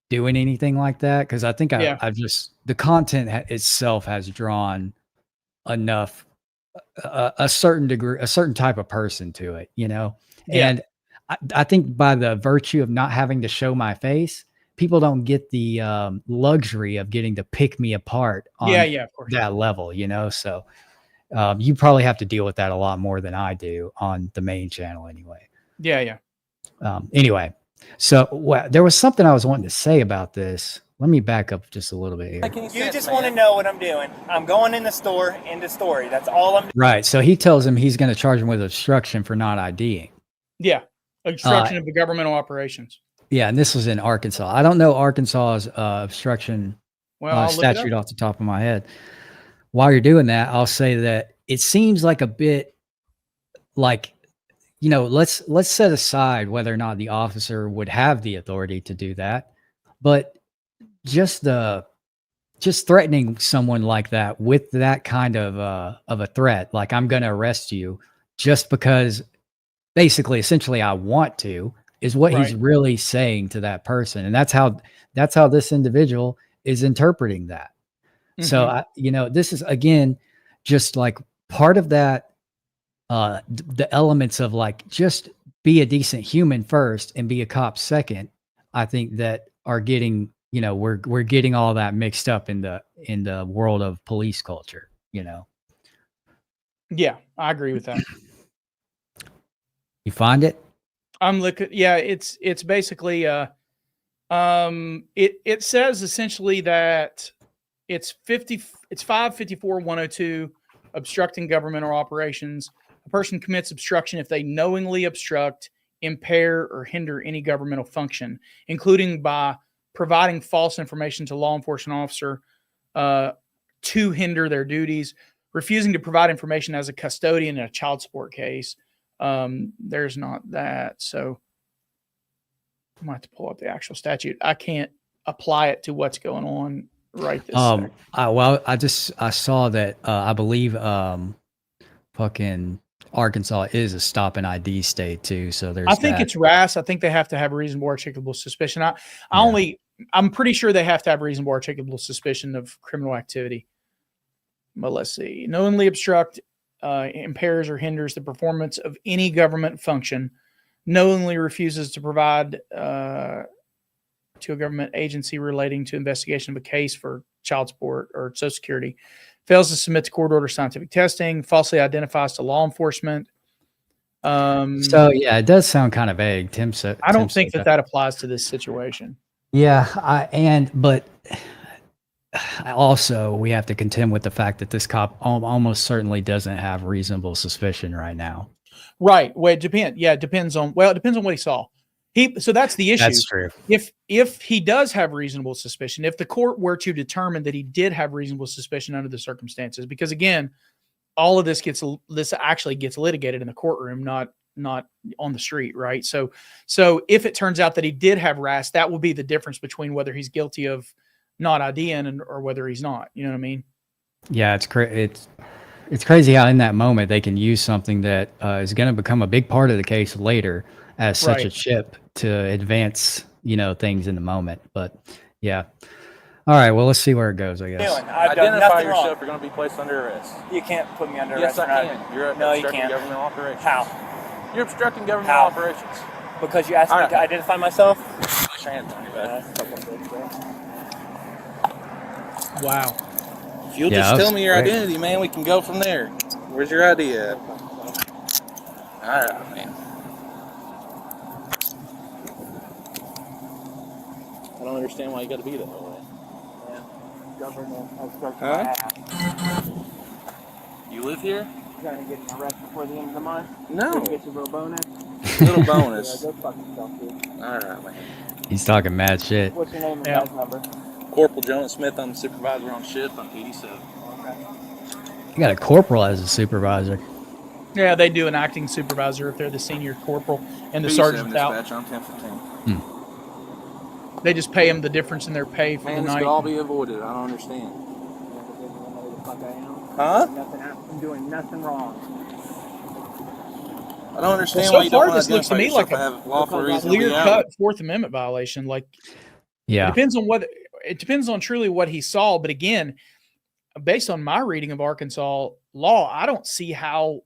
doing anything like that. Cause I think I've just, the content itself has drawn enough, a certain degree, a certain type of person to it, you know? And I think by the virtue of not having to show my face, people don't get the luxury of getting to pick me apart on of course. that level, you know? So you probably have to deal with that a lot more than I do on the main channel anyway. Yeah. Anyway, so there was something I was wanting to say about this. Let me back up just a little bit here. You just want to know what I'm doing. I'm going in the store, end of story. That's all I'm doing. Right. So he tells him he's going to charge him with obstruction for not IDing. Yeah. Obstruction of the governmental operations. Yeah. And this was in Arkansas. I don't know Arkansas's obstruction statute off the top of my head. While you're doing that, I'll say that it seems like a bit like, you know, let's set aside whether or not the officer would have the authority to do that, but just threatening someone like that with that kind of a threat, like I'm going to arrest you just because basically, essentially I want to, is what he's really saying to that person. And that's how this individual is interpreting that. Mm-hmm. So, this is, again, just like part of that, the elements of like, just be a decent human first and be a cop second, I think that are getting, we're getting all that mixed up in the world of police culture, you know? Yeah, I agree with that. You find it? I'm looking. Yeah, it's basically, it says essentially that it's 554-102, obstructing governmental operations. A person commits obstruction if they knowingly obstruct, impair, or hinder any governmental function, including by providing false information to law enforcement officer to hinder their duties, refusing to provide information as a custodian in a child support case. There's not that. So I might have to pull up the actual statute. I can't apply it to what's going on right this second. I saw that I believe fucking Arkansas is a stop and ID state too. So there's I think it's RAS. I think they have to have reasonable articulable suspicion. I'm pretty sure they have to have reasonable articulable suspicion of criminal activity. But let's see. Knowingly obstruct, impairs or hinders the performance of any government function, knowingly refuses to provide to a government agency relating to investigation of a case for child support or Social Security, fails to submit to court order scientific testing, falsely identifies to law enforcement. So yeah, it does sound kind of vague. Tim said, I don't think that applies to this situation. Yeah, but also we have to contend with the fact that this cop almost certainly doesn't have reasonable suspicion right now. Right. Well, it depends on what he saw. So that's the issue. That's true. If he does have reasonable suspicion, if the court were to determine that he did have reasonable suspicion under the circumstances, because again, all of this actually gets litigated in the courtroom, not on the street, right? So if it turns out that he did have RAS, that will be the difference between whether he's guilty of not IDing or whether he's not. You know what I mean? Yeah, it's crazy how in that moment they can use something that is going to become a big part of the case later as such a Right. chip to advance, things in the moment. But yeah. All right. Well, let's see where it goes, I guess. I've done Identify nothing yourself. wrong. You're going to be placed under arrest. You can't put me under Yes, arrest. I can. You're No, you obstructing can't. government operations. How? You're obstructing government How? operations. Because you asked me All right. to identify myself? Push your hands on your back. Wow. If you'll Yeah, just that's tell me your great. identity, man, we can go from there. Where's your ID at? All right, man. I don't understand why you got to be that way. Government obstruction Huh? my ass. You live here? You're going to get an arrest before the end of the month? No. Gonna get your little bonus? Little bonus. Yeah, go fuck yourself, dude. All right, man. He's talking mad shit. What's your name and Yeah. badge number? Corporal Jonas Smith. I'm the supervisor on shift. I'm 87. You got a corporal as a supervisor. Yeah, they do an acting supervisor if they're the senior corporal and the 87 sergeant's out. dispatch. I'm 1015. They just pay them the difference in their pay for Man, the this night. could all be avoided. I don't understand. Fuck I am. Huh? I'm doing nothing wrong. I don't understand So why you far, don't want this to looks to identify me like yourself. a I have lawful reason to be out. clear-cut Fourth Amendment violation. Like, Yeah. it depends on truly what he saw. But again, based on my reading of Arkansas law, I don't see how.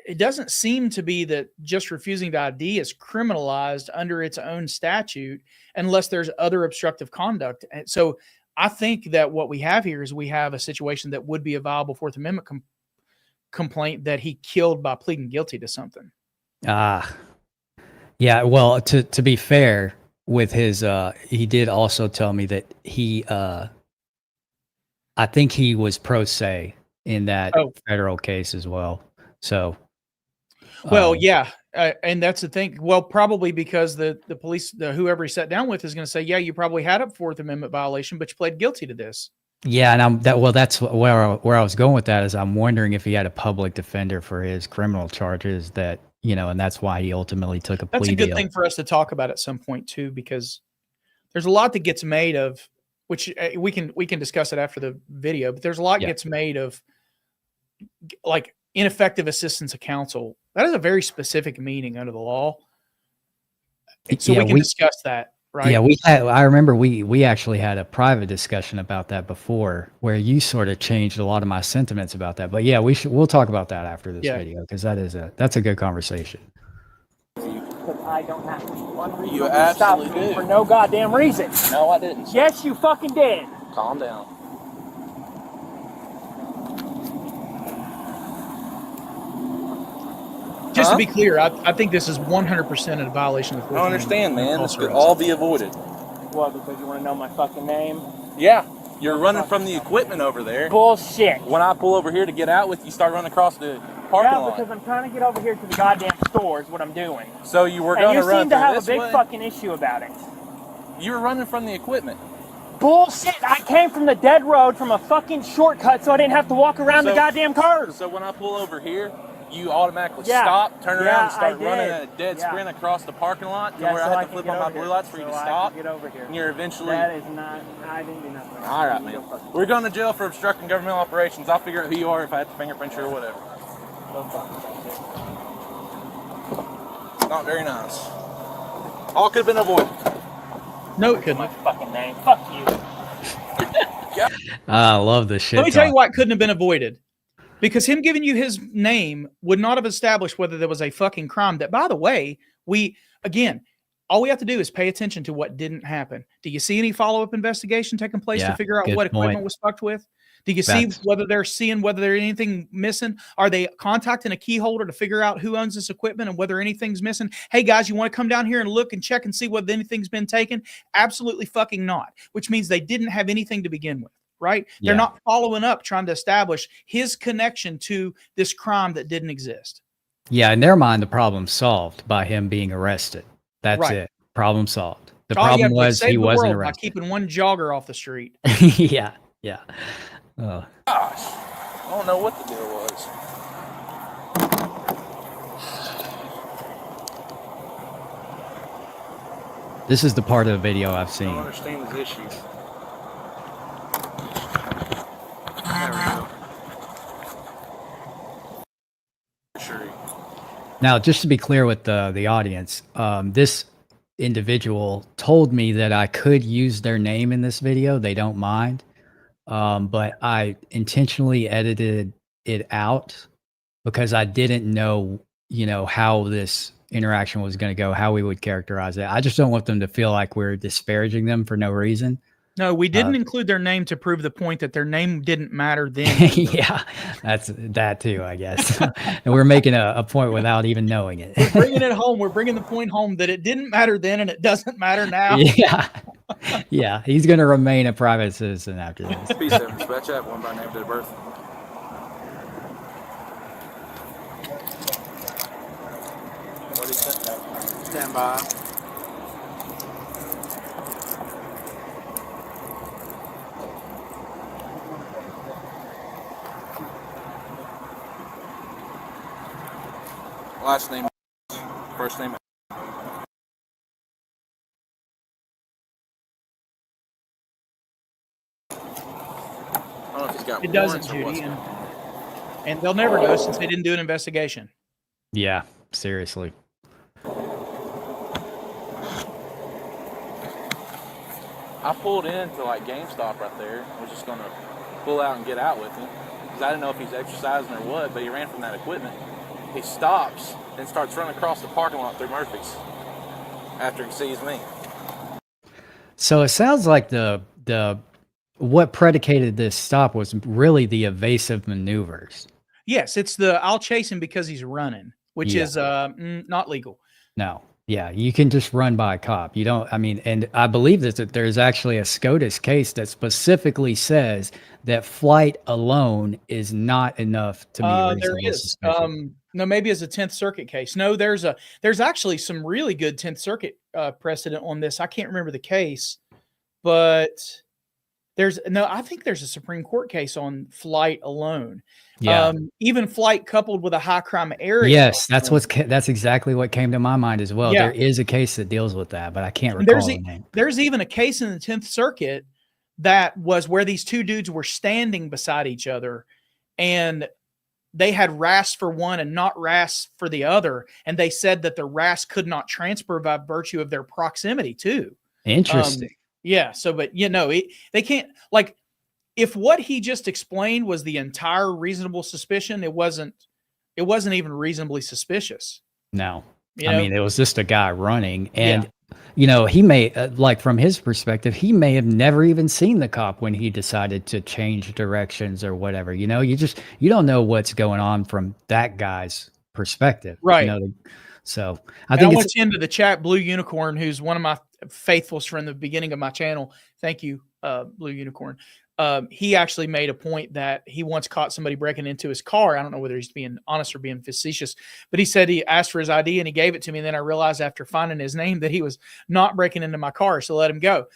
It doesn't seem to be that just refusing to ID is criminalized under its own statute unless there's other obstructive conduct. And so I think that what we have here is we have a situation that would be a viable Fourth Amendment complaint that he killed by pleading guilty to something. Yeah. Well, to be fair with his, he did also tell me that he, I think he was pro se in that federal case as well. So, well, yeah. And that's the thing. Well, probably because the police, whoever he sat down with is going to say, yeah, you probably had a Fourth Amendment violation, but you pled guilty to this. yeah. And that's where I was going with that is I'm wondering if he had a public defender for his criminal charges that, and that's why he ultimately took a plea That's a good deal. thing for us to talk about at some point too, because there's a lot that gets made of, which we can discuss it after the video, but there's a lot gets made of like ineffective assistance of counsel. That is a very specific meaning under the law. So we can discuss that, right? Yeah, I remember we actually had a private discussion about that before where you sort of changed a lot of my sentiments about that. But yeah, we'll talk about that after this video because that's a good conversation. Because I don't have one reason You to stop absolutely you did. for no goddamn reason. No, I didn't. sir. Yes, you fucking did. Calm down. Just to be clear, I think this is 100% a violation of the I Fourth don't understand, Amendment. man. This could all be avoided. What, because you want to know my fucking name? Yeah. You're running from the equipment over there. Bullshit. When I pull over here to get out with you, start running across the parking Yeah, lot. because I'm trying to get over here to the goddamn store is what I'm doing. So you were And going you to run seem to through have a this big way? fucking issue about it. You were running from the equipment. Bullshit. I came from the dead road from a fucking shortcut so I didn't have to walk around the So- goddamn curve. So when I pull over here, you automatically Yeah. stop, turn Yeah, around, and start I running did. at a dead Yeah. sprint across the parking lot to Yeah, where so I I had to can flip get on my over blue here. lights for you So to I stop. can get over here. And you're eventually... That is not, I didn't do nothing. All right, man. We're going to jail for obstructing governmental operations. I'll figure out who you are if I have to fingerprint you or whatever. Not very nice. All could have been avoided. No, it couldn't. My fucking name. Fuck you. I love this shit. Let me tell you why it couldn't have been avoided. Because him giving you his name would not have established whether there was a fucking crime. That, by the way, all we have to do is pay attention to what didn't happen. Do you see any follow-up investigation taking place to figure out what equipment was fucked with? Do you see whether there's anything missing? Are they contacting a key holder to figure out who owns this equipment and whether anything's missing? Hey guys, you want to come down here and look and check and see whether anything's been taken? Absolutely fucking not. Which means they didn't have anything to begin with, right? They're not following up, trying to establish his connection to this crime that didn't exist. Yeah, in their mind, the problem's solved by him being arrested. That's it. Problem solved. The problem was he wasn't arrested. By keeping one jogger off the street. Yeah. Oh. Gosh, I don't know what the deal was. This is the part of the video I've I seen. don't understand his issue. There we go. Sure. Now, just to be clear with the audience, this individual told me that I could use their name in this video. They don't mind. But I intentionally edited it out because I didn't know, how this interaction was going to go, how we would characterize it. I just don't want them to feel like we're disparaging them for no reason. No, we didn't include their name to prove the point that their name didn't matter then. Yeah, that's that too, I guess. And we're making a point without even knowing it. We're bringing it home. We're bringing the point home that it didn't matter then and it doesn't matter now. Yeah. Yeah, he's going to remain a private citizen after this. P7 dispatch app, one by name, date of birth. What he said? Stand by. Last name, first name. I don't know if he's got It doesn't, warrants or what's Judy, going on. and they'll never know since they didn't do an investigation. Yeah, seriously. I pulled into like GameStop right there. I was just gonna pull out and get out with him because I didn't know if he's exercising or what. But he ran from that equipment. He stops and starts running across the parking lot through Murphy's after he sees me. So it sounds like the what predicated this stop was really the evasive maneuvers. Yes, it's the I'll chase him because he's running, which Yeah. is not legal. No. Yeah, you can just run by a cop. You don't, and I believe that there's actually a SCOTUS case that specifically says that flight alone is not enough to meet There reasonable is. suspicion. No, maybe it's a 10th Circuit case. No, there's actually some really good 10th Circuit precedent on this. I can't remember the case, but I think there's a Supreme Court case on flight alone. Yeah. Even flight coupled with a high crime area. Yes, that's exactly what came to my mind as well. Yeah. There is a case that deals with that, but I can't And recall the name. there's even a case in the 10th Circuit that was where these two dudes were standing beside each other and they had RAS for one and not RAS for the other. And they said that the RAS could not transfer by virtue of their proximity too. Interesting. Yeah. So, but they can't, like, if what he just explained was the entire reasonable suspicion, it wasn't even reasonably suspicious. No. You know? It was just a guy running and he may like from his perspective, he may have never even seen the cop when he decided to change directions or whatever. You don't know what's going on from that guy's perspective. Right. So I want you into the chat, Blue Unicorn, who's one of my faithfuls from the beginning of my channel. Thank you, Blue Unicorn. He actually made a point that he once caught somebody breaking into his car. I don't know whether he's being honest or being facetious, but he said he asked for his ID and he gave it to me. And then I realized after finding his name that he was not breaking into my car. So let him go.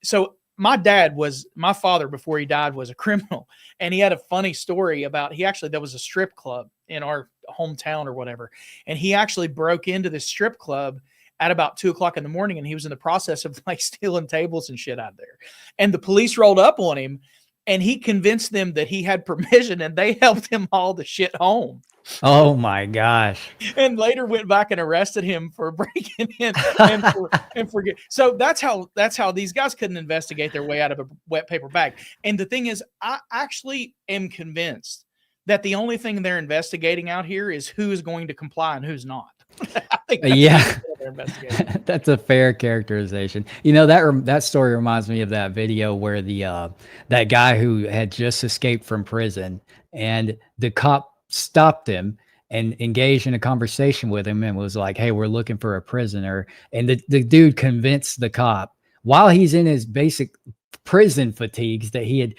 So my father, before he died, was a criminal. And he had a funny story about, there was a strip club in our hometown or whatever. And he actually broke into this strip club at about 2:00 in the morning. And he was in the process of like stealing tables and shit out of there. And the police rolled up on him and he convinced them that he had permission and they helped him haul the shit home. Oh my gosh. And later went back and arrested him for breaking in and forget. So that's how these guys couldn't investigate their way out of a wet paper bag. And the thing is, I actually am convinced that the only thing they're investigating out here is who is going to comply and who's not. I think that's that's a fair characterization. That story reminds me of that video where that guy who had just escaped from prison and the cop stopped him and engaged in a conversation with him and was like, "Hey, we're looking for a prisoner." And the dude convinced the cop while he's in his basic prison fatigues that he had,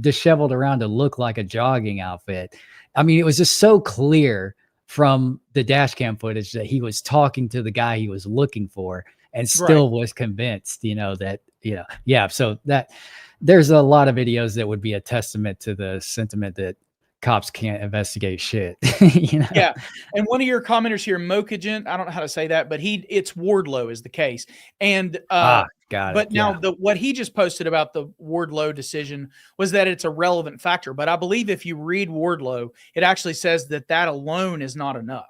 disheveled around to look like a jogging outfit. It was just so clear from the dash cam footage that he was talking to the guy he was looking for and still was convinced, So that there's a lot of videos that would be a testament to the sentiment that cops can't investigate shit. You know? Yeah. And one of your commenters here, Mokagent, I don't know how to say that, but it's Wardlow is the case. And got but it. now Yeah. what he just posted about the Wardlow decision was that it's a relevant factor. But I believe if you read Wardlow, it actually says that alone is not enough.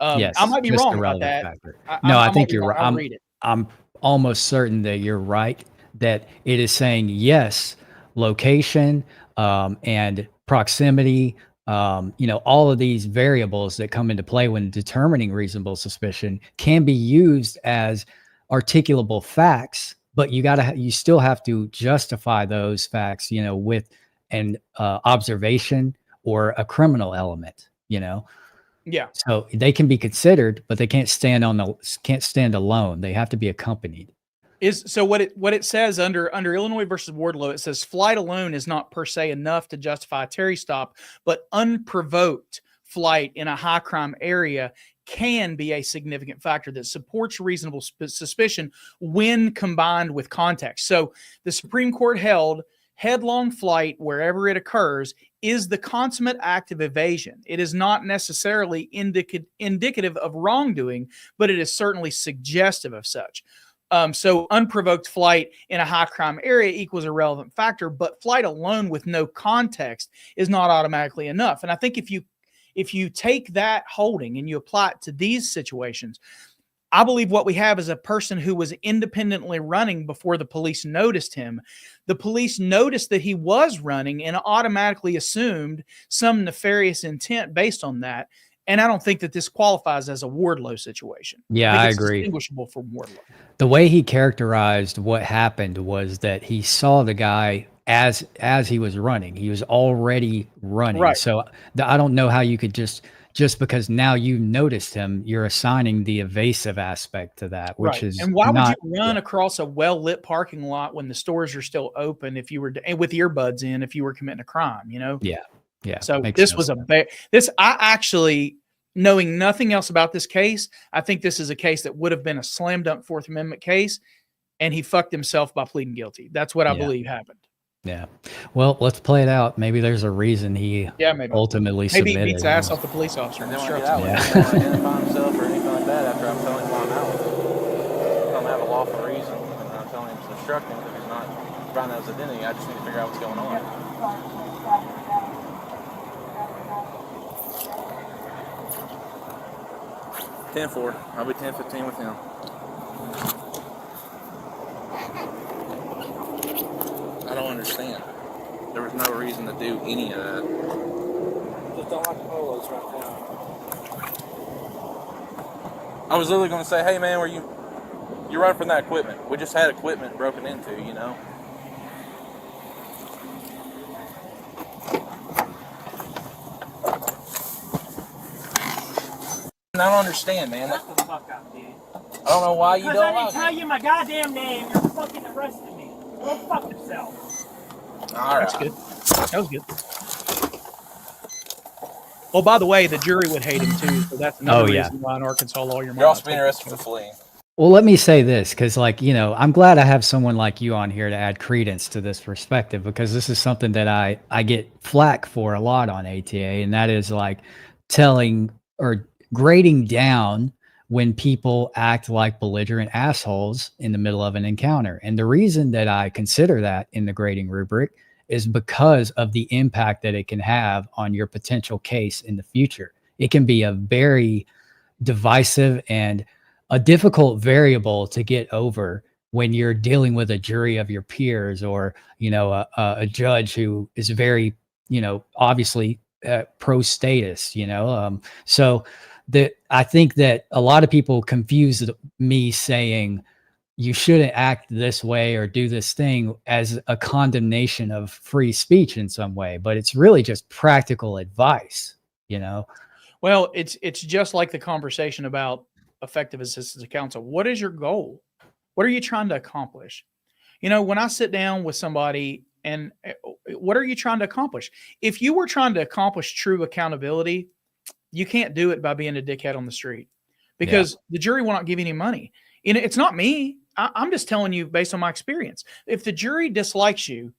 Yes. I might be just a wrong about relevant that. factor. I No, I might think be you're wrong. right. I'll read it. I'm almost certain that you're right, that it is saying yes, location, and proximity, all of these variables that come into play when determining reasonable suspicion can be used as articulable facts, but you still have to justify those facts, with an observation or a criminal element, Yeah. So they can be considered, but they can't stand alone. They have to be accompanied. So what it says under Illinois versus Wardlow, it says flight alone is not per se enough to justify a Terry stop, but unprovoked flight in a high crime area can be a significant factor that supports reasonable suspicion when combined with context. So the Supreme Court held headlong flight wherever it occurs is the consummate act of evasion. It is not necessarily indicative of wrongdoing, but it is certainly suggestive of such. So unprovoked flight in a high crime area equals a relevant factor, but flight alone with no context is not automatically enough. And I think if you take that holding and you apply it to these situations, I believe what we have is a person who was independently running before the police noticed him. The police noticed that he was running and automatically assumed some nefarious intent based on that. And I don't think that this qualifies as a Wardlow situation. Yeah, I it's agree. Distinguishable from Wardlow. The way he characterized what happened was that he saw the guy as he was running. He was already running. Right. So I don't know how you could just because now you noticed him, you're assigning the evasive aspect to that, which is and why not, would you run across a well-lit parking lot when the stores are still open if you were and with earbuds in if you were committing a crime, Yeah. So makes this no was sense. I actually, knowing nothing else about this case, I think this is a case that would have been a slam dunk Fourth Amendment case, and he fucked himself by pleading guilty. That's what I believe happened. Yeah. Well, let's play it out. Maybe there's a reason he maybe ultimately maybe he submitted. beats ass off the police officer and And then when I instructs get out him. with him, he don't want to identify himself or anything like that after I'm telling him why I'm out with him. I don't have a lawful reason, and I'm telling him to instruct him because he's not finding out his identity. I just need to figure out what's going on. 10-4. I'll be 10-15 with him. I don't understand. There was no reason to do any of that. Just don't like polos right now. I was literally going to say, hey man, were you run from that equipment? We just had equipment broken into, I don't understand, man. Shut the fuck up, dude. I don't know why you Because don't I didn't like tell me. you my goddamn name. You're fucking arresting me. Go fuck yourself. All right. That's good. That was good. Well, by the way, the jury would hate him too. So that's another reason why an Arkansas lawyer might You're also not being take arrested this for fleeing. Well, let me say this, because I'm glad I have someone like you on here to add credence to this perspective, because this is something that I get flack for a lot on ATA, and that is like telling or grading down when people act like belligerent assholes in the middle of an encounter. And the reason that I consider that in the grading rubric is because of the impact that it can have on your potential case in the future. It can be a very divisive and a difficult variable to get over when you're dealing with a jury of your peers, or a judge who is very obviously pro status. So that I think that a lot of people confuse me saying you shouldn't act this way or do this thing as a condemnation of free speech in some way, but it's really just practical advice. Well, it's just like the conversation about effective assistance of counsel. What is your goal? What are you trying to accomplish? When I sit down with somebody, and what are you trying to accomplish? If you were trying to accomplish true accountability, you can't do it by being a dickhead on the street, because the jury will not give you any money. It's not me. I'm just telling you based on my experience. If the jury dislikes you,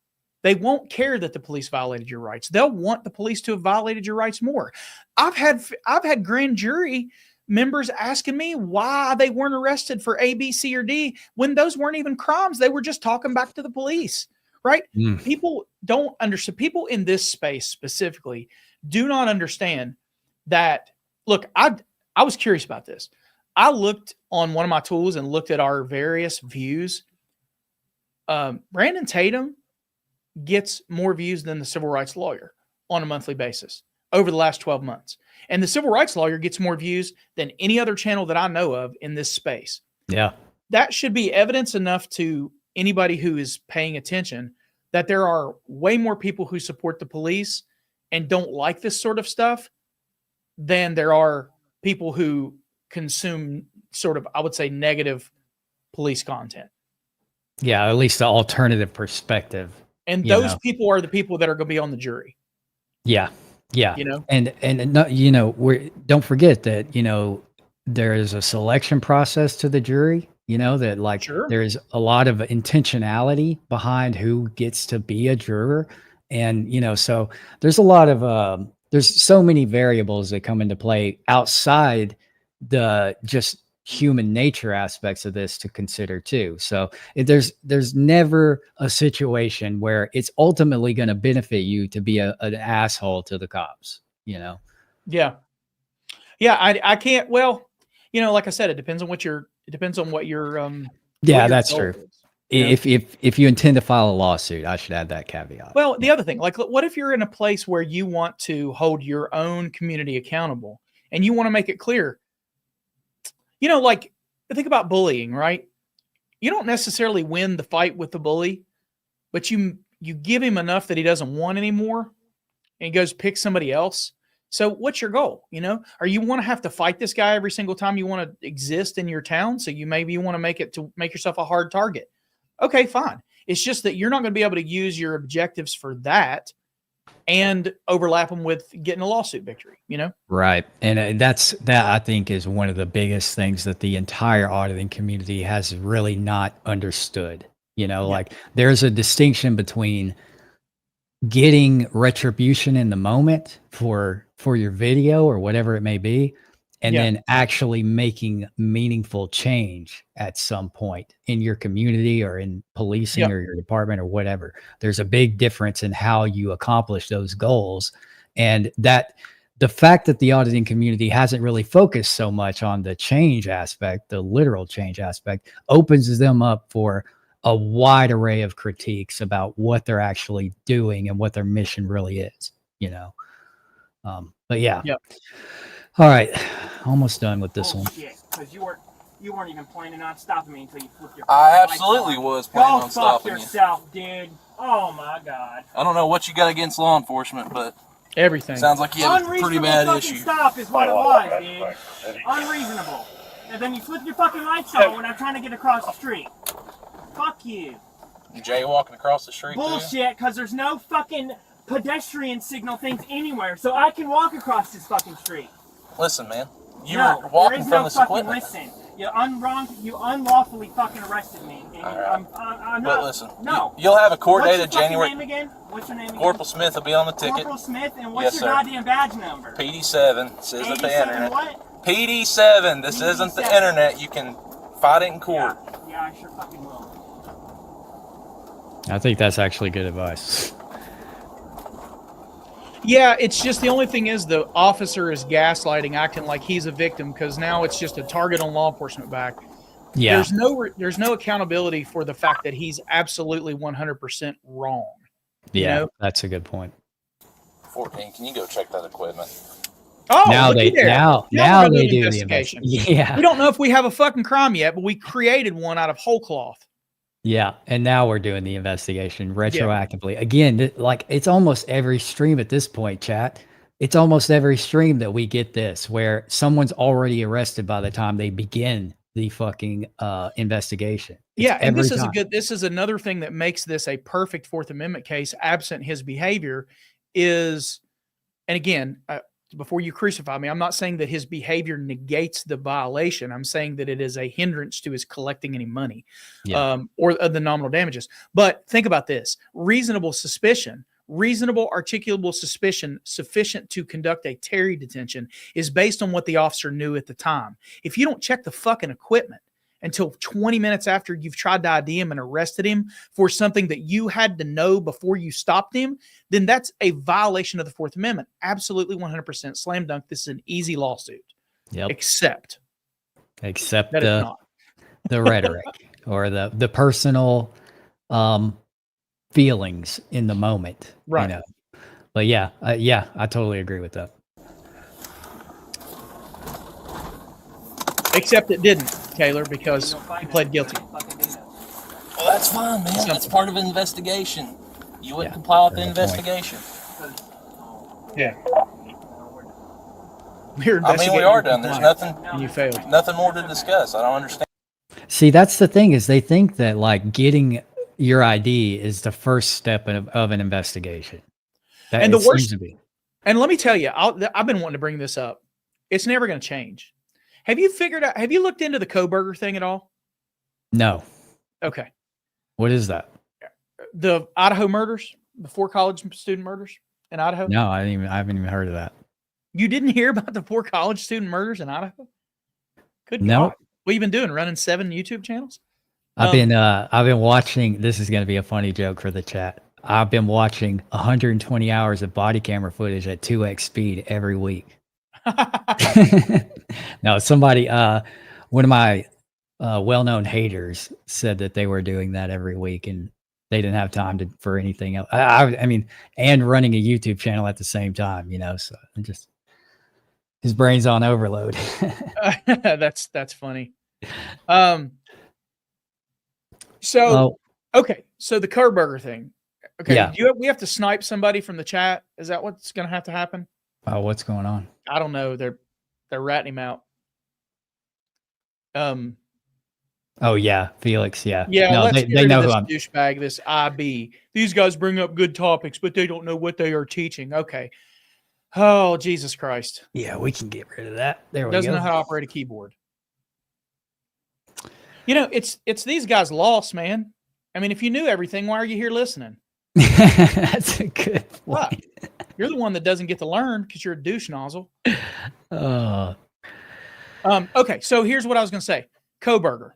They won't care that the police violated your rights. They'll want the police to have violated your rights more. I've had grand jury members asking me why they weren't arrested for A, B, C, or D when those weren't even crimes. They were just talking back to the police, right? People don't understand. People in this space specifically do not understand that. Look, I was curious about this. I looked on one of my tools and looked at our various views. Brandon Tatum gets more views than the civil rights lawyer on a monthly basis over the last 12 months. And the civil rights lawyer gets more views than any other channel that I know of in this space. Yeah. That should be evidence enough to anybody who is paying attention that there are way more people who support the police and don't like this sort of stuff than there are people who consume sort of, I would say, negative police content. Yeah, at least the alternative perspective. And those people are the people that are going to be on the jury. Yeah. Yeah. You know, and no, you know, don't forget that, you know, there is a selection process to the jury, you know, that like there's a lot of intentionality behind who gets to be a juror. And, you know, so there's a lot of, there's so many variables that come into play outside the just human nature aspects of this to consider too. So there's never a situation where it's ultimately going to benefit you to be an asshole to the cops, you know? Yeah. Yeah. I can't, well, you know, like I said, it depends on what your, yeah, that's true. You know? If you intend to file a lawsuit, I should add that caveat. Well, the other thing, like, what if you're in a place where you want to hold your own community accountable and you want to make it clear, you know, like, think about bullying, right? You don't necessarily win the fight with the bully, but you give him enough that he doesn't want anymore and he goes pick somebody else. So what's your goal? You know, or you want to have to fight this guy every single time you want to exist in your town. So you want to make yourself a hard target. Okay, fine. It's just that you're not going to be able to use your objectives for that and overlap them with getting a lawsuit victory, you know? Right. And that I think is one of the biggest things that the entire auditing community has really not understood. You know, like there's a distinction between getting retribution in the moment for your video or whatever it may be, and then actually making meaningful change at some point in your community or in policing or your department or whatever. There's a big difference in how you accomplish those goals. And that the fact that the auditing community hasn't really focused so much on the change aspect, the literal change aspect, opens them up for a wide array of critiques about what they're actually doing and what their mission really is, you know? But yeah. All right, almost done with this one. Shit, because you weren't even planning on stopping me until you flipped your. I absolutely was planning on stopping you. Go fuck yourself, dude. Oh my god. I don't know what you got against law enforcement, but everything sounds like you have a pretty bad issue. Stop is what it was, dude. Unreasonable. And then you flip your fucking lights on when I'm trying to get across the street. Fuck you. You jaywalking across the street? Bullshit, because there's no fucking pedestrian signal things anywhere, so I can walk across this fucking street. Listen, man. You were walking from this equipment. Listen. You unlawfully fucking arrested me. And I'm but listen, you'll have a court date of January. What's your name again? What's your name again? Corporal Smith will be on the ticket. Corporal Smith, and what's your goddamn badge number? PD7. This isn't the internet. What? PD7. This isn't the internet. You can fight it in court. Yeah, I sure fucking will. I think that's actually good advice. Yeah, it's just the only thing is the officer is gaslighting, acting like he's a victim because now it's just a target on law enforcement back. Yeah, there's no accountability for the fact that he's absolutely 100% wrong. Yeah, you know? That's a good point. 14. Can you go check that equipment? Oh, now they do the investigation. Yeah, we don't know if we have a fucking crime yet, but we created one out of whole cloth. Yeah, and now we're doing the investigation retroactively. Yeah. Again, like it's almost every stream at this point, chat. It's almost every stream that we get this, where someone's already arrested by the time they begin the fucking investigation. And this is another thing that makes this a perfect Fourth Amendment case, absent his behavior, is, and again, before you crucify me, I'm not saying that his behavior negates the violation. I'm saying that it is a hindrance to his collecting any money, or the nominal damages. But think about this: reasonable suspicion, reasonable articulable suspicion sufficient to conduct a Terry detention is based on what the officer knew at the time. If you don't check the fucking equipment until 20 minutes after you've tried to ID him and arrested him for something that you had to know before you stopped him, then that's a violation of the Fourth Amendment. Absolutely 100% slam dunk. This is an easy lawsuit. Yep. Except that it's not. the rhetoric or the personal feelings in the moment. Right. You know? But yeah, I totally agree with that. Except it didn't, Taylor, because he pled guilty. Well, that's fine, man. That's part of an investigation. You wouldn't comply with the investigation. Yeah. I mean, we are done. There's nothing. And you failed. Nothing more to discuss. I don't understand. See, that's the thing, is they think that like getting your ID is the first step of an investigation. And the worst, and let me tell you, I've been wanting to bring this up. It's never going to change. Have you looked into the Kohberger thing at all? No. Okay. What is that? The Idaho murders, the 4 college student murders in Idaho? No, I haven't even heard of that. You didn't hear about the 4 college student murders in Idaho? Good No. God. What you been doing? Running 7 YouTube channels? I've been watching, this is going to be a funny joke for the chat. I've been watching 120 hours of body camera footage at 2x speed every week. No, somebody, one of my well-known haters said that they were doing that every week and they didn't have time for anything else. I mean, and running a YouTube channel at the same time, you know, so just his brain's on overload. That's funny. Okay. So the Kohberger thing. Okay. Yeah. We have to snipe somebody from the chat. Is that what's going to have to happen? What's going on? I don't know. They're ratting him out. Oh yeah, Felix. Yeah. Yeah. No, they know who this I'm. Douchebag, this IB. These guys bring up good topics, but they don't know what they are teaching. Okay. Oh, Jesus Christ. Yeah, we can get rid of that. There we Doesn't go. know how to operate a keyboard. You know, it's these guys' loss, man. I mean, if you knew everything, why are you here listening? That's a good point. You're the one that doesn't get to learn because you're a douche nozzle. Okay, so here's what I was going to say. Kohberger.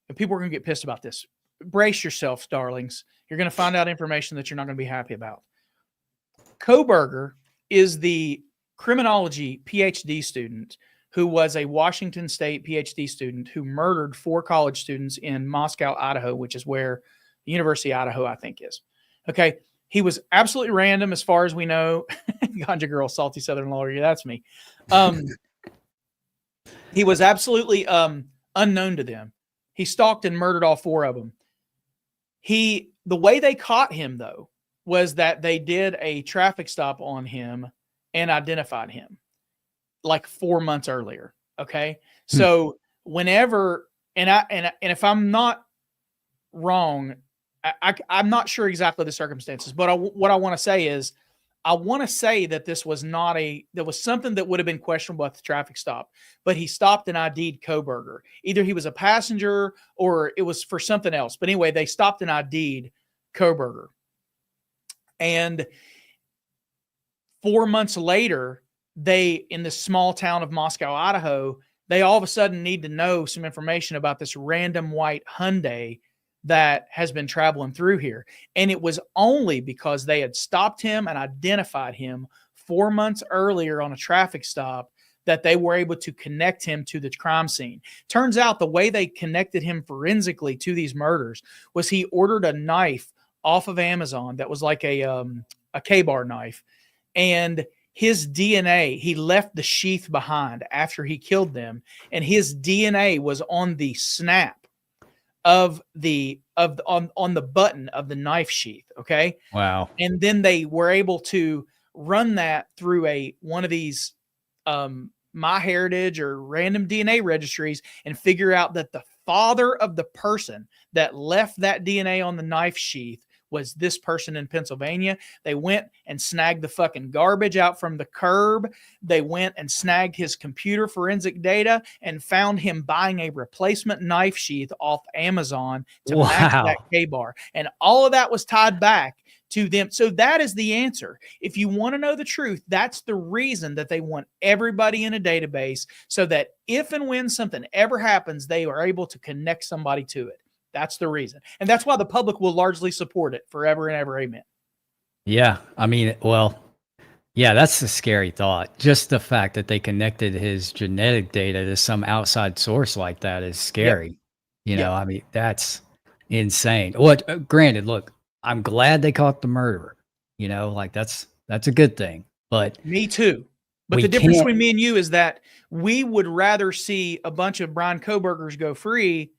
And people are going to get pissed about this. Brace yourselves, darlings. You're going to find out information that you're not going to be happy about. Kohberger is the criminology PhD student who was a Washington State PhD student who murdered 4 college students in Moscow, Idaho, which is where the University of Idaho, I think, is. Okay. He was absolutely random as far as we know. Ganja girl, salty Southern lawyer. That's me. He was absolutely unknown to them. He stalked and murdered all 4 of them. The way they caught him, though, was that they did a traffic stop on him and identified him like 4 months earlier. Okay. So whenever, and if I'm not wrong, I'm not sure exactly the circumstances, but what I want to say is, I want to say that this was there was something that would have been questionable at the traffic stop, but he stopped and ID'd Kohberger. Either he was a passenger or it was for something else. But anyway, they stopped and ID'd Kohberger. And 4 months later, in this small town of Moscow, Idaho, they all of a sudden need to know some information about this random white Hyundai that has been traveling through here. And it was only because they had stopped him and identified him 4 months earlier on a traffic stop that they were able to connect him to the crime scene. Turns out the way they connected him forensically to these murders was he ordered a knife off of Amazon that was like a K-bar knife. And his DNA, he left the sheath behind after he killed them. And his DNA was on the snap on the button of the knife sheath. Okay. Wow. And then they were able to run that through one of these MyHeritage or random DNA registries and figure out that the father of the person that left that DNA on the knife sheath was this person in Pennsylvania. They went and snagged the fucking garbage out from the curb. They went and snagged his computer forensic data and found him buying a replacement knife sheath off Amazon to match that K-bar. And all of that was tied back to them. So that is the answer. If you want to know the truth, that's the reason that they want everybody in a database, so that if and when something ever happens, they are able to connect somebody to it. That's the reason. And that's why the public will largely support it forever and ever. Amen. Yeah. I mean, well, yeah, that's a scary thought. Just the fact that they connected his genetic data to some outside source like that is scary. You know, I mean, that's insane. What, granted, look, I'm glad they caught the murderer. You know, like that's a good thing. But me too. But the difference between me and you is that we would rather see a bunch of Brian Kobergers go free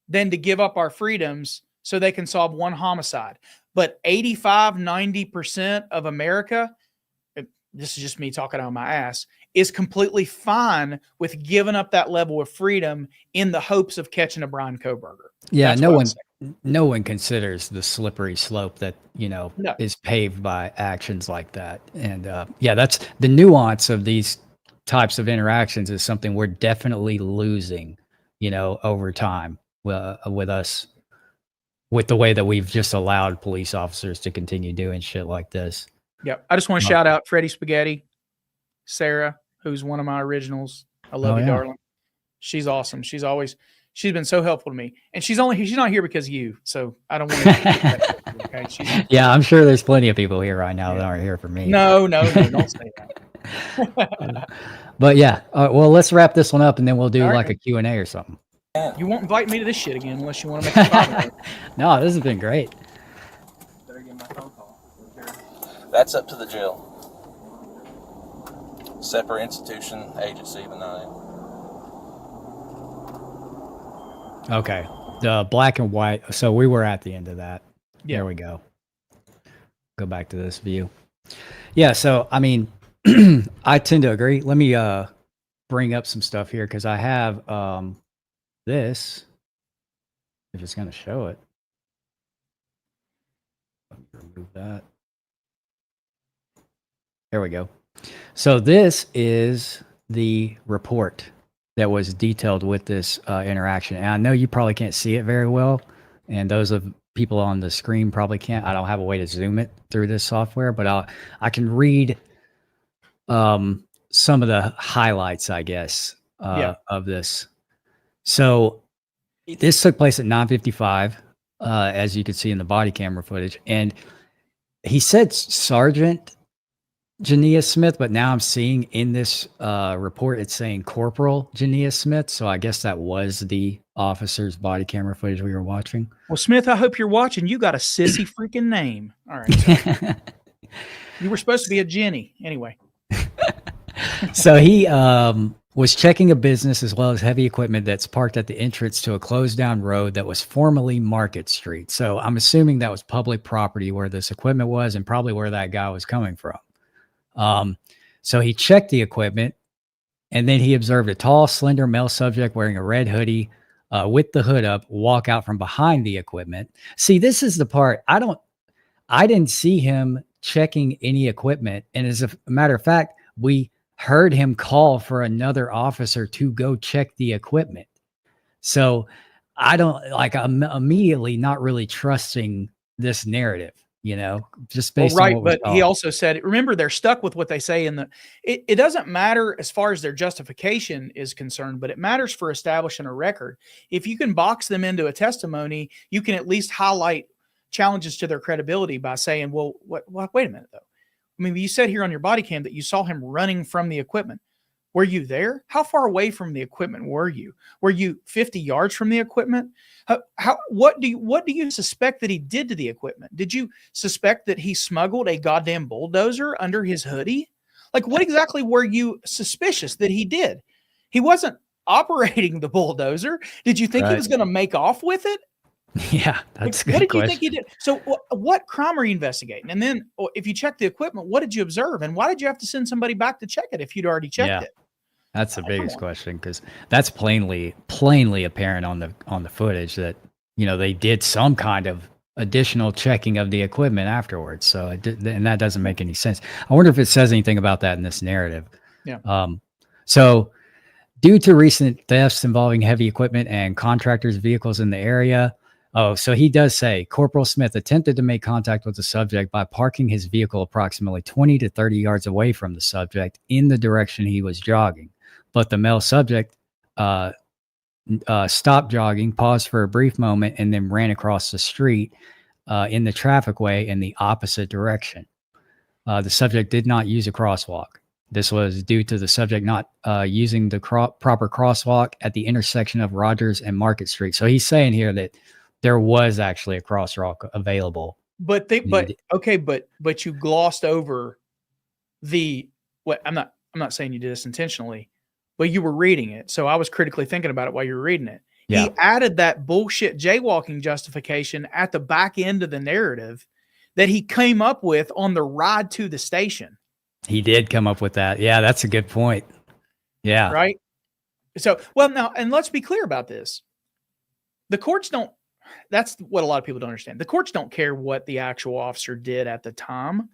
than to give up our freedoms so they can solve one homicide. But 85-90% of America, this is just me talking out of my ass, is completely fine with giving up that level of freedom in the hopes of catching a Brian Koberger. Yeah, no one considers the slippery slope that, you know, is paved by actions like that. And yeah, that's the nuance of these types of interactions is something we're definitely losing, you know, over time with us, with the way that we've just allowed police officers to continue doing shit like this. Yeah. I just want to shout out Freddie Spaghetti, Sarah, who's one of my originals. I love you, darling. She's awesome. She's been so helpful to me. And she's not here because of you. So I don't want to. Okay. Yeah, I'm sure there's plenty of people here right now that aren't here for me. No, don't say that. But yeah, well, let's wrap this one up and then we'll do like a Q&A or something. You won't invite me to this shit again unless you want to make a comment. No, this has been great. Better get my phone call. That's up to the jail. Separate institution, agency, benign. Okay. The black and white. So we were at the end of that. Yeah. There we go. Go back to this view. Yeah. So, I mean, I tend to agree. Let me bring up some stuff here because I have this. If it's going to show it. Let me remove that. There we go. So this is the report that was detailed with this interaction. And I know you probably can't see it very well. And those of people on the screen probably can't. I don't have a way to zoom it through this software, but I can read some of the highlights, I guess, of this. So this took place at 9:55, as you could see in the body camera footage. And he said Sergeant Jania Smith, but now I'm seeing in this report it's saying Corporal Jania Smith. So I guess that was the officer's body camera footage we were watching. Well, Smith, I hope you're watching. You got a sissy freaking name. All right. You were supposed to be a Jenny. Anyway. So he was checking a business as well as heavy equipment that's parked at the entrance to a closed down road that was formerly Market Street. So I'm assuming that was public property where this equipment was and probably where that guy was coming from. So he checked the equipment and then he observed a tall, slender male subject wearing a red hoodie with the hood up walk out from behind the equipment. See, this is the part I didn't see him checking any equipment. And as a matter of fact, we heard him call for another officer to go check the equipment. So I'm immediately not really trusting this narrative. You know, just based on what but he also said, remember, they're stuck with what they say in the, it doesn't matter as far as their justification is concerned, but it matters for establishing a record. If you can box them into a testimony, you can at least highlight challenges to their credibility by saying, well, wait a minute though. I mean, you said here on your body cam that you saw him running from the equipment. Were you there? How far away from the equipment were you? Were you 50 yards from the equipment? What do you suspect that he did to the equipment? Did you suspect that he smuggled a goddamn bulldozer under his hoodie? Like, what exactly were you suspicious that he did? He wasn't operating the bulldozer. Did you think he was going to make off with it? Yeah, that's a good What did question. you think he did? So what crime are you investigating? And then if you check the equipment, what did you observe? And why did you have to send somebody back to check it if you'd already checked it? That's the biggest question, because that's plainly apparent on the footage that, you know, they did some kind of additional checking of the equipment afterwards. So and that doesn't make any sense. I wonder if it says anything about that in this narrative. Yeah. So due to recent thefts involving heavy equipment and contractors' vehicles in the area. Oh, so he does say Corporal Smith attempted to make contact with the subject by parking his vehicle approximately 20 to 30 yards away from the subject in the direction he was jogging. But the male subject stopped jogging, paused for a brief moment, and then ran across the street in the traffic way in the opposite direction. The subject did not use a crosswalk. This was due to the subject not using the proper crosswalk at the intersection of Rogers and Market Street. So he's saying here that there was actually a crosswalk available. But you glossed over I'm not saying you did this intentionally, but you were reading it. So I was critically thinking about it while you were reading it. Yeah. He added that bullshit jaywalking justification at the back end of the narrative that he came up with on the ride to the station. He did come up with that. Yeah, that's a good point. Yeah. Right. So, well, now, and let's be clear about this. The courts don't, that's what a lot of people don't understand. The courts don't care what the actual officer did at the time.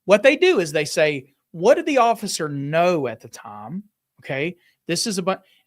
What they do is they say, what did the officer know at the time? Okay. This is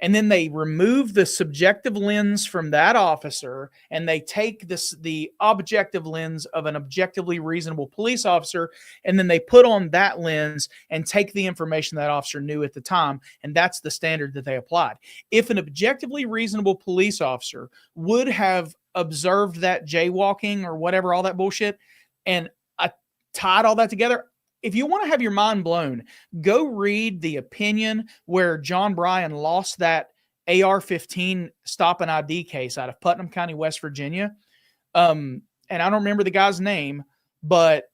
and then they remove the subjective lens from that officer and they take the objective lens of an objectively reasonable police officer. And then they put on that lens and take the information that officer knew at the time. And that's the standard that they applied. If an objectively reasonable police officer would have observed that jaywalking or whatever, all that bullshit, and I tied all that together, if you want to have your mind blown, go read the opinion where John Bryan lost that AR-15 stop and ID case out of Putnam County, West Virginia. And I don't remember the guy's name, but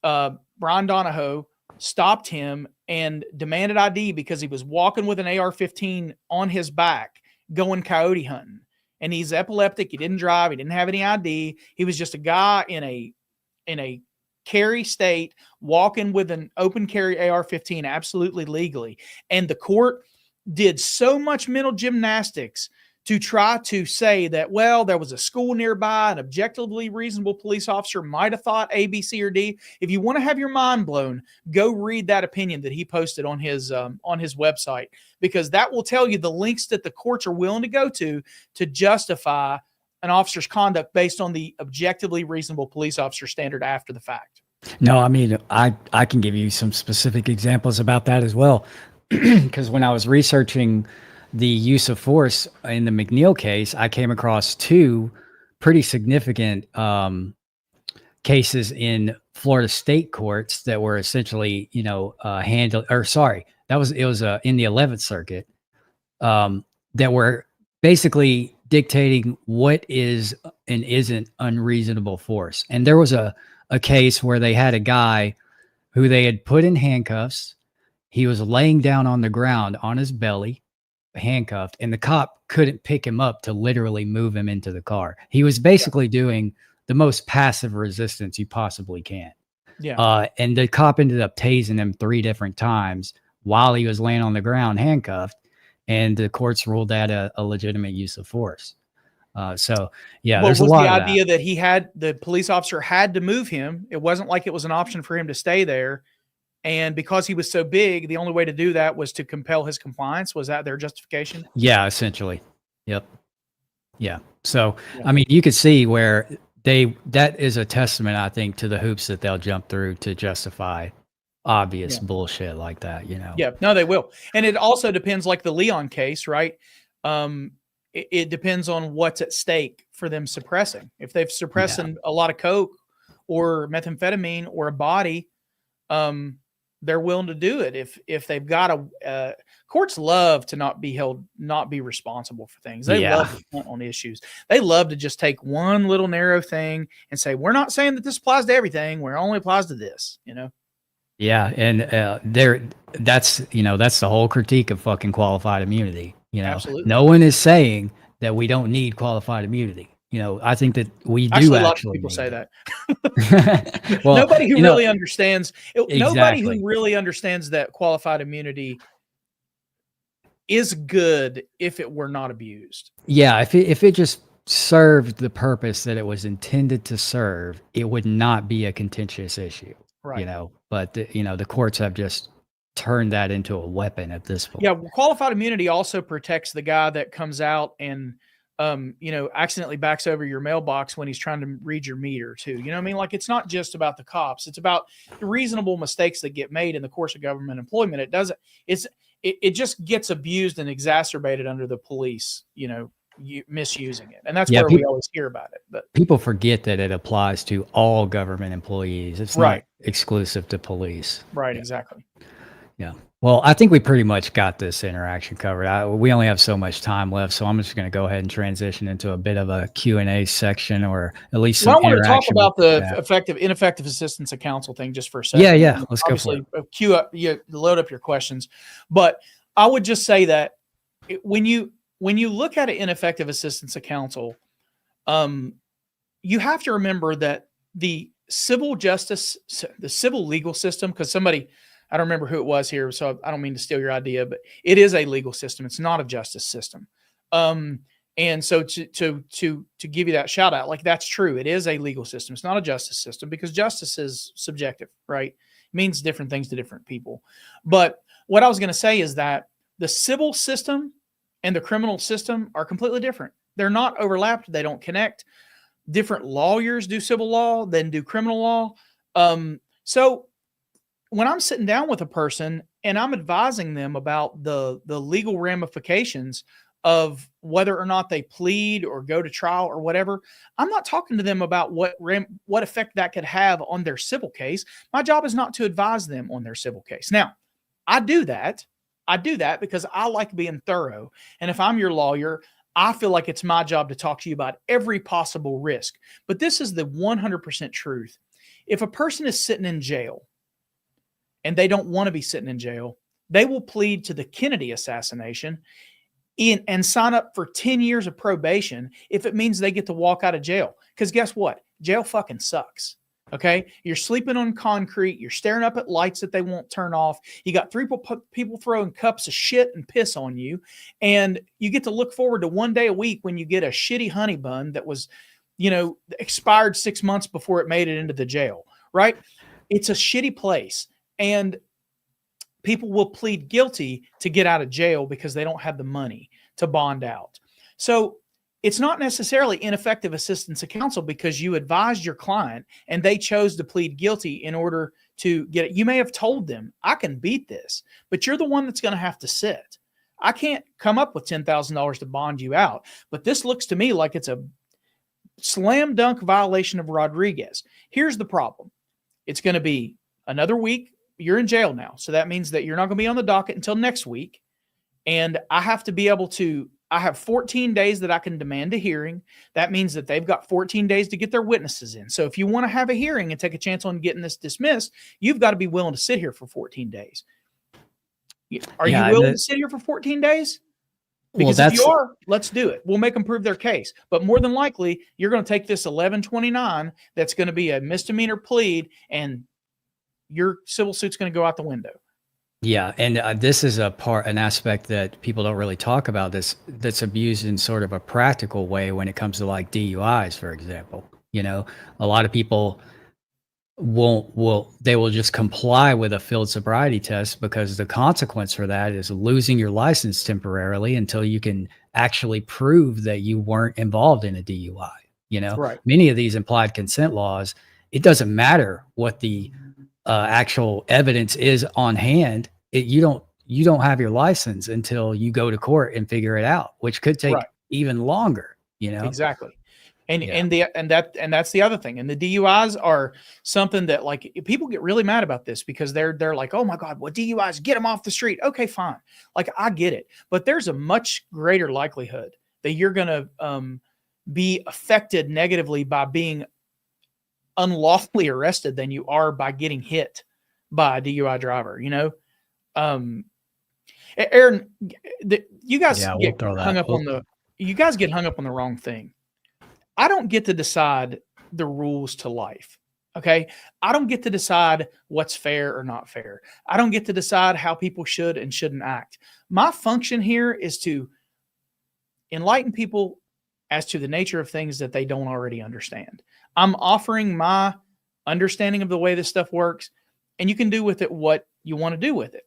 Brian Donahoe stopped him and demanded ID because he was walking with an AR-15 on his back going coyote hunting. And he's epileptic. He didn't drive. He didn't have any ID. He was just a guy in a carry state walking with an open carry AR-15 absolutely legally. And the court did so much mental gymnastics to try to say that, well, there was a school nearby, an objectively reasonable police officer might have thought A, B, C, or D. If you want to have your mind blown, go read that opinion that he posted on his website, because that will tell you the links that the courts are willing to go to justify an officer's conduct based on the objectively reasonable police officer standard after the fact. No, I mean, I can give you some specific examples about that as well. Because when I was researching the use of force in the McNeel case, I came across two pretty significant cases in Florida state courts that were essentially, handled, or sorry, it was in the 11th Circuit that were basically dictating what is and isn't unreasonable force. And there was a case where they had a guy who they had put in handcuffs. He was laying down on the ground on his belly, handcuffed, and the cop couldn't pick him up to literally move him into the car. He was basically doing the most passive resistance you possibly can. Yeah. And the cop ended up tasing him 3 different times while he was laying on the ground handcuffed. And the courts ruled that a legitimate use of force. So yeah, there's a lot the of idea that the police officer had to move him. It wasn't like it was an option for him to stay there. And because he was so big, the only way to do that was to compel his compliance. Was that their justification? Yeah, essentially. Yep. Yeah. So, I mean, you could see where that is a testament, I think, to the hoops that they'll jump through to justify obvious bullshit like that, Yeah, no, they will. And it also depends, like the Leon case, right? It depends on what's at stake for them suppressing. If they've suppressed a lot of coke or methamphetamine or a body, they're willing to do it. If they've got courts love to not be responsible for things. They love to punt on issues. They love to just take one little narrow thing and say, we're not saying that this applies to everything. We're only applies to this, Yeah, and that's the whole critique of fucking qualified immunity. Absolutely. No one is saying that we don't need qualified immunity. I think that we do. Actually, a lot of people say that. Well, nobody who really understands. Exactly. Nobody who really understands that qualified immunity is good if it were not abused. Yeah, if it just served the purpose that it was intended to serve, it would not be a contentious issue, Right. But the courts have just turned that into a weapon at this point. Yeah, qualified immunity also protects the guy that comes out and accidentally backs over your mailbox when he's trying to read your meter too. You know what I mean? Like, it's not just about the cops. It's about the reasonable mistakes that get made in the course of government employment. It just gets abused and exacerbated under the police, misusing it. And that's where we always hear about it. But people forget that it applies to all government employees. It's not exclusive to police. Right, exactly. Yeah. Well, I think we pretty much got this interaction covered. We only have so much time left, so I'm just going to go ahead and transition into a bit of a Q&A section, or at least some I want to talk about the ineffective assistance of counsel thing just for a second. Yeah. Let's go for it. Queue up, load up your questions. But I would just say that when you look at an ineffective assistance of counsel, you have to remember that the civil legal system, because I don't remember who it was here, so I don't mean to steal your idea, but it is a legal system. It's not a justice system. And so to give you that shout out, like, that's true. It is a legal system. It's not a justice system, because justice is subjective, right? It means different things to different people. But what I was going to say is that the civil system and the criminal system are completely different. They're not overlapped. They don't connect. Different lawyers do civil law than do criminal law. So when I'm sitting down with a person and I'm advising them about the legal ramifications of whether or not they plead or go to trial or whatever, I'm not talking to them about what effect that could have on their civil case. My job is not to advise them on their civil case. Now, I do that because I like being thorough. And if I'm your lawyer, I feel like it's my job to talk to you about every possible risk. But this is the 100% truth. If a person is sitting in jail and they don't want to be sitting in jail, they will plead to the Kennedy assassination and sign up for 10 years of probation if it means they get to walk out of jail. Because guess what? Jail fucking sucks. Okay? You're sleeping on concrete. You're staring up at lights that they won't turn off. You got three people throwing cups of shit and piss on you. And you get to look forward to one day a week when you get a shitty honey bun that was, expired 6 months before it made it into the jail, right? It's a shitty place. And people will plead guilty to get out of jail because they don't have the money to bond out. So it's not necessarily ineffective assistance of counsel because you advised your client and they chose to plead guilty in order to get it. You may have told them, I can beat this, but you're the one that's going to have to sit. I can't come up with $10,000 to bond you out, but this looks to me like it's a slam dunk violation of Rodriguez. Here's the problem. It's going to be another week. You're in jail now. So that means that you're not going to be on the docket until next week. And I have to be able to, I have 14 days that I can demand a hearing. That means that they've got 14 days to get their witnesses in. So if you want to have a hearing and take a chance on getting this dismissed, you've got to be willing to sit here for 14 days. Are you willing to sit here for 14 days? Because if you are, let's do it. We'll make them prove their case. But more than likely, you're going to take this 1129 that's going to be a misdemeanor plead, and your civil suit's going to go out the window. Yeah, and this is an aspect that people don't really talk about. That's abused in sort of a practical way when it comes to like DUIs, for example. A lot of people will just comply with a field sobriety test because the consequence for that is losing your license temporarily until you can actually prove that you weren't involved in a DUI. Right. Many of these implied consent laws, it doesn't matter what the actual evidence is on hand. You don't have your license until you go to court and figure it out, which could take even longer. Exactly. And that's the other thing. And the DUIs are something that, like, people get really mad about this because they're like, oh my God, well, DUIs, get them off the street. Okay, fine. Like, I get it, but there's a much greater likelihood that you're going to be affected negatively by being unlawfully arrested than you are by getting hit by a DUI driver. Aaron, you guys get hung up on the wrong thing. I don't get to decide the rules to life. Okay. I don't get to decide what's fair or not fair. I don't get to decide how people should and shouldn't act. My function here is to enlighten people as to the nature of things that they don't already understand. I'm offering my understanding of the way this stuff works, and you can do with it what you want to do with it.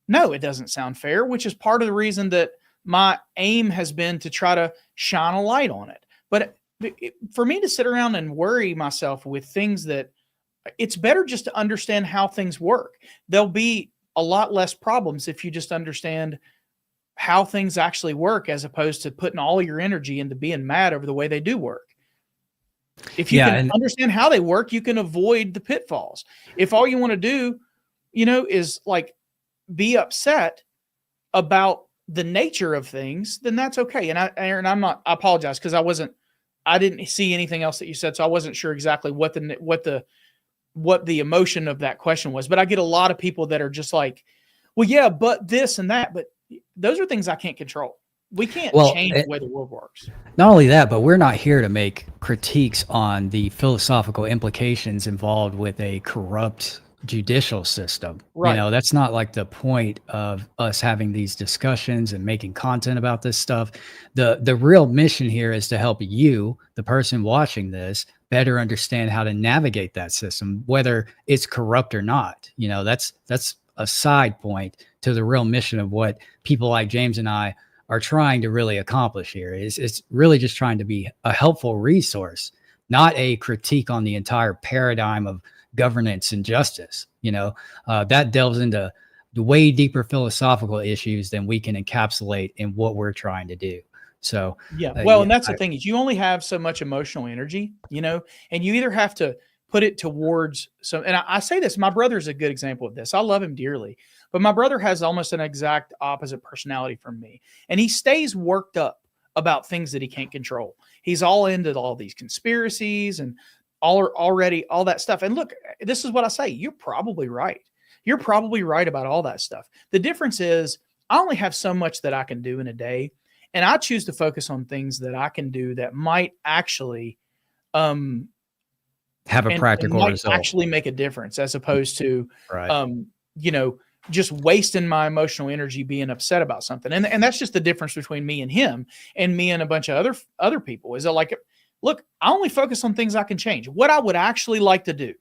No, it doesn't sound fair, which is part of the reason that my aim has been to try to shine a light on it. But for me to sit around and worry myself with things that it's better just to understand how things work. There'll be a lot less problems if you just understand how things actually work, as opposed to putting all your energy into being mad over the way they do work. If you can understand how they work, you can avoid the pitfalls. If all you want to do, is like be upset about the nature of things, then that's okay. And Aaron, I apologize because I didn't see anything else that you said, so I wasn't sure exactly what the emotion of that question was. But I get a lot of people that are just like, well, yeah, but this and that, but those are things I can't control. We can't change the way the world works. Not only that, but we're not here to make critiques on the philosophical implications involved with a corrupt judicial system. Right. That's not like the point of us having these discussions and making content about this stuff. The real mission here is to help you, the person watching this, better understand how to navigate that system, whether it's corrupt or not. That's a side point to the real mission of what people like James and I are trying to really accomplish here. It's really just trying to be a helpful resource, not a critique on the entire paradigm of governance and justice. That delves into the way deeper philosophical issues than we can encapsulate in what we're trying to do. So and that's the thing is you only have so much emotional energy, and you either have to put it towards some, and I say this, my brother's a good example of this. I love him dearly, but my brother has almost an exact opposite personality from me, and he stays worked up about things that he can't control. He's all into all these conspiracies and all that stuff. And look, this is what I say. You're probably right. You're probably right about all that stuff. The difference is I only have so much that I can do in a day, and I choose to focus on things that I can do that might actually have a practical result, actually make a difference, as opposed to, just wasting my emotional energy being upset about something. And that's just the difference between me and him and me and a bunch of other people is that, like, look, I only focus on things I can change. What I would actually like to do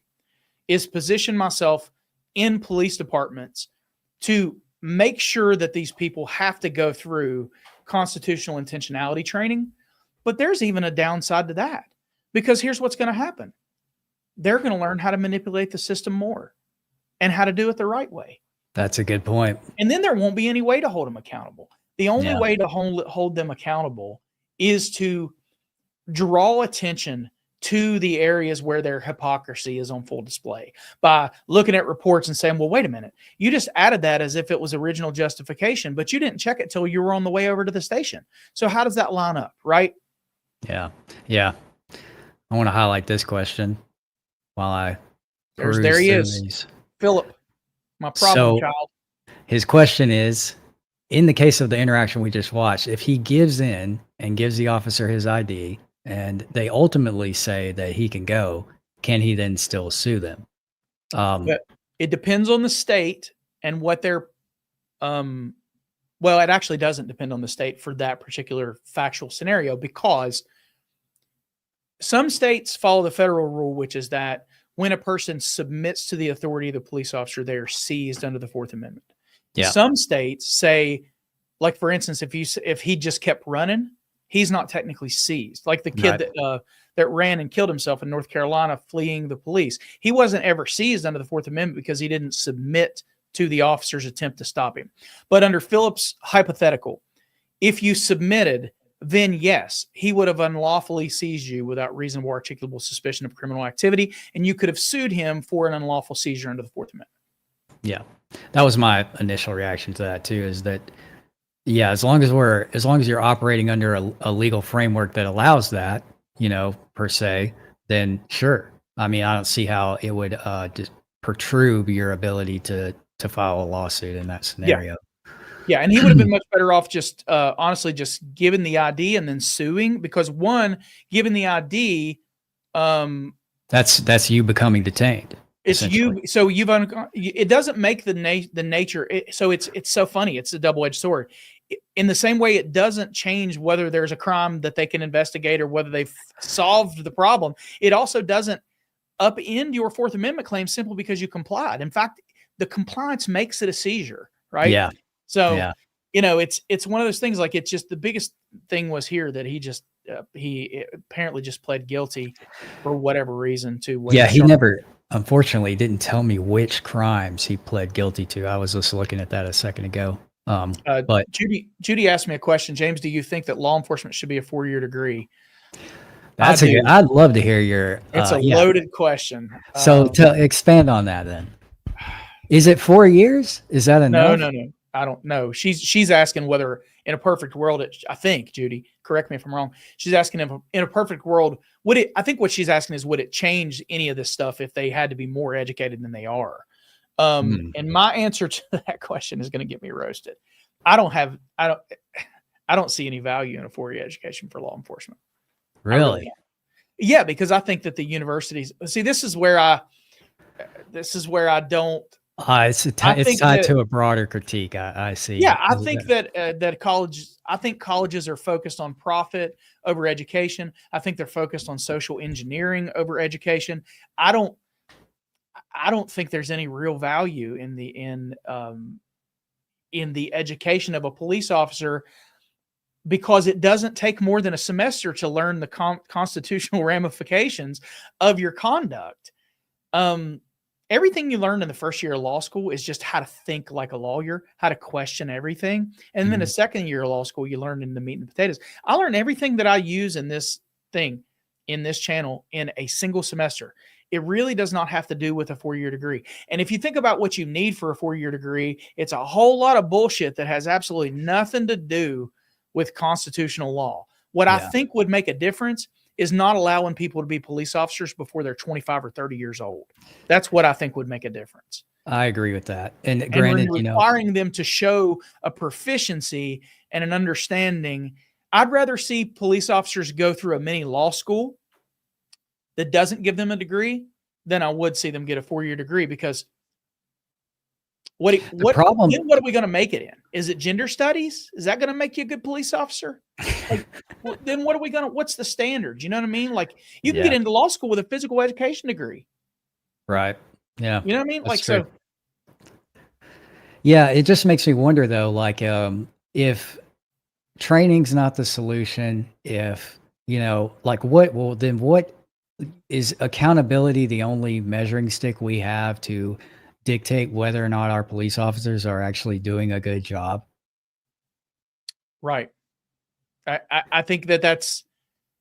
is position myself in police departments to make sure that these people have to go through constitutional intentionality training. But there's even a downside to that, because here's what's going to happen. They're going to learn how to manipulate the system more and how to do it the right way. That's a good point. And then there won't be any way to hold them accountable. The only way to hold them accountable is to draw attention to the areas where their hypocrisy is on full display by looking at reports and saying, well, wait a minute, you just added that as if it was original justification, but you didn't check it till you were on the way over to the station. So how does that line up, right? Yeah. I want to highlight this question while there he is. Philip, my problem child. His question is, in the case of the interaction we just watched, if he gives in and gives the officer his ID and they ultimately say that he can go, can he then still sue them? But it depends on the state and what their, it actually doesn't depend on the state for that particular factual scenario, because some states follow the federal rule, which is that when a person submits to the authority of the police officer, they are seized under the Fourth Amendment. Yeah. Some states say, like, for instance, if he just kept running, he's not technically seized. Like the kid that ran and killed himself in North Carolina fleeing the police. He wasn't ever seized under the Fourth Amendment because he didn't submit to the officer's attempt to stop him. But under Philip's hypothetical, if you submitted, then yes, he would have unlawfully seized you without reasonable or articulable suspicion of criminal activity, and you could have sued him for an unlawful seizure under the Fourth Amendment. Yeah, that was my initial reaction to that too. Is that as long as you're operating under a legal framework that allows that, per se, then sure. I mean, I don't see how it would just protrude your ability to file a lawsuit in that scenario. Yeah, and he would have been much better off just honestly just giving the ID and then suing, because giving the ID, that's you becoming detained. It's you. So it doesn't make the nature. So it's so funny. It's a double-edged sword. in the same way it doesn't change whether there's a crime that they can investigate or whether they've solved the problem, it also doesn't upend your Fourth Amendment claim simply because you complied. In fact, the compliance makes it a seizure, right? Yeah. So, Yeah. it's one of those things. Like, it's just the biggest thing was here that he apparently just pled guilty for whatever reason to what. Yeah, he never, unfortunately, didn't tell me which crimes he pled guilty to. I was just looking at that a second ago. But Judy asked me a question. James, do you think that law enforcement should be a 4-year degree? that's I'd love to hear your. It's a loaded question. So to expand on that, then, is it 4 years? Is that enough? No. I don't know. She's asking whether in a perfect world, I think, Judy, correct me if I'm wrong. She's asking if in a perfect world, I think what she's asking is, would it change any of this stuff if they had to be more educated than they are? And my answer to that question is going to get me roasted. I don't see any value in a 4-year education for law enforcement. Really? Yeah, because I think that the universities, see, this is where I don't. It's tied to a broader critique. I see. Yeah, I think that colleges are focused on profit over education. I think they're focused on social engineering over education. I don't think there's any real value in the education of a police officer, because it doesn't take more than a semester to learn the constitutional ramifications of your conduct. Everything you learn in the first year of law school is just how to think like a lawyer, how to question everything. And then the second year of law school, you learn in the meat and potatoes. I learned everything that I use in this thing, in this channel, in a single semester. It really does not have to do with a 4-year degree. And if you think about what you need for a 4-year degree, it's a whole lot of bullshit that has absolutely nothing to do with constitutional law. What I think would make a difference is not allowing people to be police officers before they're 25 or 30 years old. That's what I think would make a difference. I agree with that. And granted, requiring them to show a proficiency and an understanding. I'd rather see police officers go through a mini law school that doesn't give them a degree than I would see them get a 4-year degree, because what are we going to make it in? Is it gender studies? Is that going to make you a good police officer? Like, then what's the standard? You know what I mean? Like, you can get into law school with a physical education degree. Right. Yeah. You know what I mean? That's true. Yeah. It just makes me wonder though, like, if training's not the solution, if, what is accountability the only measuring stick we have to dictate whether or not our police officers are actually doing a good job? Right. I think that's,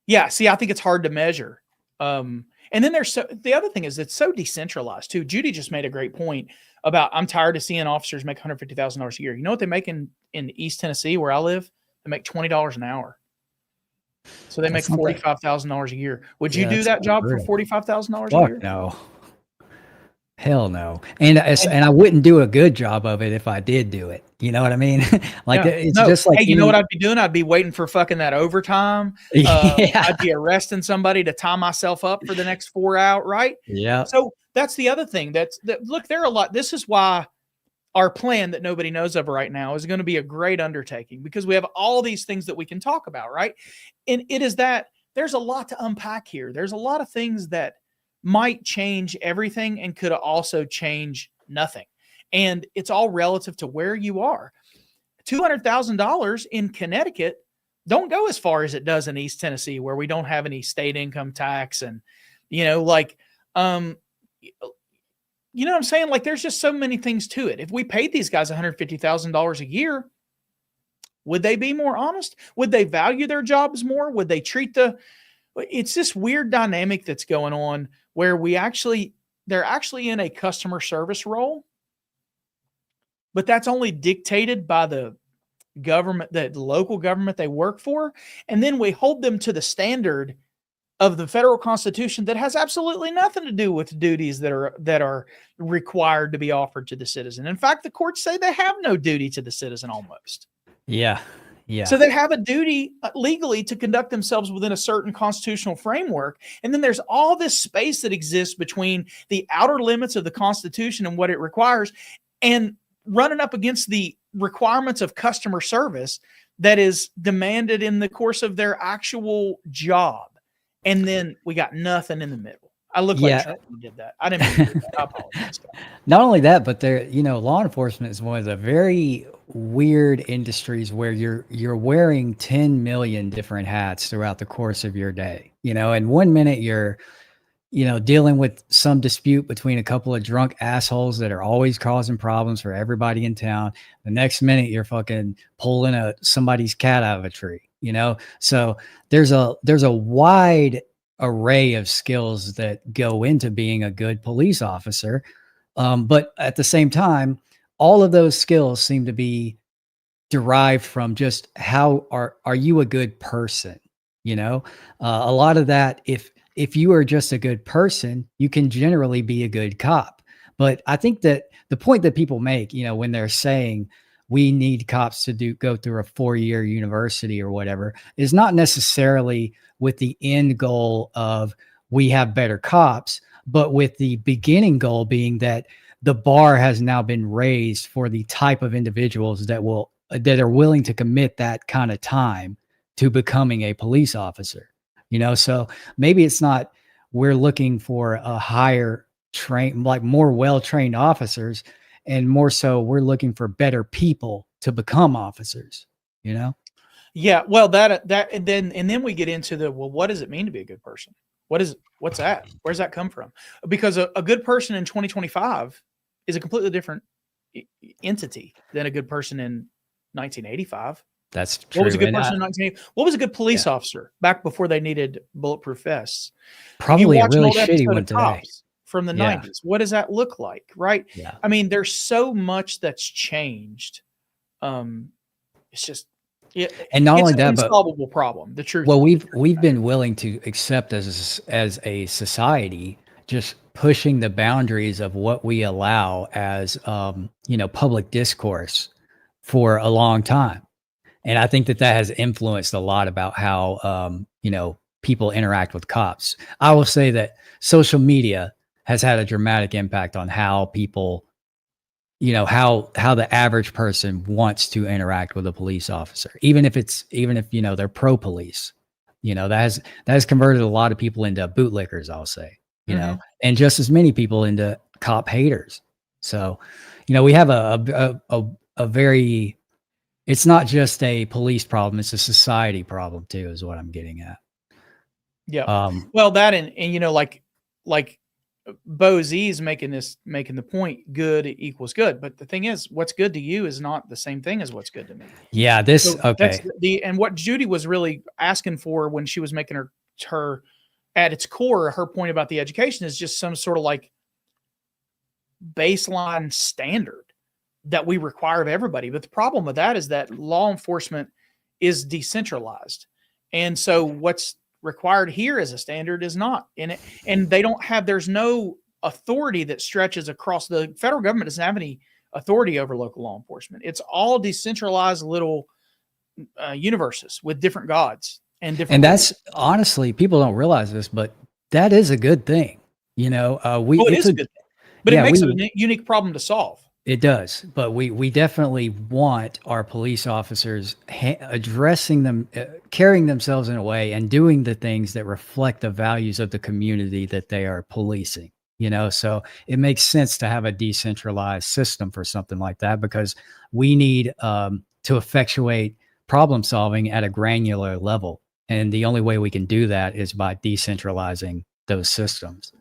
I think it's hard to measure. And then the other thing is, it's so decentralized too. Judy just made a great point about, I'm tired of seeing officers make $150,000 a year. You know what they make in East Tennessee, where I live? They make $20 an hour. So they make $45,000 a year. Would you do that job for $45,000 a year? No. Hell no. And I wouldn't do a good job of it if I did do it. You know what I mean? Just like, hey, you know what I'd be doing? I'd be waiting for fucking that overtime. I'd be arresting somebody to tie myself up for the next 4 hours, right? Yeah. So that's the other thing. Look, there are a lot. This is why our plan that nobody knows of right now is going to be a great undertaking, because we have all these things that we can talk about, right? And it is that there's a lot to unpack here. There's a lot of things that might change everything and could also change nothing. And it's all relative to where you are. $200,000 in Connecticut don't go as far as it does in East Tennessee, where we don't have any state income tax. And, you know what I'm saying? Like, there's just so many things to it. If we paid these guys $150,000 a year, would they be more honest? Would they value their jobs more? Would they treat it's this weird dynamic that's going on where they're actually in a customer service role, but that's only dictated by the government, the local government they work for. And then we hold them to the standard of the federal constitution that has absolutely nothing to do with duties that are required to be offered to the citizen. In fact, the courts say they have no duty to the citizen almost. Yeah. Yeah. So they have a duty legally to conduct themselves within a certain constitutional framework. And then there's all this space that exists between the outer limits of the Constitution and what it requires, and running up against the requirements of customer service that is demanded in the course of their actual job. And then we got nothing in the middle. I look like Trump when he did that. I didn't mean to do that. I apologize. Not only that, but there, law enforcement is one of the very weird industries where you're wearing 10 million different hats throughout the course of your day. And 1 minute you're, dealing with some dispute between a couple of drunk assholes that are always causing problems for everybody in town. The next minute you're fucking pulling somebody's cat out of a tree, So there's a wide array of skills that go into being a good police officer. But at the same time, all of those skills seem to be derived from just how are you a good person? A lot of that, if you are just a good person, you can generally be a good cop. But I think that the point that people make, when they're saying we need cops to go through a 4-year university or whatever, is not necessarily with the end goal of we have better cops, but with the beginning goal being that the bar has now been raised for the type of individuals that are willing to commit that kind of time to becoming a police officer. So maybe it's not we're looking for a higher more well-trained officers, and more so we're looking for better people to become officers, Yeah, well, and then we get into what does it mean to be a good person? What's that? Where's that come from? Because a good person in 2025 is a completely different entity than a good person in 1985. That's true. What was a good person in 1980? What was a good police officer back before they needed bulletproof vests? Probably a really shitty one today. From the 90s. What does that look like? Right. Yeah. I mean, there's so much that's changed. It's just, and not only that, but unsolvable problem. The truth. Well, we've been willing to accept as a society, just pushing the boundaries of what we allow as, public discourse for a long time. And I think that has influenced a lot about how, people interact with cops. I will say that social media has had a dramatic impact on how people, how the average person wants to interact with a police officer, even if they're pro police, that has converted a lot of people into bootlickers, I'll say, and just as many people into cop haters. So, we have a very, it's not just a police problem, it's a society problem too, is what I'm getting at. Yeah. Well, that and like Bo Z's making the point, good equals good. But the thing is, what's good to you is not the same thing as what's good to me. Yeah, okay. And what Judy was really asking for when she was making her at its core, her point about the education is just some sort of like baseline standard that we require of everybody. But the problem with that is that law enforcement is decentralized. And so what's required here as a standard is not in it. And there's no authority that stretches across. The federal government doesn't have any authority over local law enforcement. It's all decentralized little universes with different gods and different. And that's honestly, people don't realize this, but that is a good thing. It is a good thing, but it makes it a unique problem to solve. It does, but we definitely want our police officers addressing them, carrying themselves in a way and doing the things that reflect the values of the community that they are policing, so it makes sense to have a decentralized system for something like that, because we need to effectuate problem solving at a granular level. And the only way we can do that is by decentralizing those systems,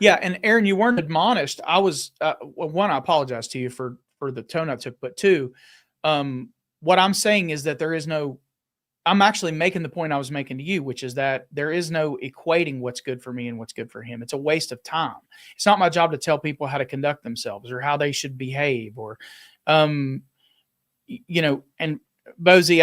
Yeah, and Aaron, you weren't admonished. I was one. I apologize to you for the tone I took, but two, what I'm saying is that there is no. I'm actually making the point I was making to you, which is that there is no equating what's good for me and what's good for him. It's a waste of time. It's not my job to tell people how to conduct themselves or how they should behave, or, and Bozy,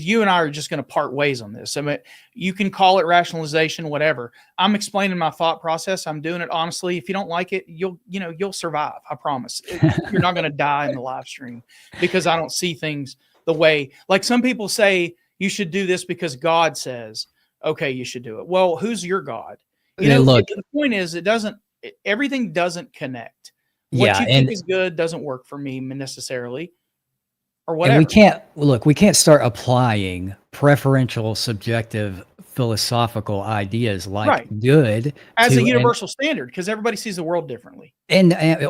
you and I are just going to part ways on this. I mean, you can call it rationalization, whatever. I'm explaining my thought process. I'm doing it honestly. If you don't like it, you'll survive. I promise. You're not going to die in the live stream because I don't see things the way, like some people say you should do this because God says, okay, you should do it. Well, who's your God? Look, the point is everything doesn't connect. What Yeah, you think is good doesn't work for me necessarily, or whatever. And we can't start applying preferential, subjective, philosophical ideas like Right. good as a to universal standard, because everybody sees the world differently.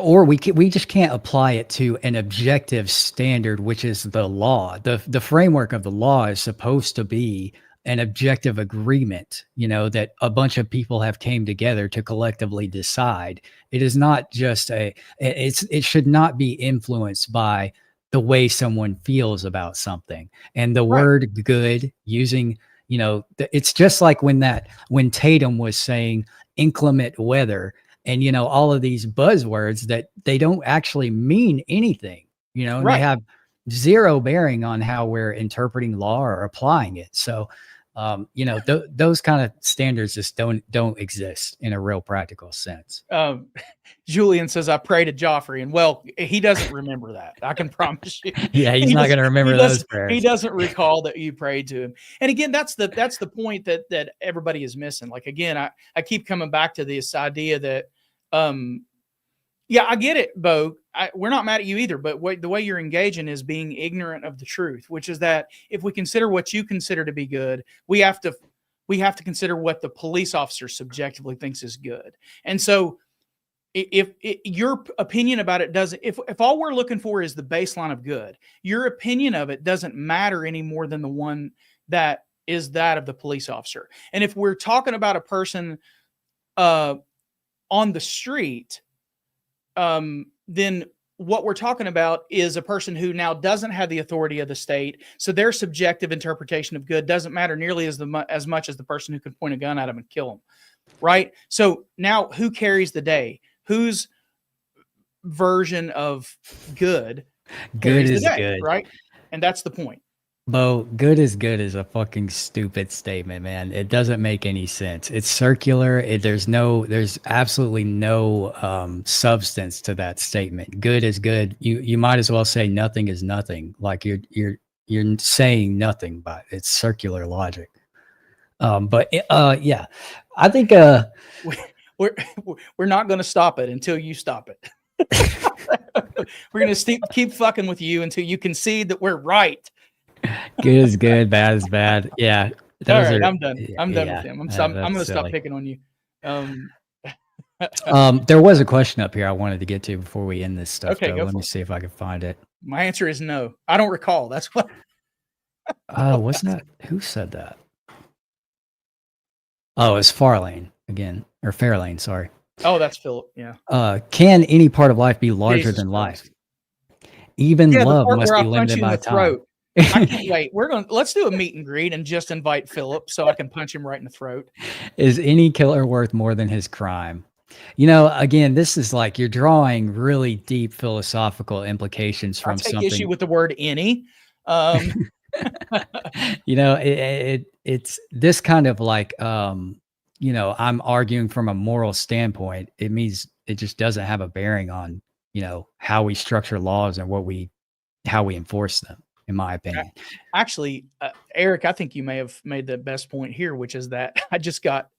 or we just can't apply it to an objective standard, which is the law. The framework of the law is supposed to be an objective agreement, that a bunch of people have came together to collectively decide. It is not just it should not be influenced by the way someone feels about something. And the Right. word good using, it's just like when Tatum was saying inclement weather, and all of these buzzwords that they don't actually mean anything, and they Right. have zero bearing on how we're interpreting law or applying it. So those kind of standards just don't exist in a real practical sense. Julian says, I pray to Joffrey, and well, he doesn't remember that. I can promise you. Yeah, he's not going to remember those prayers. He doesn't recall that you prayed to him. And again, that's the point that everybody is missing. Like, again, I keep coming back to this idea that, yeah, I get it, Bo. We're not mad at you either, but the way you're engaging is being ignorant of the truth, which is that if we consider what you consider to be good, we have to consider what the police officer subjectively thinks is good. And so if your opinion about it doesn't, if all we're looking for is the baseline of good, your opinion of it doesn't matter any more than the one that is that of the police officer. And if we're talking about a person on the street, then what we're talking about is a person who now doesn't have the authority of the state. So their subjective interpretation of good doesn't matter nearly as much as the person who could point a gun at him and kill him. Right. So now who carries the day? Whose version of good is the day, good, right? And that's the point. Bo, good is a fucking stupid statement, man. It doesn't make any sense. It's circular. There's absolutely no substance to that statement. Good is good. You might as well say nothing is nothing. Like you're saying nothing, but it's circular logic. Yeah, I think we're not going to stop it until you stop it. We're going to keep fucking with you until you concede that we're right. Good is good, bad is bad. Yeah. All right, I'm done. I'm done with him. I'm going to stop picking on you. There was a question up here I wanted to get to before we end this stuff. Okay, Let me see if I can find it. My answer is no. I don't recall. That's what. Wasn't that who said that? Oh, it's Farlane again, or Fairlane. Sorry. Oh, that's Philip. Yeah. Can any part of life be larger than life? Even love must be limited by time. I can't wait. Let's do a meet and greet and just invite Philip so I can punch him right in the throat. Is any killer worth more than his crime? Again, this is like you're drawing really deep philosophical implications from something. I take issue with the word any. It's this kind of like, I'm arguing from a moral standpoint. It means it just doesn't have a bearing on, how we structure laws and how we enforce them, in my opinion. Actually, Eric, I think you may have made the best point here, which is that I just got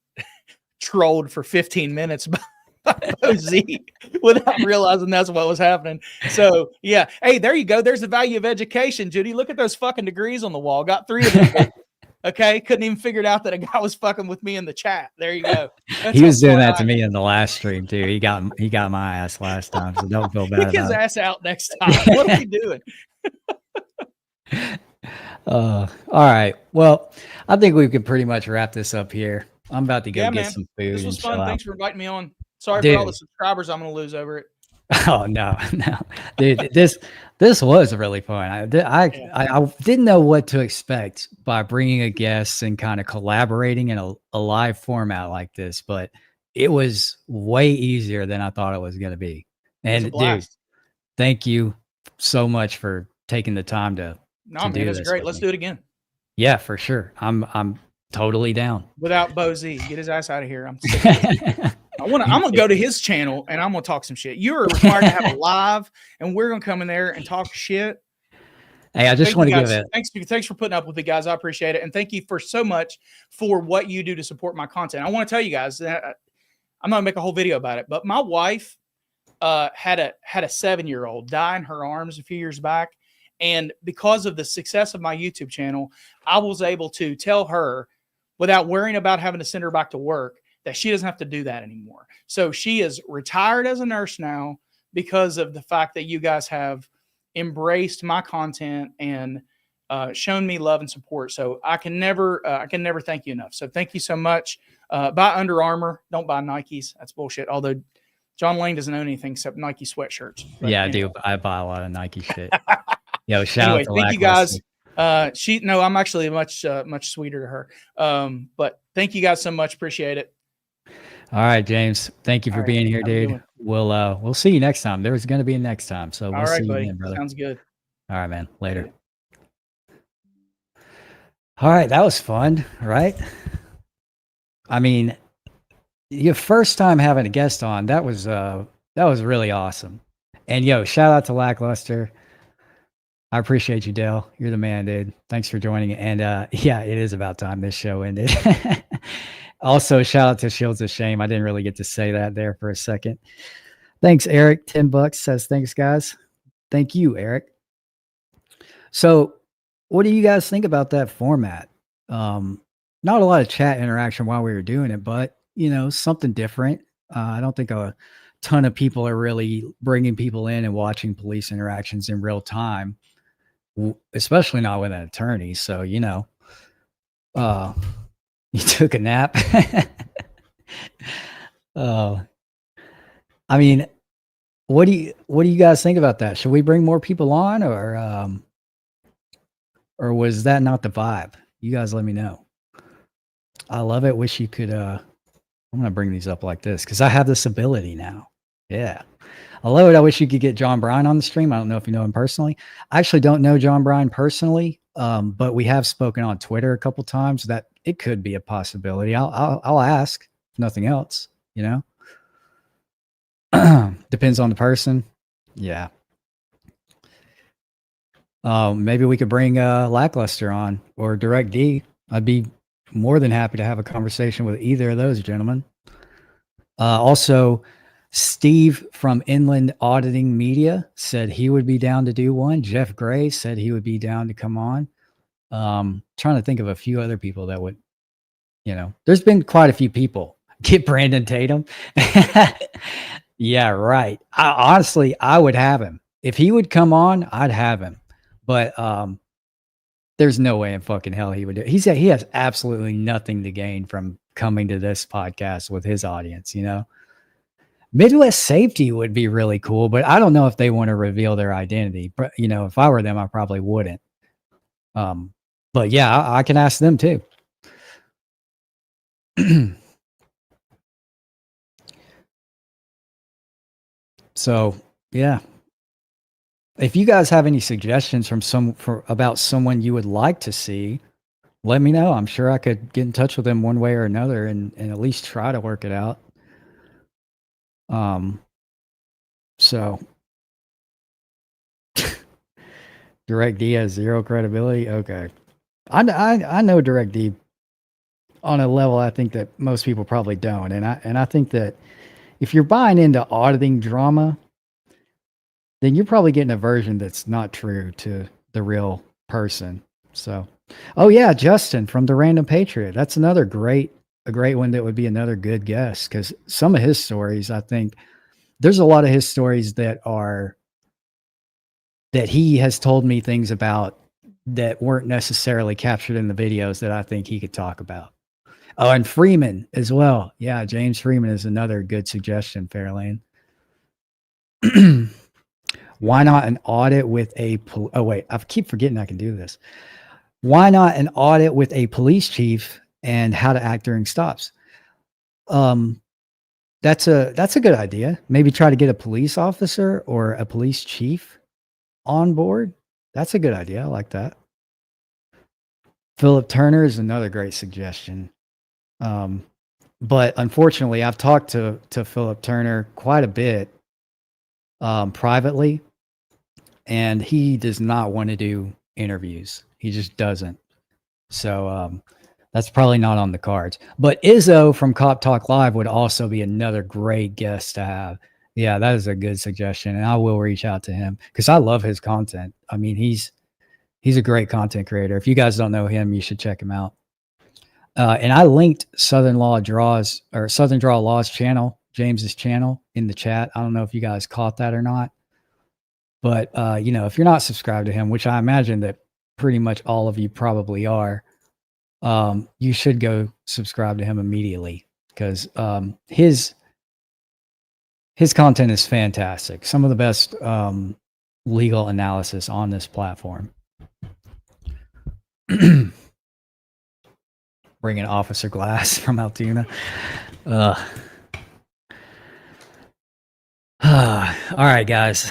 trolled for 15 minutes by OZ without realizing that's what was happening. So yeah. Hey, there you go. There's the value of education, Judy. Look at those fucking degrees on the wall. Got 3 of them. Okay. Couldn't even figure it out that a guy was fucking with me in the chat. There you go. He was doing that to me in the last stream too. He got my ass last time. So don't feel bad. Kick his ass out next time. What are we doing? All right. Well, I think we could pretty much wrap this up here. I'm about to go get some food. This was fun. Thanks for inviting me on. Sorry Dude. for all the subscribers I'm going to lose over it. Oh no, dude, this was really fun. I didn't know what to expect by bringing a guest and kind of collaborating in a live format like this, but it was way easier than I thought it was going to be. And dude, thank you so much for taking the time to. No, man, it's great. Let's do it again. Yeah, for sure. I'm totally down. Without Bo Z, get his ass out of here. I'm sick of it. I'm gonna go to his channel and I'm gonna talk some shit. You are required to have a live, and we're gonna come in there and talk shit. Hey, I just want to give it. Thanks for putting up with me, guys. I appreciate it, and thank you for so much for what you do to support my content. I want to tell you guys that I'm not gonna make a whole video about it, but my wife had a 7-year-old die in her arms a few years back. And because of the success of my YouTube channel, I was able to tell her without worrying about having to send her back to work that she doesn't have to do that anymore. So she is retired as a nurse now because of the fact that you guys have embraced my content and shown me love and support. So I can never thank you enough. So thank you so much. Buy Under Armour. Don't buy Nikes. That's bullshit. Although John Lane doesn't own anything except Nike sweatshirts. But yeah, anyway. I do. I buy a lot of Nike shit. Yo, shout Anyway, out to thank you Lackluster. guys. I'm actually much sweeter to her. But thank you guys so much. Appreciate it. All right, James. Thank you for being here, dude. We'll see you next time. There's going to be a next time. So we'll see you then, brother. Sounds good. All right, man. Later. All right, that was fun, right? I mean, your first time having a guest on, that was really awesome. And yo, shout out to Lackluster. I appreciate you, Dale. You're the man, dude. Thanks for joining. And yeah, it is about time this show ended. Also, shout out to Shields of Shame. I didn't really get to say that there for a second. Thanks, Eric. $10 says thanks, guys. Thank you, Eric. So, what do you guys think about that format? Not a lot of chat interaction while we were doing it, but something different. I don't think a ton of people are really bringing people in and watching police interactions in real time, especially not with an attorney. So, you took a nap. I mean, what do you guys think about that? Should we bring more people on, or was that not the vibe? You guys let me know. I love it. Wish you could. I'm gonna bring these up like this because I have this ability now. Yeah, I love it. I wish you could get John Bryan on the stream. I don't know if you know him personally. I actually don't know John Bryan personally, but we have spoken on Twitter a couple times. That it could be a possibility. I'll ask. If nothing else, depends on the person. Yeah. Maybe we could bring Lackluster on or Direct D. I'd be more than happy to have a conversation with either of those gentlemen. Also, Steve from Inland Auditing Media said he would be down to do one. Jeff Gray said he would be down to come on. Trying to think of a few other people that would, there's been quite a few people. Get Brandon Tatum. Yeah, right. Honestly, I would have him. If he would come on, I'd have him. But there's no way in fucking hell he would do it. He has absolutely nothing to gain from coming to this podcast with his audience, Midwest Safety would be really cool, but I don't know if they want to reveal their identity. But if I were them, I probably wouldn't. But yeah, I can ask them too. So yeah. If you guys have any suggestions about someone you would like to see, let me know. I'm sure I could get in touch with them one way or another and at least try to work it out. So Direct D has zero credibility. Okay. I know Direct D on a level I think that most people probably don't. And I think that if you're buying into auditing drama, then you're probably getting a version that's not true to the real person. So, oh yeah, Justin from the Random Patriot. That's a great one that would be another good guess, because some of his stories, I think there's a lot of his stories that he has told me things about that weren't necessarily captured in the videos that I think he could talk about. Oh, and Freeman as well. Yeah, James Freeman is another good suggestion, Fairlane. Why not an audit with I keep forgetting I can do this. Why not an audit with a police chief and how to act during stops? That's a good idea. Maybe try to get a police officer or a police chief on board. That's a good idea. I like that. Philip Turner is another great suggestion. But unfortunately, I've talked to Philip Turner quite a bit privately, and he does not want to do interviews. He just doesn't. So that's probably not on the cards. But Izzo from Cop Talk Live would also be another great guest to have. Yeah, that is a good suggestion, and I will reach out to him because I love his content. I mean, he's a great content creator. If you guys don't know him, you should check him out. And I linked Southern Draw Law's channel, James's channel, in the chat. I don't know if you guys caught that or not, but you know, if you're not subscribed to him, which I imagine that pretty much all of you probably are, you should go subscribe to him immediately because his content is fantastic. Some of the best legal analysis on this platform. Bringing Officer Glass from Altoona. All right, guys.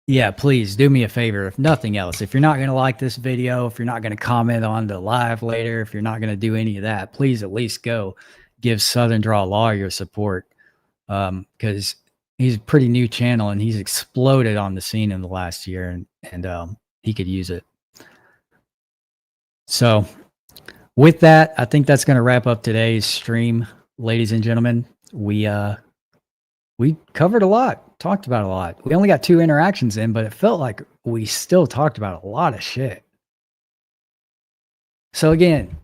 Yeah, please do me a favor. If nothing else, if you're not going to like this video, if you're not going to comment on the live later, if you're not going to do any of that, please at least go give Southern Draw Law your support. Because he's a pretty new channel and he's exploded on the scene in the last year, and he could use it. So with that, I think that's going to wrap up today's stream, ladies and gentlemen. We covered a lot, talked about a lot. We only got 2 interactions in, but it felt like we still talked about a lot of shit. So again,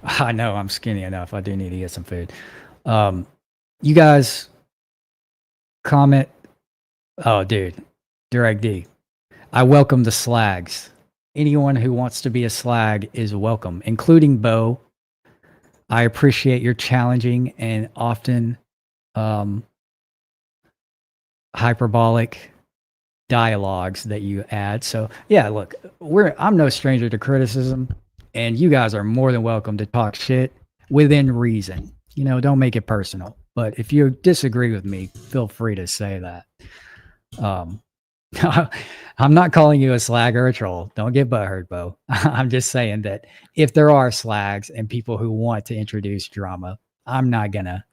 I know I'm skinny enough. I do need to get some food. You guys comment. Oh, dude, Direct D. I welcome the slags. Anyone who wants to be a slag is welcome, including Bo. I appreciate your challenging and often hyperbolic dialogues that you add. So yeah, look, I'm no stranger to criticism, and you guys are more than welcome to talk shit within reason. You know, don't make it personal. But if you disagree with me, feel free to say that. I'm not calling you a slag or a troll. Don't get butthurt, Bo. I'm just saying that if there are slags and people who want to introduce drama, I'm not gonna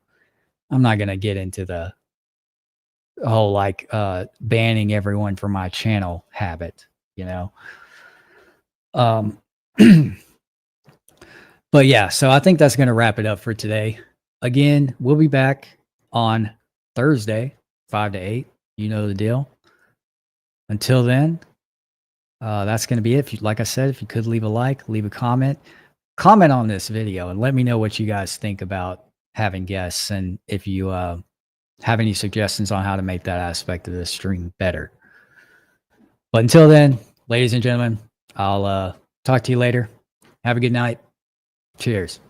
get into the whole like banning everyone from my channel habit, you know. But yeah, so I think that's gonna wrap it up for today. Again, we'll be back on Thursday, 5 to 8. You know the deal. Until then, that's going to be it. Like I said, if you could leave a like, leave a comment on this video, and let me know what you guys think about having guests, and if you have any suggestions on how to make that aspect of the stream better. But until then, ladies and gentlemen, I'll talk to you later. Have a good night. Cheers.